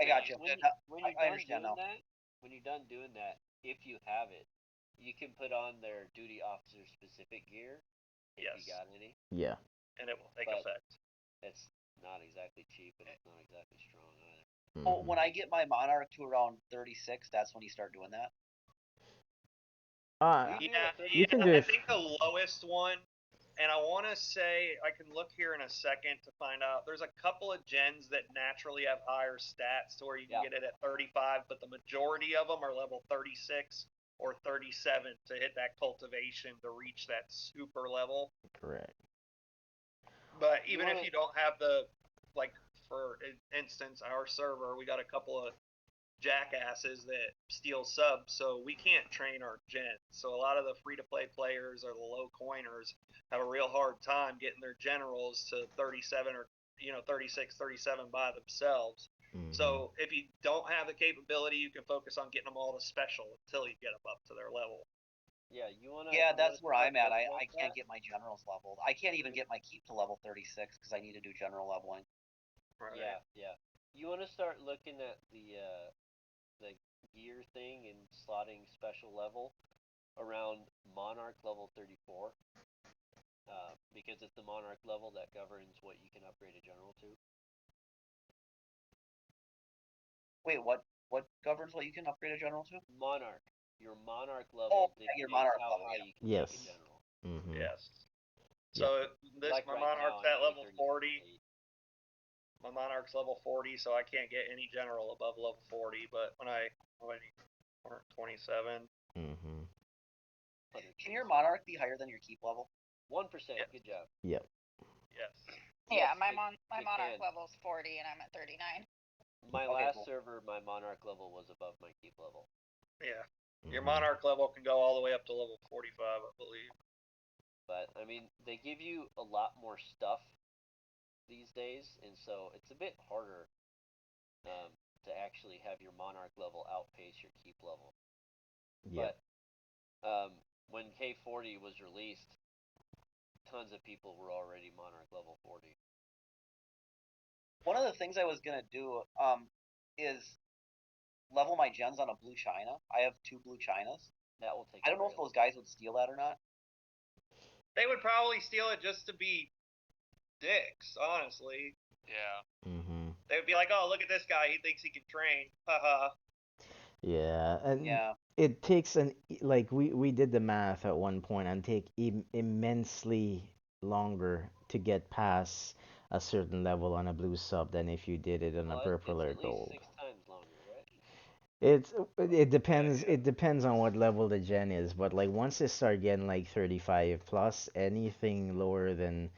I got you. When I understand now. when you're done doing that, if you have it, You can put on their duty officer specific gear if Yes. you got any. Yeah. And it will take But- effect. It's not exactly cheap, and it's not exactly strong either. Oh, Mhm. when I get my Monarch to around 36, that's when you start doing that. Uh, We do Yeah, a 30 You can do I it. think the lowest one, and I want to say I can look here in a second to find out. There's a couple of gens that naturally have higher stats to where you can Yeah. get it at 35, but the majority of them are level 36 or 37 to hit that cultivation to reach that super level. Correct. But You even wanna- if you don't have the, like, for instance, our server, we got a couple of jackasses that steal subs, so we can't train our gens. So a lot of the free-to-play players or the low coiners have a real hard time getting their generals to 37 or 36, 37 by themselves. Mhm. So if you don't have the capability, you can focus on getting them all to special until you get them up to their level. Yeah, you wanna. Yeah, you that's wanna where start I'm at. looking I can't that. get my generals leveled. I can't even get my keep to level 36 because I need to do general leveling. Right. Yeah. You want to start looking at the gear thing and slotting special level around Monarch level 34, because it's the Monarch level that governs what you can upgrade a general to. Wait, what? What governs what you can upgrade a general to? Monarch, your Monarch level Oh, dictates your Monarch how level, high yeah. you can Yes. take a general. Mhm. Yes. Yeah. So this Like my right Monarch's now, at I'm level 30, 40. 38. My Monarch's level 40, so I can't get any general above level 40. But when 27. Mhm. Can your Monarch be higher than your keep level? 1%. Yep. Good job. Yep. Yes. Yeah, Yes, my it Monarch can. level's 40 and I'm at 39. My Okay, last cool. server, my Monarch level was above my keep level. Yeah. Your Mhm. Monarch level can go all the way up to level 45, I believe. But I mean, they give you a lot more stuff these days, and so it's a bit harder to actually have your Monarch level outpace your keep level. Yep. But when K40 was released, tons of people were already Monarch level 40. One of the things I was gonna do is level my gens on a blue China. I have 2 blue Chinas. That will take. I don't know if those guys would steal that or not. They would probably steal it just to be dicks, honestly. Yeah. Mhm. They would be like, "Oh, look at this guy. He thinks he can train." Haha. Yeah, and Yeah. it takes like we did the math at one point and take immensely longer to get past a certain level on a blue sub than if you did it on a purple or It's at gold. least 6 times longer, right? It depends. Yeah. It depends on what level the gen is, but like once they start getting like 35 plus, anything lower than,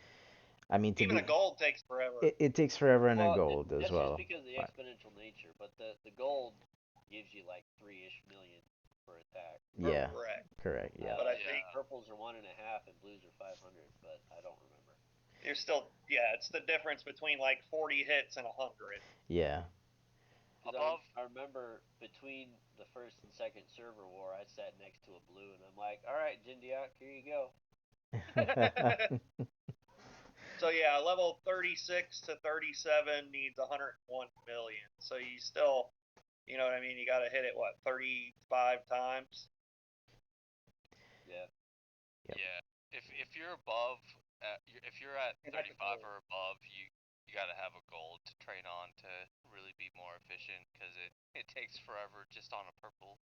I mean, to Even be a gold takes forever. it takes forever in a Well, gold as that's well. just because of the But exponential nature. But the gold gives you like 3-ish million per attack. yeah, Correct. correct. Yeah. But I Yeah. think Purples are 1.5 and blues are 500, but I don't remember. you're still, it's the difference between like 40 hits and 100. Yeah. 'Cause Above. I remember between the first and second server war, I sat next to a blue, and I'm like, all right, Jindiak, here you go. So yeah, level 36 to 37 needs 101 million. So you still, you know what I mean? You got to hit it 35 times. Yeah. Yep. Yeah. If you're above, if you're at 35 or above, you got to have a gold to train on to really be more efficient because it takes forever just on a purple.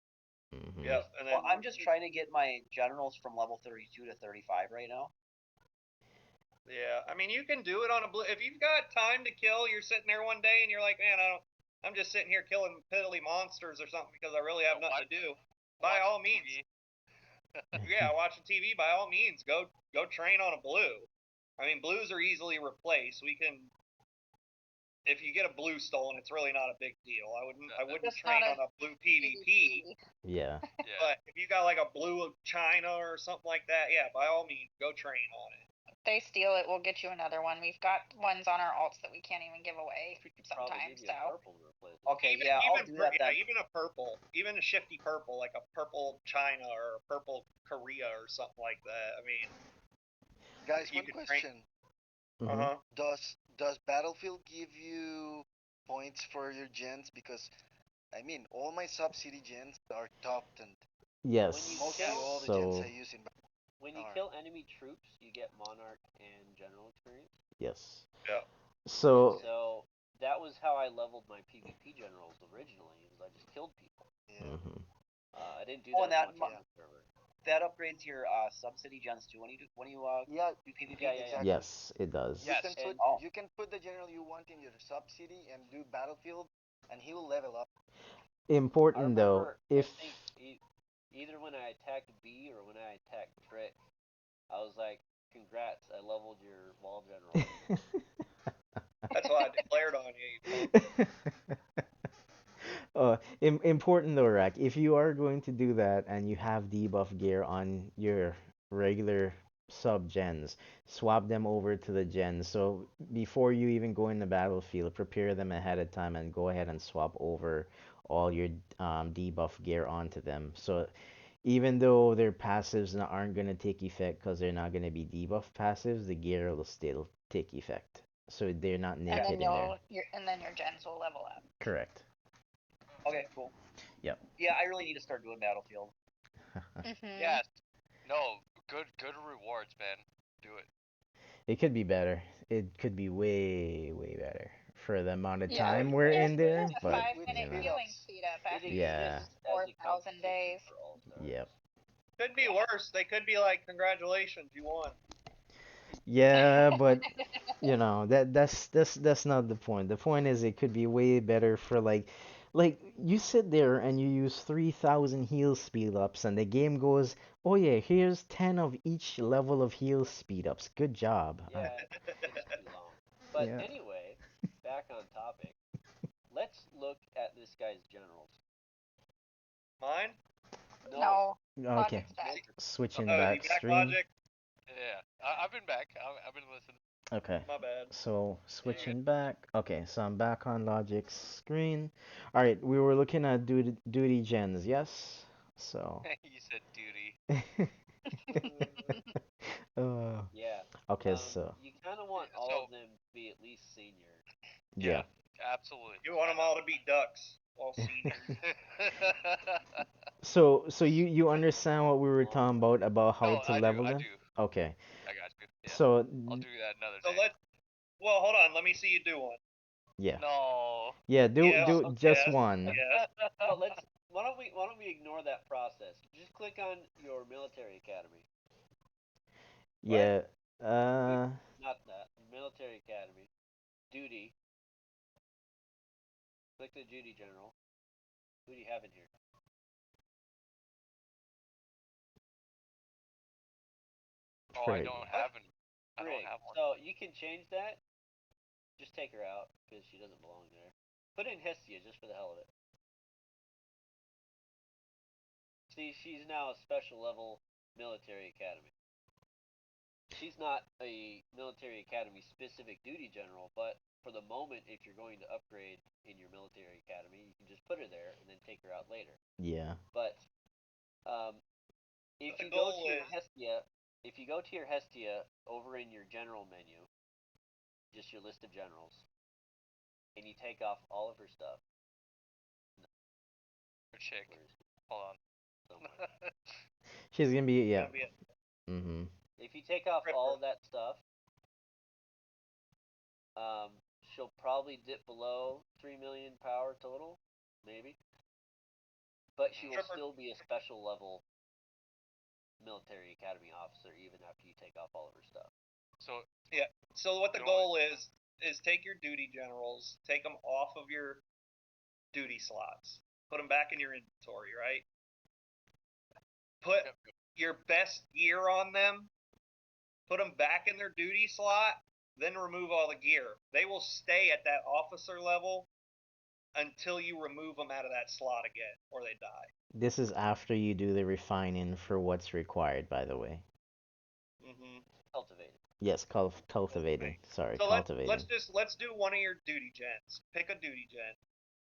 Mhm. Yep. And then Well, I'm just trying to get my generals from level 32 to 35 right now. yeah, I mean you can do it on a blue. If you've got time to kill, you're sitting there one day and you're like, man, I'm just sitting here killing piddly monsters or something because I really have nothing to do. By all means, yeah, watching TV. By all means, go train on a blue. I mean, blues are easily replaced. We can, if you get a blue stolen, it's really not a big deal. I wouldn't Just train not on a blue PvP. Yeah. Yeah. But if you got like a blue China or something like that, yeah, by all means, go train on it. If they steal it, we'll get you another one. We've got ones on our alts that we can't even give away We could probably sometimes. give you a So purple to replace it. Okay, yeah, I'll do that then. Even a purple, even a shifty purple, like a purple China or a purple Korea or something like that. I mean, Guys, you one could train- question. Mhm. Does Battlefield give you points for your gens? Because I mean, all my sub city gens are top 10. Yes. Mostly kill- all the gens I So use in When you Alright. kill enemy troops, you get Monarch and General experience. yes. Yeah. So So that was how I leveled my PvP generals originally. Was I just killed people. Yeah. mhm. I didn't do Oh, that and much that on the server. that upgrades your subsidy gens too when you Yeah, do PvP. Yeah, exactly. Yes, it does. You Yes. can put Oh. you can put the general you want in your sub city and do battlefield, and he will level up. I Important though, remember, if I think either when I attacked B or when I attacked Trick, I was like, "Congrats, I leveled your wall general." That's why I declared on you. You punk. Important though, Rack. If you are going to do that and you have debuff gear on your regular sub gens, swap them over to the gens. So before you even go in the battlefield, prepare them ahead of time and go ahead and swap over all your debuff gear onto them. So even though their passives aren't gonna take effect because they're not gonna be debuff passives, the gear will still take effect. So they're not And naked in there. then your gens will level up. Correct. Okay, cool. Yep. Yeah, I really need to start doing battlefield. Mm-hmm. Yes. No. Good rewards, man. Do it. It could be better. It could be way, way better for the amount of Yeah. time we're There's in there, a but With 5-minute you know, speed queuing ups. speed up It after you yeah, use exists as a 4,000 days. competition for All Stars. yep, Could be worse. They could be like, congratulations, you won. yeah, but you know that's not the point. The point is it could be way better for like you sit there and you use 3,000 heal speed ups and the game goes, oh yeah, here's 10 of each level of heal speed ups. Good job. Yeah, it's too long. But Yeah. anyway, back on topic. Let's look at this guy's generals. Mine? No, Okay. Logic's back. Switching Oh, you back back screen. logic? Yeah. I've been back. I've been listening. Okay. My bad. So You're good. switching back. Okay, so I'm back on Logic's screen. All right, we were looking at duty gens, yes? So. You said duty. uh, Yeah. okay, so You kind of want all So of them to be at least senior. yeah. absolutely. You want them all to be ducks, all seniors. So you understand what we were talking about how No, to I do. level I them? do. Okay. I got you. Yeah. So I'll do that another So day. well, hold on. Let me see you do one. yeah. No. Yeah, do Yes, do just yes, one. yes. No, Why don't we ignore that process? Just click on your military academy. Yeah. Not that military academy. Duty. Click the duty general. Who do you have in here? Oh, I Frig. don't have an. I don't Brig. have one. So you can change that. Just take her out because she doesn't belong there. Put in Hestia just for the hell of it. See, she's now a special level military academy. She's not a military academy specific duty general, but for the moment, if you're going to upgrade in your military academy, you can just put her there and then take her out later. Yeah. But if The you go to goal your is- Hestia, if you go to your Hestia over in your general menu, just your list of generals, and you take off all of her stuff. Her chick. Where is she? Hold on. Somewhere. She's gonna be yeah. Gonna be a- Mhm. If you take off all of that stuff, she'll probably dip below 3 million power total, maybe. But she will Stripper. still be a special level military academy officer even after you take off all of her stuff. So Yeah. So what the You goal is take your duty generals, take them off of your duty slots, put them back in your inventory, right? Put Yep. your best gear on them, put them back in their duty slot, then remove all the gear. They will stay at that officer level until you remove them out of that slot again, or they die. This is after you do the refining for what's required, by the way. Mm-hmm. Cultivated. Yes, cultivating. Sorry, So cultivating. let's do one of your duty gens. Pick a duty gen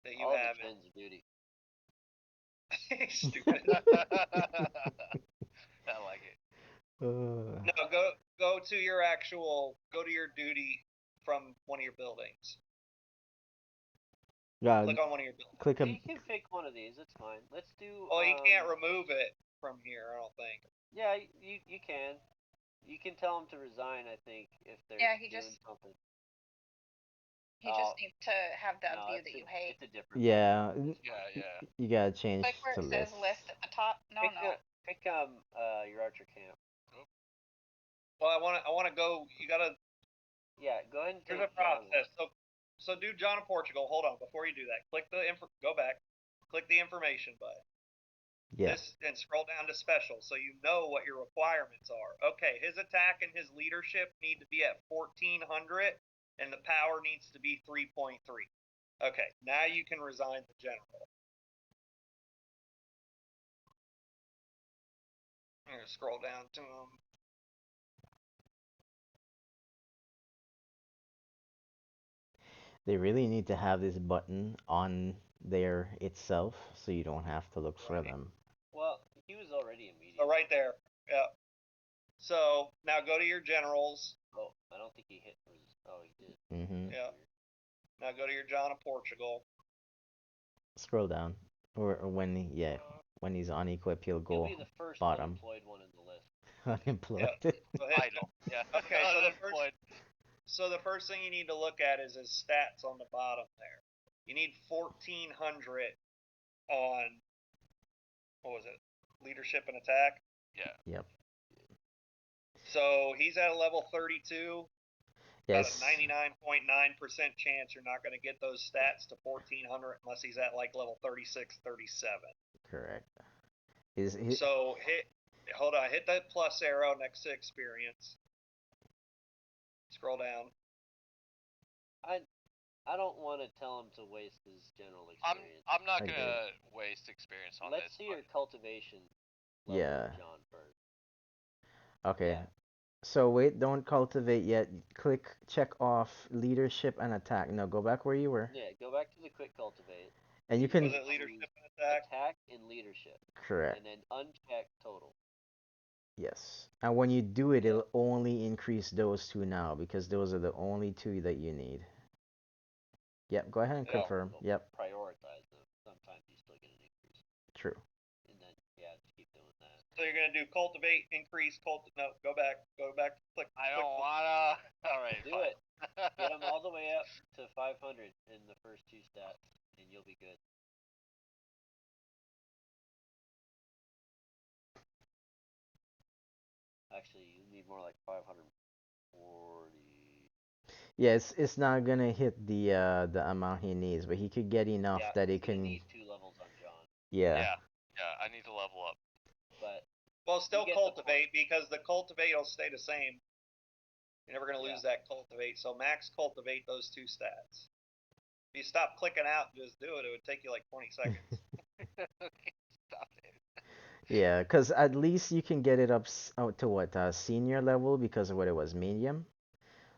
that you All have. the gens are duty. Stupid. I like it. No, go to your duty from one of your buildings. Click on one of your buildings. click Yeah, a you can pick one of these. It's fine. Let's do. Oh, you can't remove it. from here. I don't think. Yeah, you can. You can tell him to resign. I think if they're he doing just something. he just needs to have that No, view that you hate. it's a different. Yeah, Yeah. you gotta change Click where to it says list. list at the top. No. Pick your archer camp. Well, I want to go. You gotta. Yeah, go ahead and Here's take a process. So do John of Portugal. Hold on, before you do that, click the go back, click the information button. Yeah. And scroll down to special, so you know what your requirements are. Okay, his attack and his leadership need to be at 1400, and the power needs to be 3.3. Okay, now you can resign the general. I'm gonna scroll down to him. They really need to have this button on there itself, so you don't have to look for them. Well, he was already immediate. So right there, yeah. So now go to your generals. Oh, I don't think he hit. Oh, he did. Mm-hmm. Yeah. Now go to your John of Portugal. Scroll down, or when he's unequipped, he'll go He'll be the first bottom. unemployed one in the list. Unemployed. Yeah. Idle. Yeah. Okay, Unemployed. so the first thing you need to look at is his stats on the bottom there. You need 1400 on, what was it, leadership and attack? Yeah. Yep. So he's at a level 32. Yes. About a 99.9% chance you're not going to get those stats to 1400 unless he's at like level 36, 37. Correct. So hit that plus arrow next to experience. Scroll down. I don't want to tell him to waste his general experience. I'm not gonna waste experience on Let's this. see your cultivation level, Yeah. John, first. Okay. Yeah. So wait, don't cultivate yet. Check off leadership and attack. No, go back where you were. Yeah, go back to the quick cultivate. And you can. Was it leadership and attack? Attack and leadership. Correct. And then uncheck total. Yes. And when you do it, it'll only increase those two now because those are the only two that you need. Yep. Go ahead and confirm. Yep. Prioritize them. Sometimes you still get an increase. True. And then just keep doing that. So you're gonna do cultivate, increase, no, go back, click. I don't wanna. All right. Do it. Get them all the way up to 500 in the first two stats, and you'll be good. Actually, you need more like 540. Yeah, it's not gonna hit the amount he needs, but he could get enough that he can. Need 2 levels on John. Yeah. Yeah. I need to level up. But well, still cultivate because the cultivate will stay the same. You're never gonna lose that cultivate. So max cultivate those two stats. If you stop clicking out and just do it, it would take you like 20 seconds. Okay, stop it. Yeah, because at least you can get it up to what senior level because of what it was medium.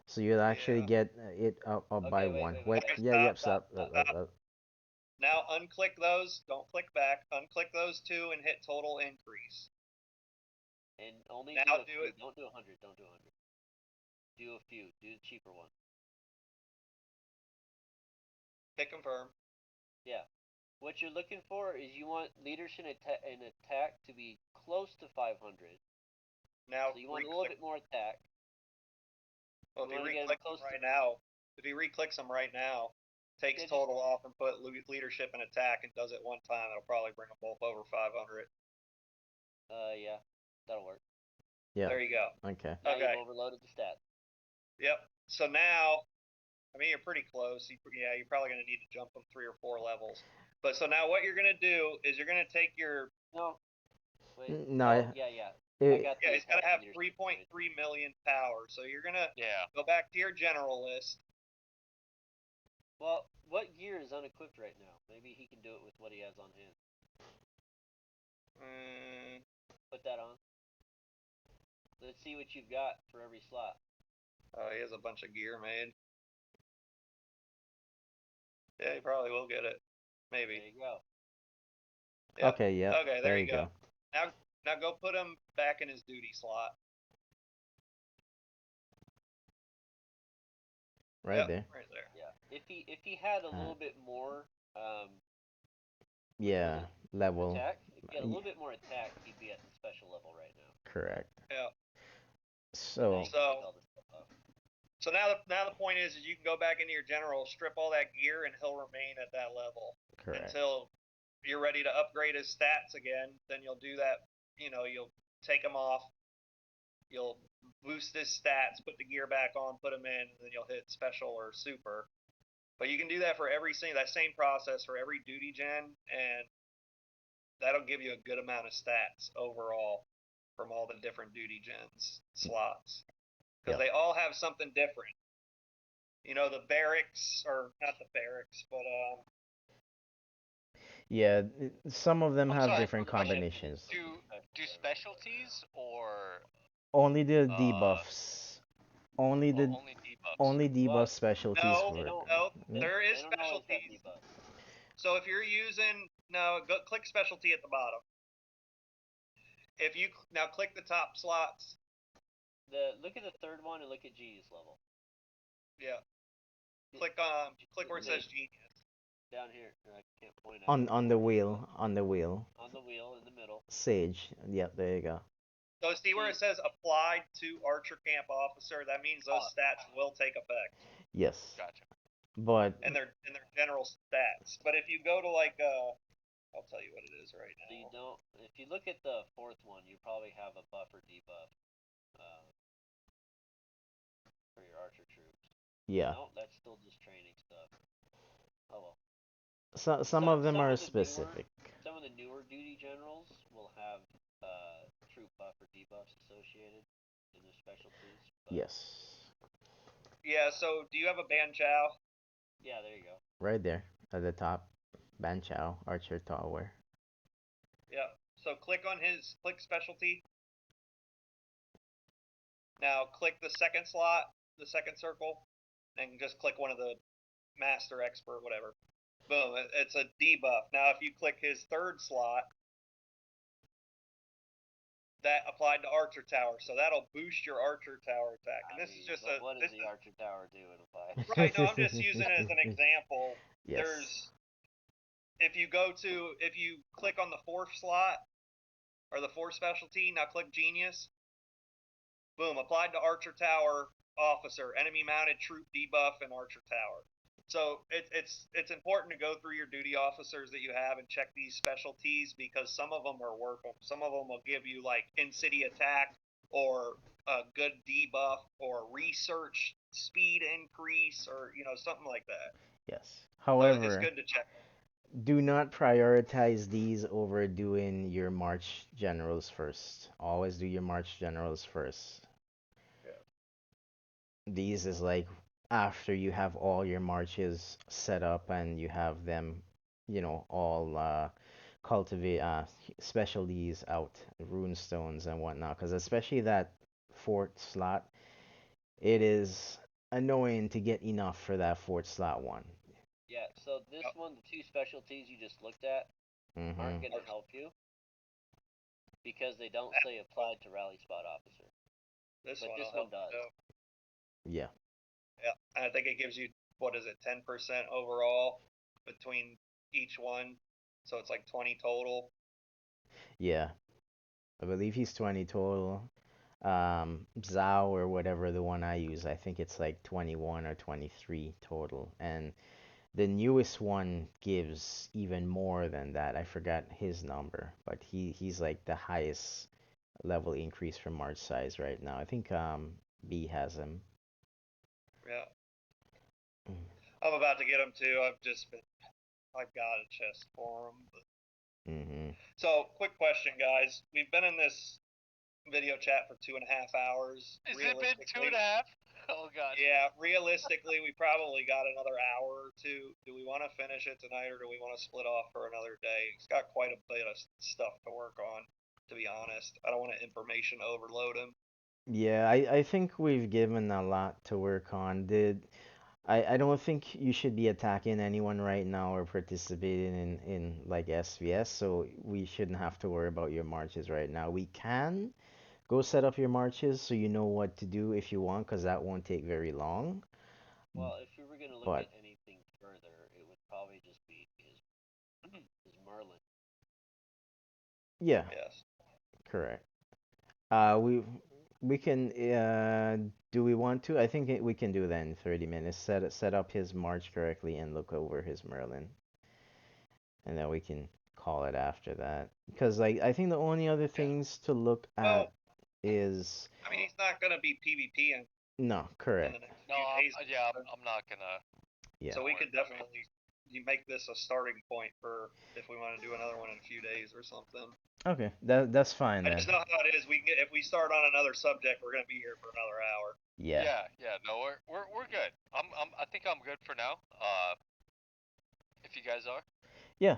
So you'll actually get it up by one. Wait. Stop. Now unclick those. Don't click back. Unclick those two and hit total increase. And only now do it. Don't do 100. Don't do 100. Do a few. Do the cheaper one. Hit confirm. Yeah. What you're looking for is you want leadership and attack to be close to 500. Now so you want a little bit more attack. Well, if he re-clicks them right now, takes total off and put leadership and attack and does it one time, it'll probably bring them both over 500. Yeah, that'll work. Yeah. There you go. Okay. Now you've overloaded the stats. Yep. So now, I mean, you're pretty close. You're probably going to need to jump them 3 or 4 levels. But so now what you're going to do is you're going to take your... No. Wait. No. Yeah. He's got to have 3.3 million power. So you're going to go back to your general list. Well, what gear is unequipped right now? Maybe he can do it with what he has on hand. Put that on. Let's see what you've got for every slot. Oh, he has a bunch of gear made. Yeah, he probably will get it. Maybe. There you go. Yep. Okay, yeah. Okay, there you go. Now go put him back in his duty slot. Right there. Right there. Yeah. If he had a little bit more level attack, Get a little bit more attack, he'd be at the special level right now. Correct. Yeah. So So now the point is you can go back into your general, strip all that gear, and he'll remain at that level correct. until you're ready to upgrade his stats again. Then you'll do that. You'll take him off. You'll boost his stats, put the gear back on, put him in, and then you'll hit special or super. But you can do that for that same process for every duty gen, and that'll give you a good amount of stats overall from all the different duty gens slots. Because they all have something different. The barracks, or not the barracks, but yeah, some of them I'm have sorry, different question. combinations. Do specialties or Only the debuffs. Only the only debuffs? only debuff Well, specialties no, work. no, Hmm? there is They don't always have specialties. debuffs. So if you're using click specialty at the bottom. If you now click the top slots. Look at the third one and look at genius level. Yeah. Click where it says genius. Down here, I can't point out. On the wheel, on the wheel. On the wheel in the middle. Sage. Yep, there you go. So see where it says applied to Archer Camp Officer? That means those stats will take effect. Yes. Gotcha. But And their general stats. But if you go to I'll tell you what it is right now. So you don't. If you look at the fourth one, you probably have a buff or debuff for your archer troops. yeah. No, that's still just training stuff. Oh well. So some of them are specific. Some of the newer duty generals will have troop buff or debuffs associated in their specialties. Yes. Yeah, so do you have a Ban Chow? Yeah, there you go. Right there at the top. Ban Chow, Archer Tower. Yeah. So click specialty. Now click the second slot, the second circle, and just click one of the master expert, whatever. Boom, it's a debuff. Now if you click his third slot, that applied to Archer Tower, so that'll boost your Archer Tower attack. And this is just what does the Archer Tower do in a fight? Right, no, I'm just using it as an example. Yes. If you click on the fourth slot, or the fourth specialty, now click Genius. Boom, applied to Archer Tower Officer, enemy mounted troop debuff and Archer Tower. So it's important to go through your duty officers that you have and check these specialties, because some of them are worth them. Some of them will give you like in-city attack or a good debuff or research speed increase or something like that. Yes. So However, it's good to check. do not prioritize these over doing your March generals first. Always do your March generals first. Yeah. These is like after you have all your marches set up and you have them, all cultivate specialties out, rune stones and whatnot. Because especially that fourth slot, it is annoying to get enough for that fourth slot one. Yeah, so this one, the two specialties you just looked at, aren't going to help you because they don't say applied to rally spot officer. This one does. Yeah. Yeah, I think it gives you, what is it, 10% overall between each one, so it's like 20 total. Yeah. I believe he's 20 total. Zhao or whatever the one I use, I think it's like 21 or 23 total. And the newest one gives even more than that. I forgot his number, but he's like the highest level increase from March size right now. I think B has him. Yeah. I'm about to get them too. I've got a chest for them. So, quick question, guys. We've been in this video chat for 2.5 hours. Has it been 2.5? Oh god. Yeah, realistically, we probably got another hour or two. Do we want to finish it tonight, or do we want to split off for another day? It's got quite a bit of stuff to work on, to be honest. I don't want to information overload him. Yeah, I think we've given a lot to work on. I don't think you should be attacking anyone right now or participating in like SVS, so we shouldn't have to worry about your marches right now. We can go set up your marches so you know what to do if you want, because that won't take very long. Well, if we were going to look at anything further, it would probably just be his Merlin. Yeah, Yes. correct. We can. Do we want to? I think we can do that in 30 minutes. Set up his March correctly and look over his Merlin, and then we can call it after that. Because like I think the only other things to look Well, at is I mean, he's not going to be PvP no, in the correct. next No, few days. I'm not gonna. Yeah. So we Don't could worry about definitely you make this a starting point for if we want to do another one in a few days or something. Okay, that's fine I then. just know how it is. If we start on another subject, we're going to be here for another hour. Yeah. Yeah. No, we're good. I think I'm good for now. If you guys are. Yeah.